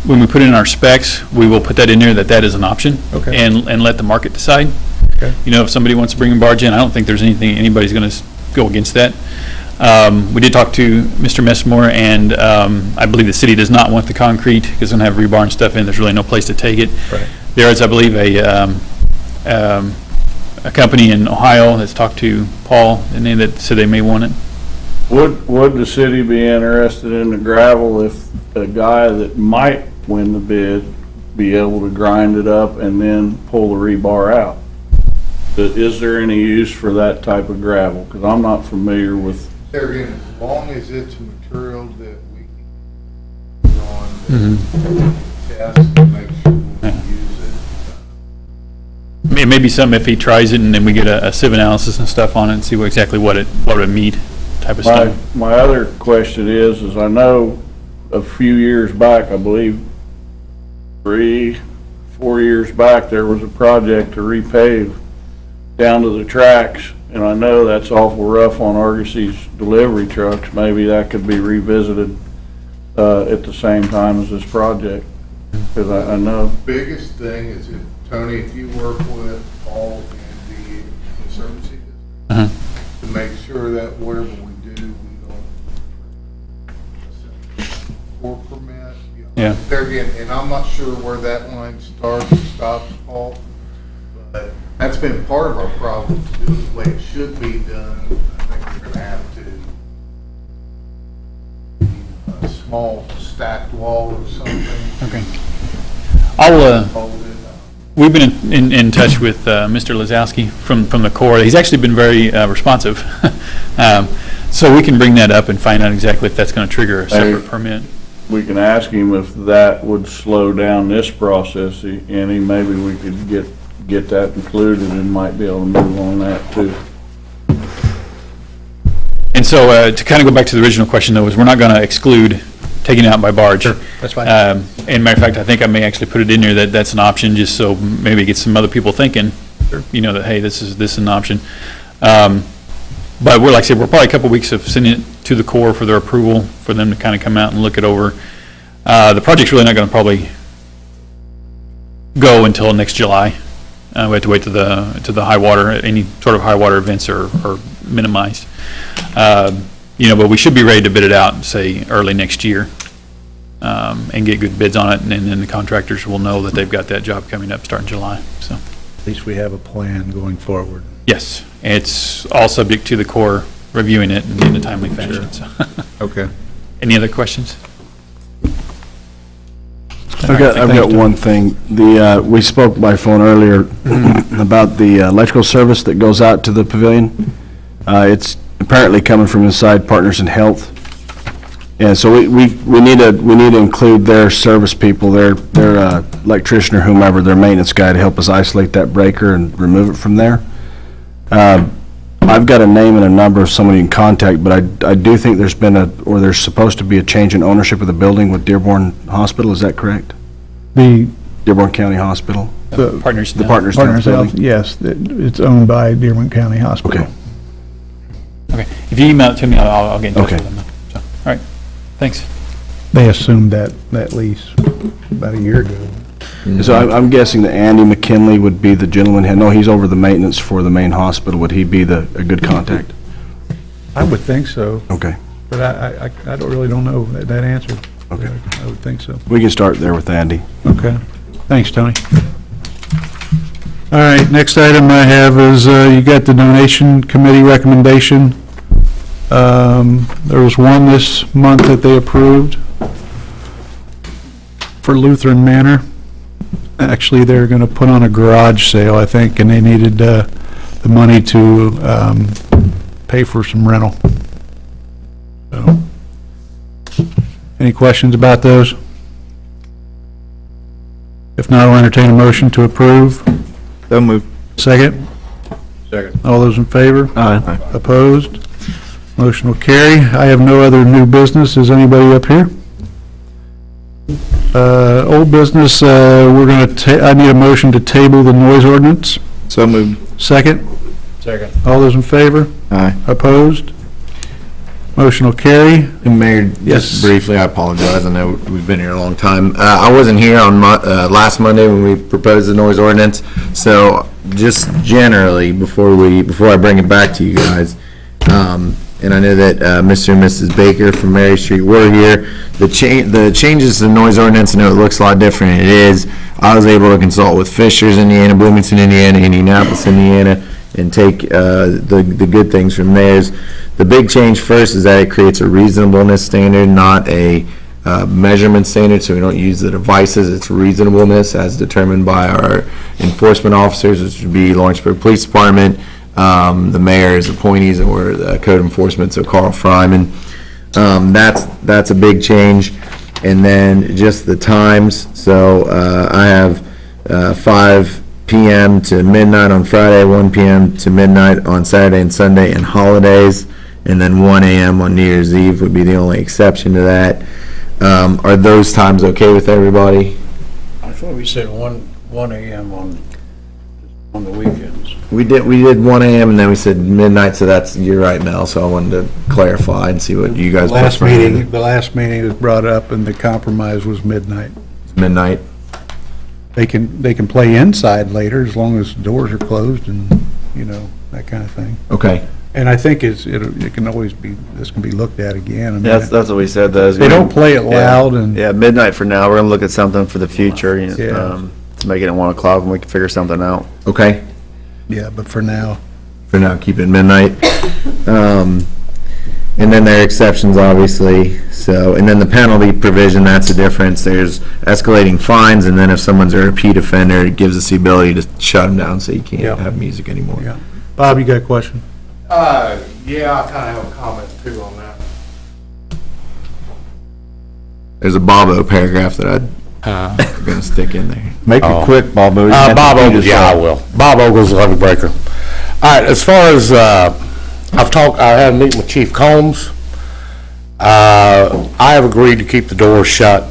when we put in our specs, we will put that in there that is an option, and let the market decide. Okay. If somebody wants to bring a barge in, I don't think there's anybody's going to go against that. We did talk to Mr. Messmore, and I believe the city does not want the concrete because it's going to have rebar and stuff in. There's really no place to take it. Right. There is, I believe, a company in Ohio that's talked to Paul, and that said they may want it. Would the city be interested in the gravel if a guy that might win the bid be able to grind it up and then pull the rebar out? Is there any use for that type of gravel? Because I'm not familiar with. There again, as long as it's material that we can put on test and make sure we use it. It may be something if he tries it and then we get a sieve analysis and stuff on it and see exactly what it would meet type of stuff. My other question is I know a few years back, I believe 3-4 years back, there was a project to repave down to the tracks, and I know that's awful rough on Argosie's delivery trucks. Maybe that could be revisited at the same time as this project, because I know. The biggest thing is, Tony, if you work with Paul and the Conservancy to make sure that whatever we do, we don't for permit. Yeah. There again, and I'm not sure where that line starts and stops, Paul, but that's been part of our problem, to do it the way it should be done. I think we're gonna have to a small stacked wall or something. Okay. We've been in touch with Mr. Lazowski from the Corps. He's actually been very responsive. So we can bring that up and find out exactly if that's going to trigger a separate permit. We can ask him if that would slow down this process, and maybe we could get that included and might be able to move on that too. And so to kind of go back to the original question, though, is we're not going to exclude taking it out by barge. That's fine. And matter of fact, I think I may actually put it in there that that's an option, just so maybe get some other people thinking, that, hey, this is an option. But we're, like I said, we're probably a couple weeks of sending it to the Corps for their approval, for them to kind of come out and look it over. The project's really not going to probably go until next July. We have to wait to the high water, any sort of high water events are minimized. But we should be ready to bid it out, say, early next year, and get good bids on it, and then the contractors will know that they've got that job coming up starting July, so. At least we have a plan going forward. Yes, it's all subject to the Corps reviewing it in a timely fashion, so. Okay. Any other questions? I've got one thing. We spoke by phone earlier about the electrical service that goes out to the pavilion. It's apparently coming from inside Partners in Health. And so we need to include their service people, their electrician or whomever, their maintenance guy, to help us isolate that breaker and remove it from there. I've got a name and a number of somebody you can contact, but I do think there's supposed to be a change in ownership of the building with Dearborn Hospital. Is that correct? The Dearborn County Hospital? Partners. The Partners Partners Health Health, building? yes, it's owned by Dearborn County Hospital. Okay. Okay, if you email it to me, I'll get in touch Okay. with them. So, all right, thanks. They assumed that lease about a year ago. So I'm guessing that Andy McKinley would be the gentleman. I know he's over the maintenance for the main hospital. Would he be a good contact? I would think so, Okay. but I don't know that answer. Okay. I would think so. We can start there with Andy. Okay. Thanks, Tony. All right, next item I have is, you got the donation committee recommendation. There was one this month that they approved for Lutheran Manor. Actually, they're going to put on a garage sale, I think, and they needed the money to pay for some rental. So, any questions about those? If not, I'll entertain a motion to approve. So moved. Second? Second. All those in favor? Aye. Opposed? Motion will carry. I have no other new business. Is anybody up here? Old business, I need a motion to table the noise ordinance. So moved. Second? Second. All those in favor? Aye. Opposed? Motion will carry. And Mayor, Yes. just briefly, I apologize, I know we've been here a long time. I wasn't here on last Monday when we proposed the noise ordinance, so just generally, before I bring it back to you guys, and I know that Mr. and Mrs. Baker from Mary Street were here, the changes to the noise ordinance, I know it looks a lot different, it is. I was able to consult with Fishers, Indiana, Bloomington, Indiana, Indianapolis, Indiana, and take the good things from theirs. The big change first is that it creates a reasonableness standard, not a measurement standard, so we don't use the devices. It's reasonableness as determined by our enforcement officers, which would be Lawrenceburg Police Department, the mayor's appointees, or the code enforcement, so Carl Fryman. That's a big change. And then just the times, so I have 5 p.m. to midnight on Friday, 1 p.m. to midnight on Saturday and Sunday and holidays, and then 1 a.m. on New Year's Eve would be the only exception to that. Are those times okay with everybody? I thought we said 1 a.m. on the weekends. We did 1 a.m. and then we said midnight, so you're right, Mel, so I wanted to clarify and see what you guys prefer. The last meeting was brought up and the compromise was midnight. Midnight? They can play inside later as long as doors are closed and, that kind of thing. Okay. And I think it can always be, this can be looked at again. I mean, That's what we said, though. They don't play it loud and. Yeah, midnight for now. We're gonna look at something for the future, Yeah. to make it at 1 o'clock and we can figure something out. Okay. Yeah, but for now. For now, keep it midnight. And then there are exceptions, obviously, so, and then the penalty provision, that's the difference. There's escalating fines, and then if someone's a repeat offender, it gives us the ability to shut them down so you can't have music anymore. Yeah. Bob, you got a question? Yeah, I kind of have a comment too on that. There's a Bobo paragraph that I'm gonna stick in there. Make it quick, Bobo. Bob Ogles, yeah, I will. Bob Ogles, Levee Breaker. All right, as far as, I had a meeting with Chief Combs. I have agreed to keep the doors shut.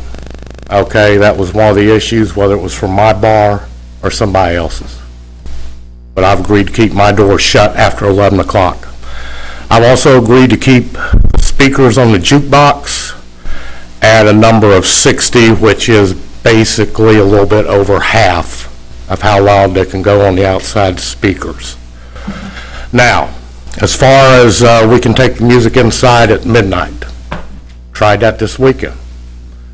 Okay, that was one of the issues, whether it was from my bar or somebody else's. But I've agreed to keep my doors shut after 11 o'clock. I've also agreed to keep the speakers on the jukebox at a number of 60, which is basically a little bit over half of how loud they can go on the outside speakers. Now, as far as we can take the music inside at midnight, tried that this weekend.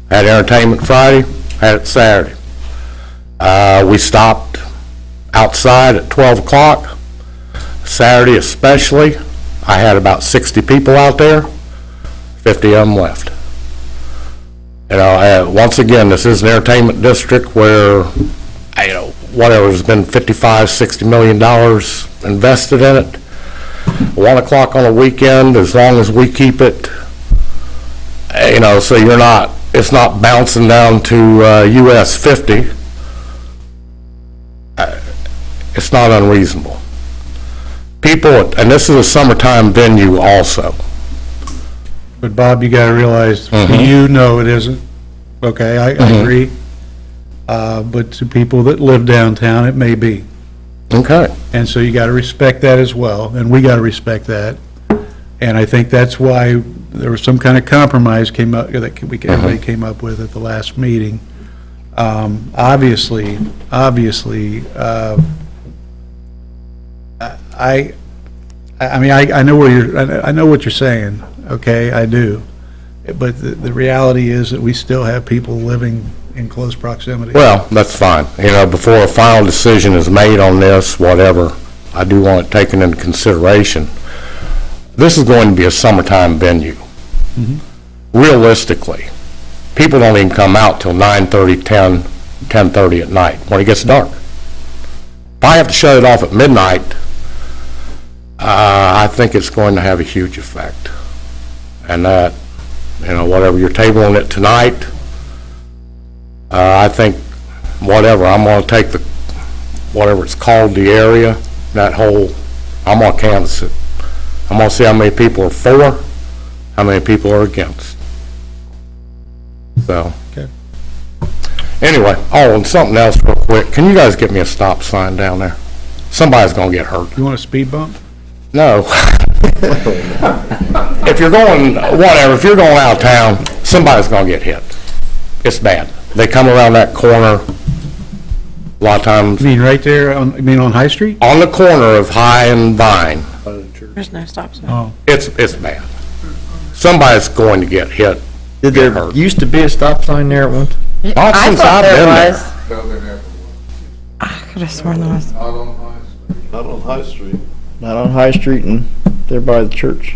Had entertainment Friday, had it Saturday. We stopped outside at 12 o'clock. Saturday especially, I had about 60 people out there, 50 of them left. You know, once again, this is an entertainment district where, you know, whatever's been $55–60 million invested in it. 1 o'clock on a weekend, as long as we keep it, you know, so it's not bouncing down to US 50. It's not unreasonable. People, and this is a summertime venue also. But Bob, you gotta realize, you know it isn't, okay, I agree. But to people that live downtown, it may be. Okay. And so you gotta respect that as well, and we gotta respect that. And I think that's why there was some kind of compromise came up, that everybody came up with at the last meeting. Obviously, I mean, I know I know what you're saying, okay, I do. But the reality is that we still have people living in close proximity. Well, that's fine. You know, before a final decision is made on this, whatever, I do want it taken into consideration. This is going to be a summertime venue. Realistically, people don't even come out till 9:30, 10:30 at night, when it gets dark. If I have to shut it off at midnight, I think it's going to have a huge effect. And that, you know, whatever you're tabling it tonight, I think, whatever, I'm going to take whatever it's called, the area, that whole, I'm going to canvass it. I'm going to see how many people are for, how many people are against. So. Okay. Anyway, oh, and something else real quick. Can you guys get me a stop sign down there? Somebody's going to get hurt. You want a speed bump? No. If you're going, whatever, if you're going out of town, somebody's going to get hit. It's bad. They come around that corner a lot of times. You mean right there, you mean on High Street? On the corner of High and Vine. There's no stop sign. Oh. It's bad. Somebody's going to get hit. Did there used to be a stop sign there at one time? Not I since thought I've there been was. there. No, they never was. I could have sworn there was. Not on High Street. Not on High Street. Not on High Street and there by the church.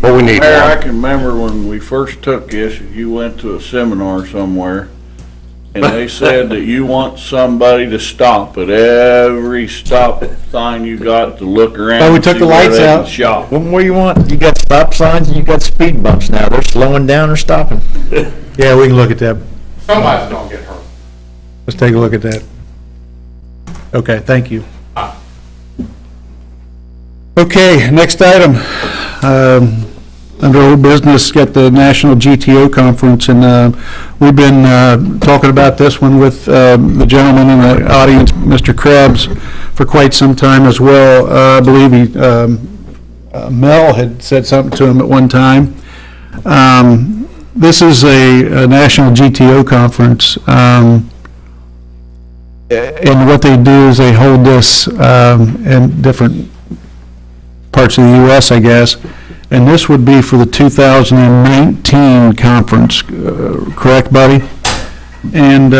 But we need Mayor, I one. can remember when we first took this, you went to a seminar somewhere, and they said that you want somebody to stop at every stop sign you got to look around. Oh, we and took see the where lights they can out. Shop. What more you want? You got stop signs and you got speed bumps now. They're slowing down or stopping. Yeah, we can look at that. Somebody's going to get hurt. Let's take a look at that. Okay, thank you. Okay, next item. Under old business, got the National GTO Conference, and we've been talking about this one with the gentleman in the audience, Mr. Krebs, for quite some time as well. I believe Mel had said something to him at one time. This is a National GTO Conference. And what they do is they hold this in different parts of the U.S., I guess, and this would be for the 2019 conference, correct, buddy? And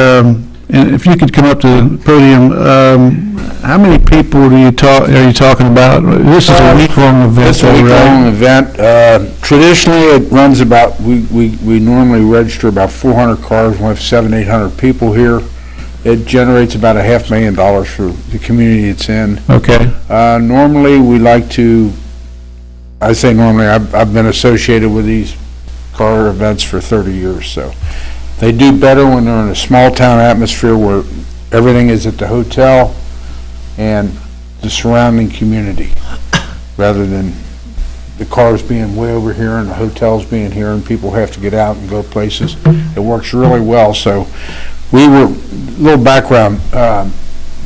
if you could come up to the podium, how many people are you talking about? This is a week-long event, It's a week-long event. Traditionally, it runs about, we normally register about 400 cars. We have 700-800 people here. It generates about $500,000 for the community it's in. Okay. Normally, we like to, I say normally, I've been associated with these car events for 30 years, so. They do better when they're in a small-town atmosphere where everything is at the hotel and the surrounding community, rather than the cars being way over here and the hotels being here and people have to get out and go places. It works really well, so we were, little background, the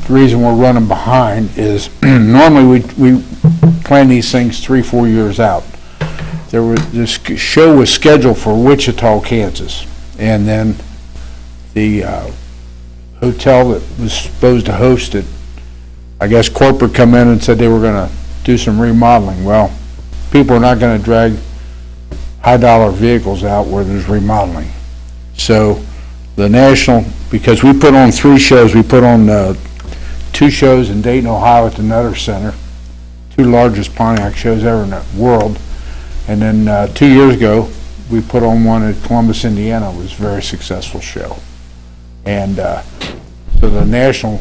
reason we're running behind is normally we plan these things 3-4 years out. This show was scheduled for Wichita, Kansas, and then the hotel that was supposed to host it, I guess corporate come in and said they were gonna do some remodeling. Well, people are not gonna drag high-dollar vehicles out where there's remodeling. So the national, because we put on 3 shows, we put on 2 shows in Dayton, Ohio at the Nutter Center, 2 largest Pontiac shows ever in the world. And then 2 years ago, we put on one at Columbus, Indiana. It was a very successful show. And so the national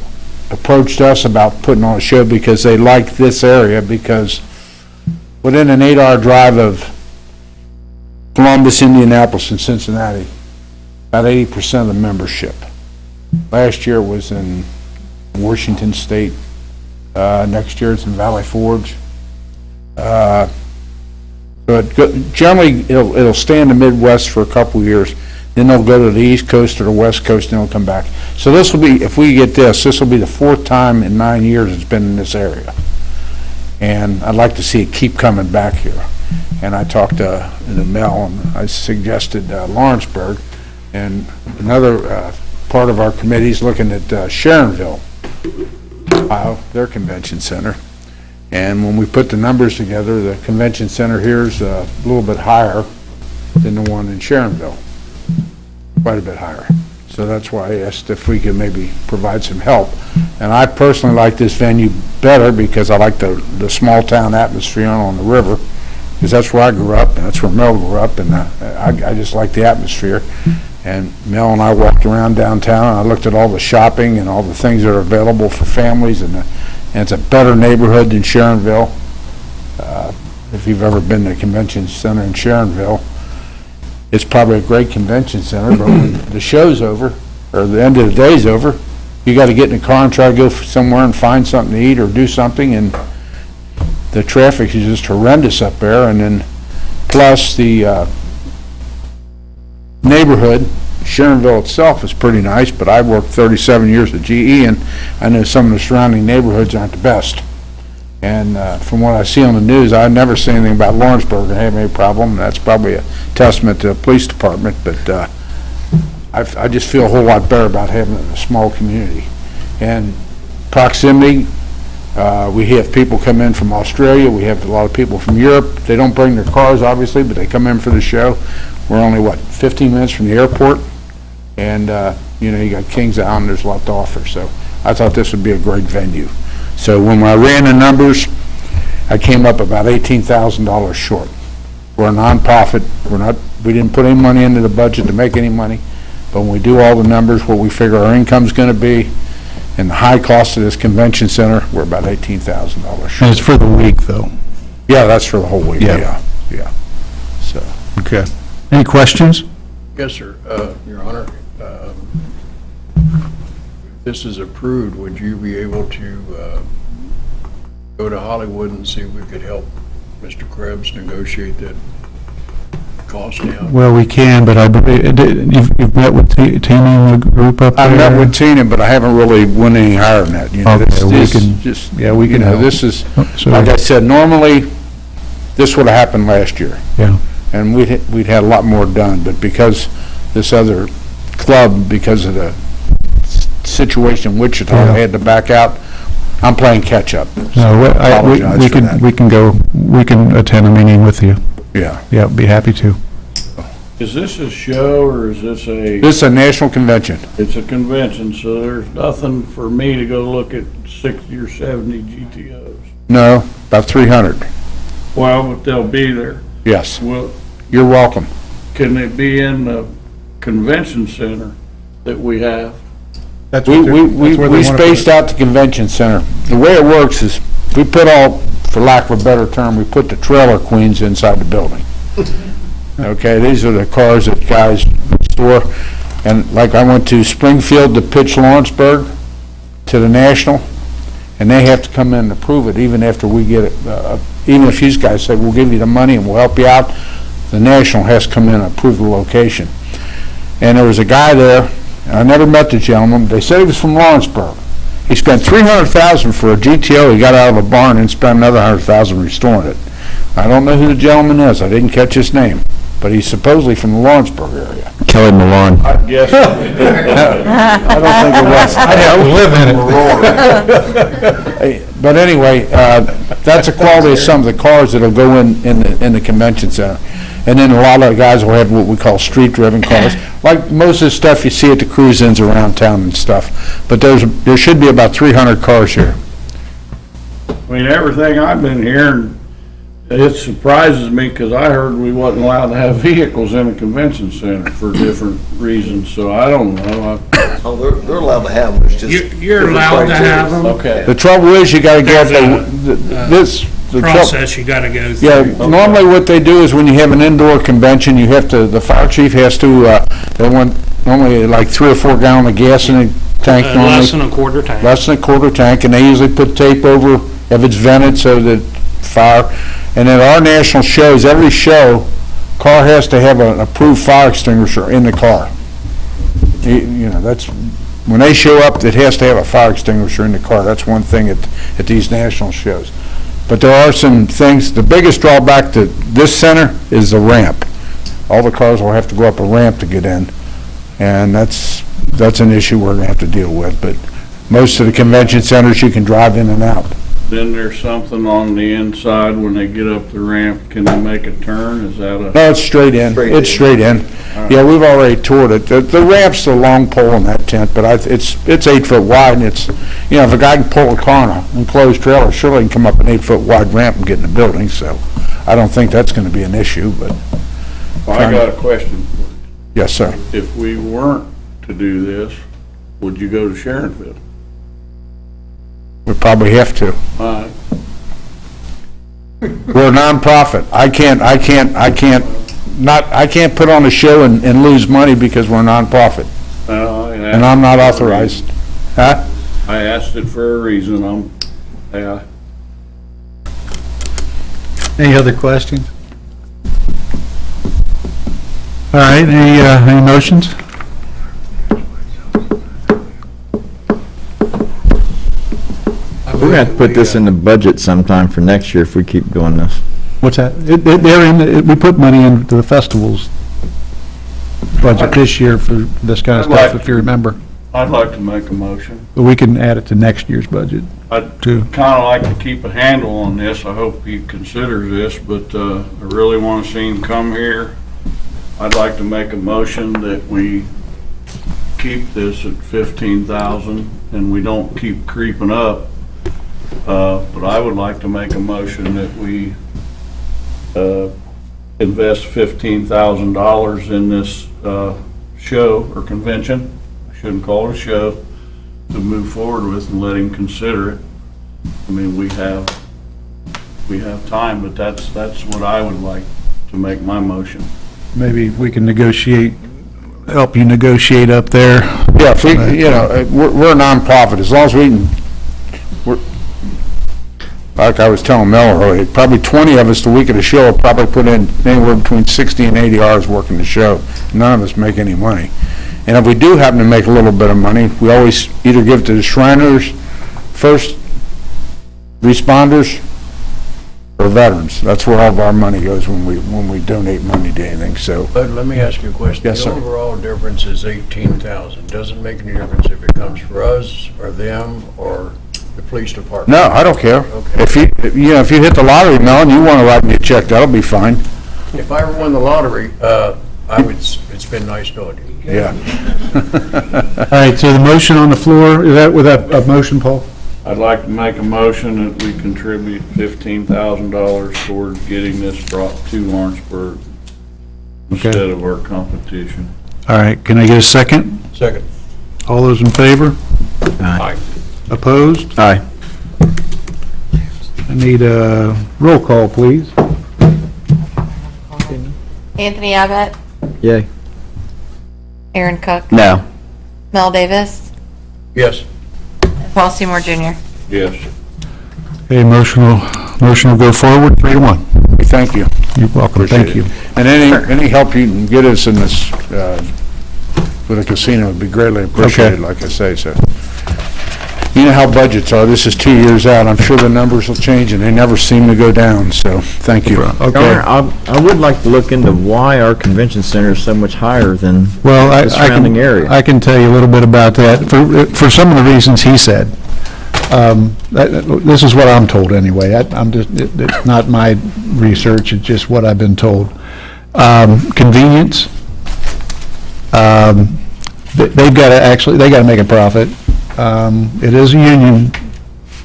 approached us about putting on a show because they liked this area, because within an 8-hour drive of Columbus, Indianapolis, and Cincinnati, about 80% of the membership. Last year it was in Washington State. Next year it's in Valley Forge. But generally, it'll stay in the Midwest for a couple years. Then they'll go to the East Coast or the West Coast, and they'll come back. So this will be, if we get this will be the 4th time in 9 years it's been in this area. And I'd like to see it keep coming back here. And I talked to Mel, and I suggested Lawrenceburg. And another part of our committee is looking at Sharonville, Ohio, their convention center. And when we put the numbers together, the convention center here is a little bit higher than the one in Sharonville, quite a bit higher. So that's why I asked if we could maybe provide some help. And I personally like this venue better because I like the small town atmosphere on the river, because that's where I grew up and that's where Mel grew up, and I just like the atmosphere. And Mel and I walked around downtown and I looked at all the shopping and all the things that are available for families, and it's a better neighborhood than Sharonville. If you've ever been to the convention center in Sharonville, it's probably a great convention center, but when the show's over, or the end of the day's over, you got to get in the car and try to go somewhere and find something to eat or do something, and the traffic is just horrendous up there. And then plus the neighborhood, Sharonville itself is pretty nice, but I've worked 37 years at GE, and I know some of the surrounding neighborhoods aren't the best. And from what I see on the news, I never see anything about Lawrenceburg having any problem. That's probably a testament to the police department, but I just feel a whole lot better about having it in a small community. And proximity, we have people come in from Australia, we have a lot of people from Europe. They don't bring their cars, obviously, but they come in for the show. We're only, 15 minutes from the airport? And, you got Kings Island, there's a lot to offer. So I thought this would be a great venue. So when I ran the numbers, I came up about $18,000 short. We're a nonprofit. We didn't put any money into the budget to make any money. But when we do all the numbers, what we figure our income's going to be, and the high cost of this convention center, we're about $18,000 short. And it's for the week, though? Yeah, that's for the whole week, yeah. So. Okay. Any questions? Yes, sir. Your Honor, if this is approved, would you be able to go to Hollywood and see if we could help Mr. Krebs negotiate that cost down? Well, we can, but I believe, you've met with Tina and the group up there? I've met with Tina, but I haven't really went any higher than that. Okay, we can, we can help. This is, like I said, normally, this would have happened last year. Yeah. And we'd had a lot more done, but because this other club, because of the situation in Wichita, had to back out, I'm playing catch-up. No, we can attend a meeting with you. Yeah. Yeah, be happy to. Is this a show, or is this a... This is a national convention. It's a convention, so there's nothing for me to go look at 60 or 70 GTOs. No, about 300. Well, but they'll be there. Yes. Well, you're welcome. Can they be in the convention center that we have? We spaced out the convention center. The way it works is, we put for lack of a better term, we put the trailer queens inside the building. Okay, these are the cars that guys store. And like I went to Springfield to pitch Lawrenceburg to the National, and they have to come in and approve it even after we get it, even if these guys say, we'll give you the money and we'll help you out, the National has to come in and approve the location. And there was a guy there, and I never met the gentleman, they said he was from Lawrenceburg. He spent $300,000 for a GTO he got out of a barn and spent another $100,000 restoring it. I don't know who the gentleman is, I didn't catch his name, but he's supposedly from the Lawrenceburg area. Kelly Malone. I guess. I don't think it was. I live in it. But anyway, that's the quality of some of the cars that'll go in the convention center. And then a lot of the guys will have what we call street-driven cars, like most of the stuff you see at the cruise-ins around town and stuff. But there should be about 300 cars here. I mean, everything I've been hearing, it surprises me because I heard we wasn't allowed to have vehicles in a convention center for different reasons, so I don't know. Oh, they're allowed to have them, it's just. You're allowed to have them. Okay. The trouble is, you gotta get the Process you gotta go through. Yeah, normally what they do is when you have an indoor convention, you have to, the fire chief has to, they want normally like 3 or 4 gallon of gas in a tank normally. Less than a quarter tank. Less than a quarter tank, and they usually put tape over if it's vented so that fire. And at our national shows, every show, car has to have an approved fire extinguisher in the car. You know, that's, when they show up, it has to have a fire extinguisher in the car. That's one thing at these national shows. But there are some things, the biggest drawback to this center is the ramp. All the cars will have to go up a ramp to get in, and that's an issue we're gonna have to deal with. But most of the convention centers, you can drive in and out. Then there's something on the inside when they get up the ramp, can they make a turn? Is that a? No, it's straight in. It's straight in. Yeah, we've already toured it. The ramp's the long pole in that tent, but it's 8 foot wide, and it's, you know, if a guy can pull a car in an enclosed trailer, surely he can come up an 8 foot wide ramp and get in the building, so I don't think that's gonna be an issue, but. Well, I got a question. Yes, sir. If we weren't to do this, would you go to Sharonville? We probably have to. We're a nonprofit. I can't put on a show and lose money because we're a nonprofit. And I'm not authorized. Huh? I asked it for a reason, yeah. Any other questions? All right, any motions? We're gonna have to put this in the budget sometime for next year if we keep doing this. What's that? We put money into the festival's budget this year for this kind of stuff, if you remember. I'd like to make a motion. But we can add it to next year's budget, I'd too. kind of like to keep a handle on this. I hope he considers this, but I really want to see him come here. I'd like to make a motion that we keep this at 15,000 and we don't keep creeping up. But I would like to make a motion that we invest $15,000 in this show or convention. I shouldn't call it a show, to move forward with and let him consider it. I mean, we have time, but that's what I would like to make my motion. Maybe we can help you negotiate up there. Yeah, if we, you know, we're a nonprofit, as long as we can, like I was telling Mel earlier, probably 20 of us the week of the show will probably put in anywhere between 60 and 80 hours working the show. None of us make any money. And if we do happen to make a little bit of money, we always either give it to the Shriners, first responders, or veterans. That's where all of our money goes when we donate money to anything, so. But let me ask you a question. Yes, sir. The overall difference is 18,000. Doesn't make any difference if it comes for us, or them, or the police department? No, I don't care. Okay. If you hit the lottery, Mel, and you want to write me a check, that'll be fine. If I ever won the lottery, it's been nice knowing you. Yeah. All right, so the motion on the floor, was that a motion, Paul? I'd like to make a motion that we contribute $15,000 towards getting this brought to Lawrenceburg instead of our competition. All right, can I get a second? Second. All those in favor? Aye. Opposed? Aye. I need a roll call, please. Anthony Abbott, Yay. Aaron Cook, No. Mel Davis, Yes. and Paul Seymour Jr. Yes. Okay, motion will go forward, 3-1. Thank you. You're welcome, thank you. And any help you can get us in this, with the casino would be greatly appreciated, like I say, so. You know how budgets are, this is 2 years out, I'm sure the numbers will change, and they never seem to go down, so, thank you. Okay. Governor, I would like to look into why our convention center is so much higher than Well, the surrounding area. I can tell you a little bit about that, for some of the reasons he said. This is what I'm told anyway. It's not my research, it's just what I've been told. Convenience. They've got to make a profit. It is a union.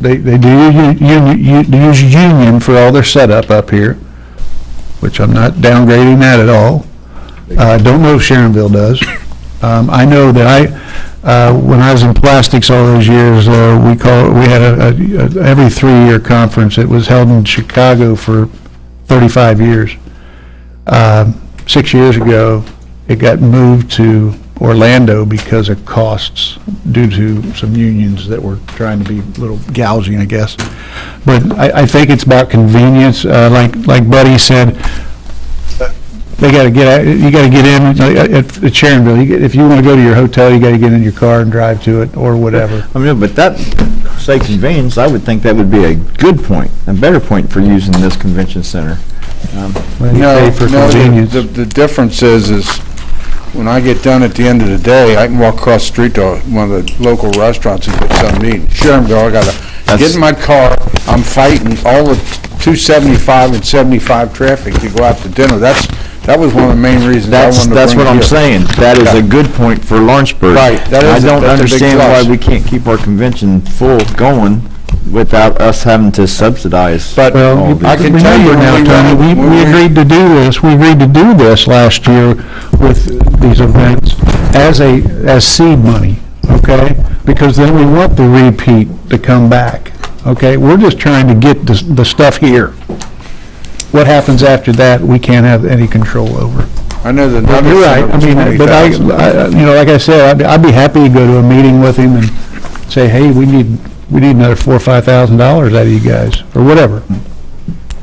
They do use union for all their setup up here, which I'm not downgrading that at all. Don't know if Sharonville does. I know that when I was in plastics all those years, we had a every 3-year conference. It was held in Chicago for 35 years. 6 years ago, it got moved to Orlando because of costs due to some unions that were trying to be a little gouging, I guess. But I think it's about convenience. Like Buddy said, you got to get in at Sharonville. If you want to go to your hotel, you got to get in your car and drive to it or whatever. I mean, but that, say convenience, I would think that would be a good point, a better point for using this convention center. No, the difference is when I get done at the end of the day, I can walk across the street to one of the local restaurants and get something to eat. Sharonville, I gotta get in my car, I'm fighting all the 275 and 75 traffic to go out to dinner. That was one of the main reasons I wanted to bring That's what I'm here. saying. That is a good point for Lawrenceburg. Right, I don't that's a big understand why plus. we can't keep our convention full going without us having to subsidize But all these. I can tell you Remember now, Tony, we agreed to do this. We agreed to do this last year with these events as seed money, okay? Because then we want the repeat to come back, okay? We're just trying to get the stuff here. What happens after that, we can't have any control over. I know the But numbers. you're right, I mean, but like I said, I'd be happy to go to a meeting with him and say, hey, we need another $4,000 or $5,000 out of you guys, or whatever.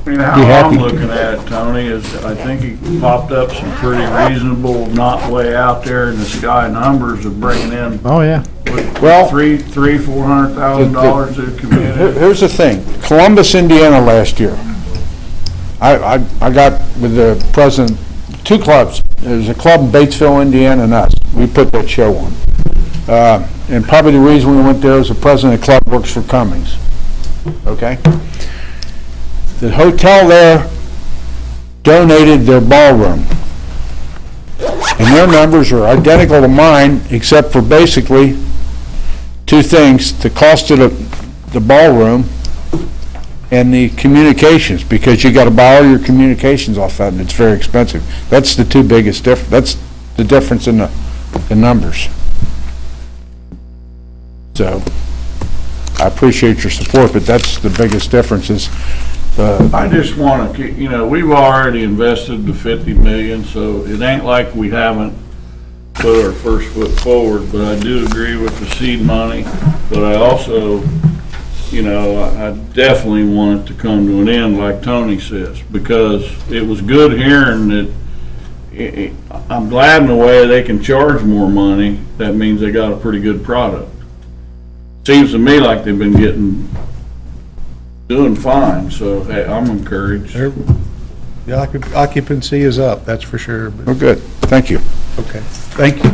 I mean, how I'm looking at it, Tony, is I think he popped up some pretty reasonable, not way out there in the sky numbers of bringing in. Oh, yeah. Well, $400,000 to the community. Here's the thing, Columbus, Indiana last year, I got with the president, 2 clubs. There's a club in Batesville, Indiana, and us. We put that show on. And probably the reason we went there is the president of the club works for Cummings. Okay? The hotel there donated their ballroom. And their numbers are identical to mine, except for basically 2 things: the cost of the ballroom and the communications, because you got to buy all your communications off that, and it's very expensive. That's the 2 biggest difference. That's the difference in the numbers. So, I appreciate your support, but that's the biggest difference is I just want to, we've already invested the 50 million, so it ain't like we haven't put our first foot forward, but I do agree with the seed money, but I also, I definitely want it to come to an end, like Tony says, because it was good hearing that, I'm glad in a way they can charge more money. That means they got a pretty good product. Seems to me like they've been doing fine, so hey, I'm encouraged. The occupancy is up, that's for sure. Oh, good. Thank you. Okay, thank you.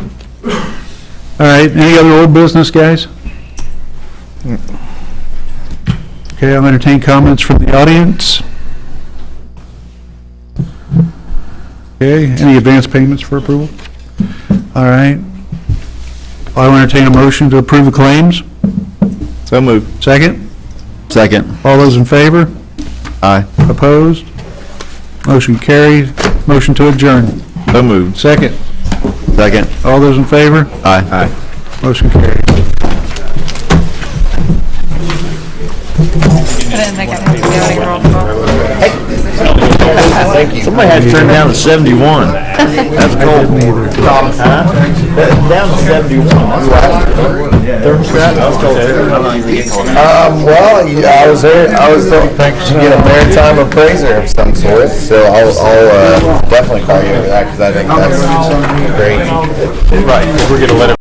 All right, any other old business, guys? Okay, I'll entertain comments from the audience. Okay, any advance payments for approval? All right. I'll entertain a motion to approve the claims. So moved. Second? Second. All those in favor? Aye. Opposed? Motion carried. Motion to adjourn. So moved. Second? Second. All those in favor? Aye. Aye. Motion carried. I didn't think I'd have to do any roll call. Thank you. Somebody had to turn down to 71. That's cold. Down to 71. Thermostat? Well, I was there, I was told to get a maritime appraiser of some sort, so I'll definitely call you over that, because I think that's great. Right, 'cause we're gonna let it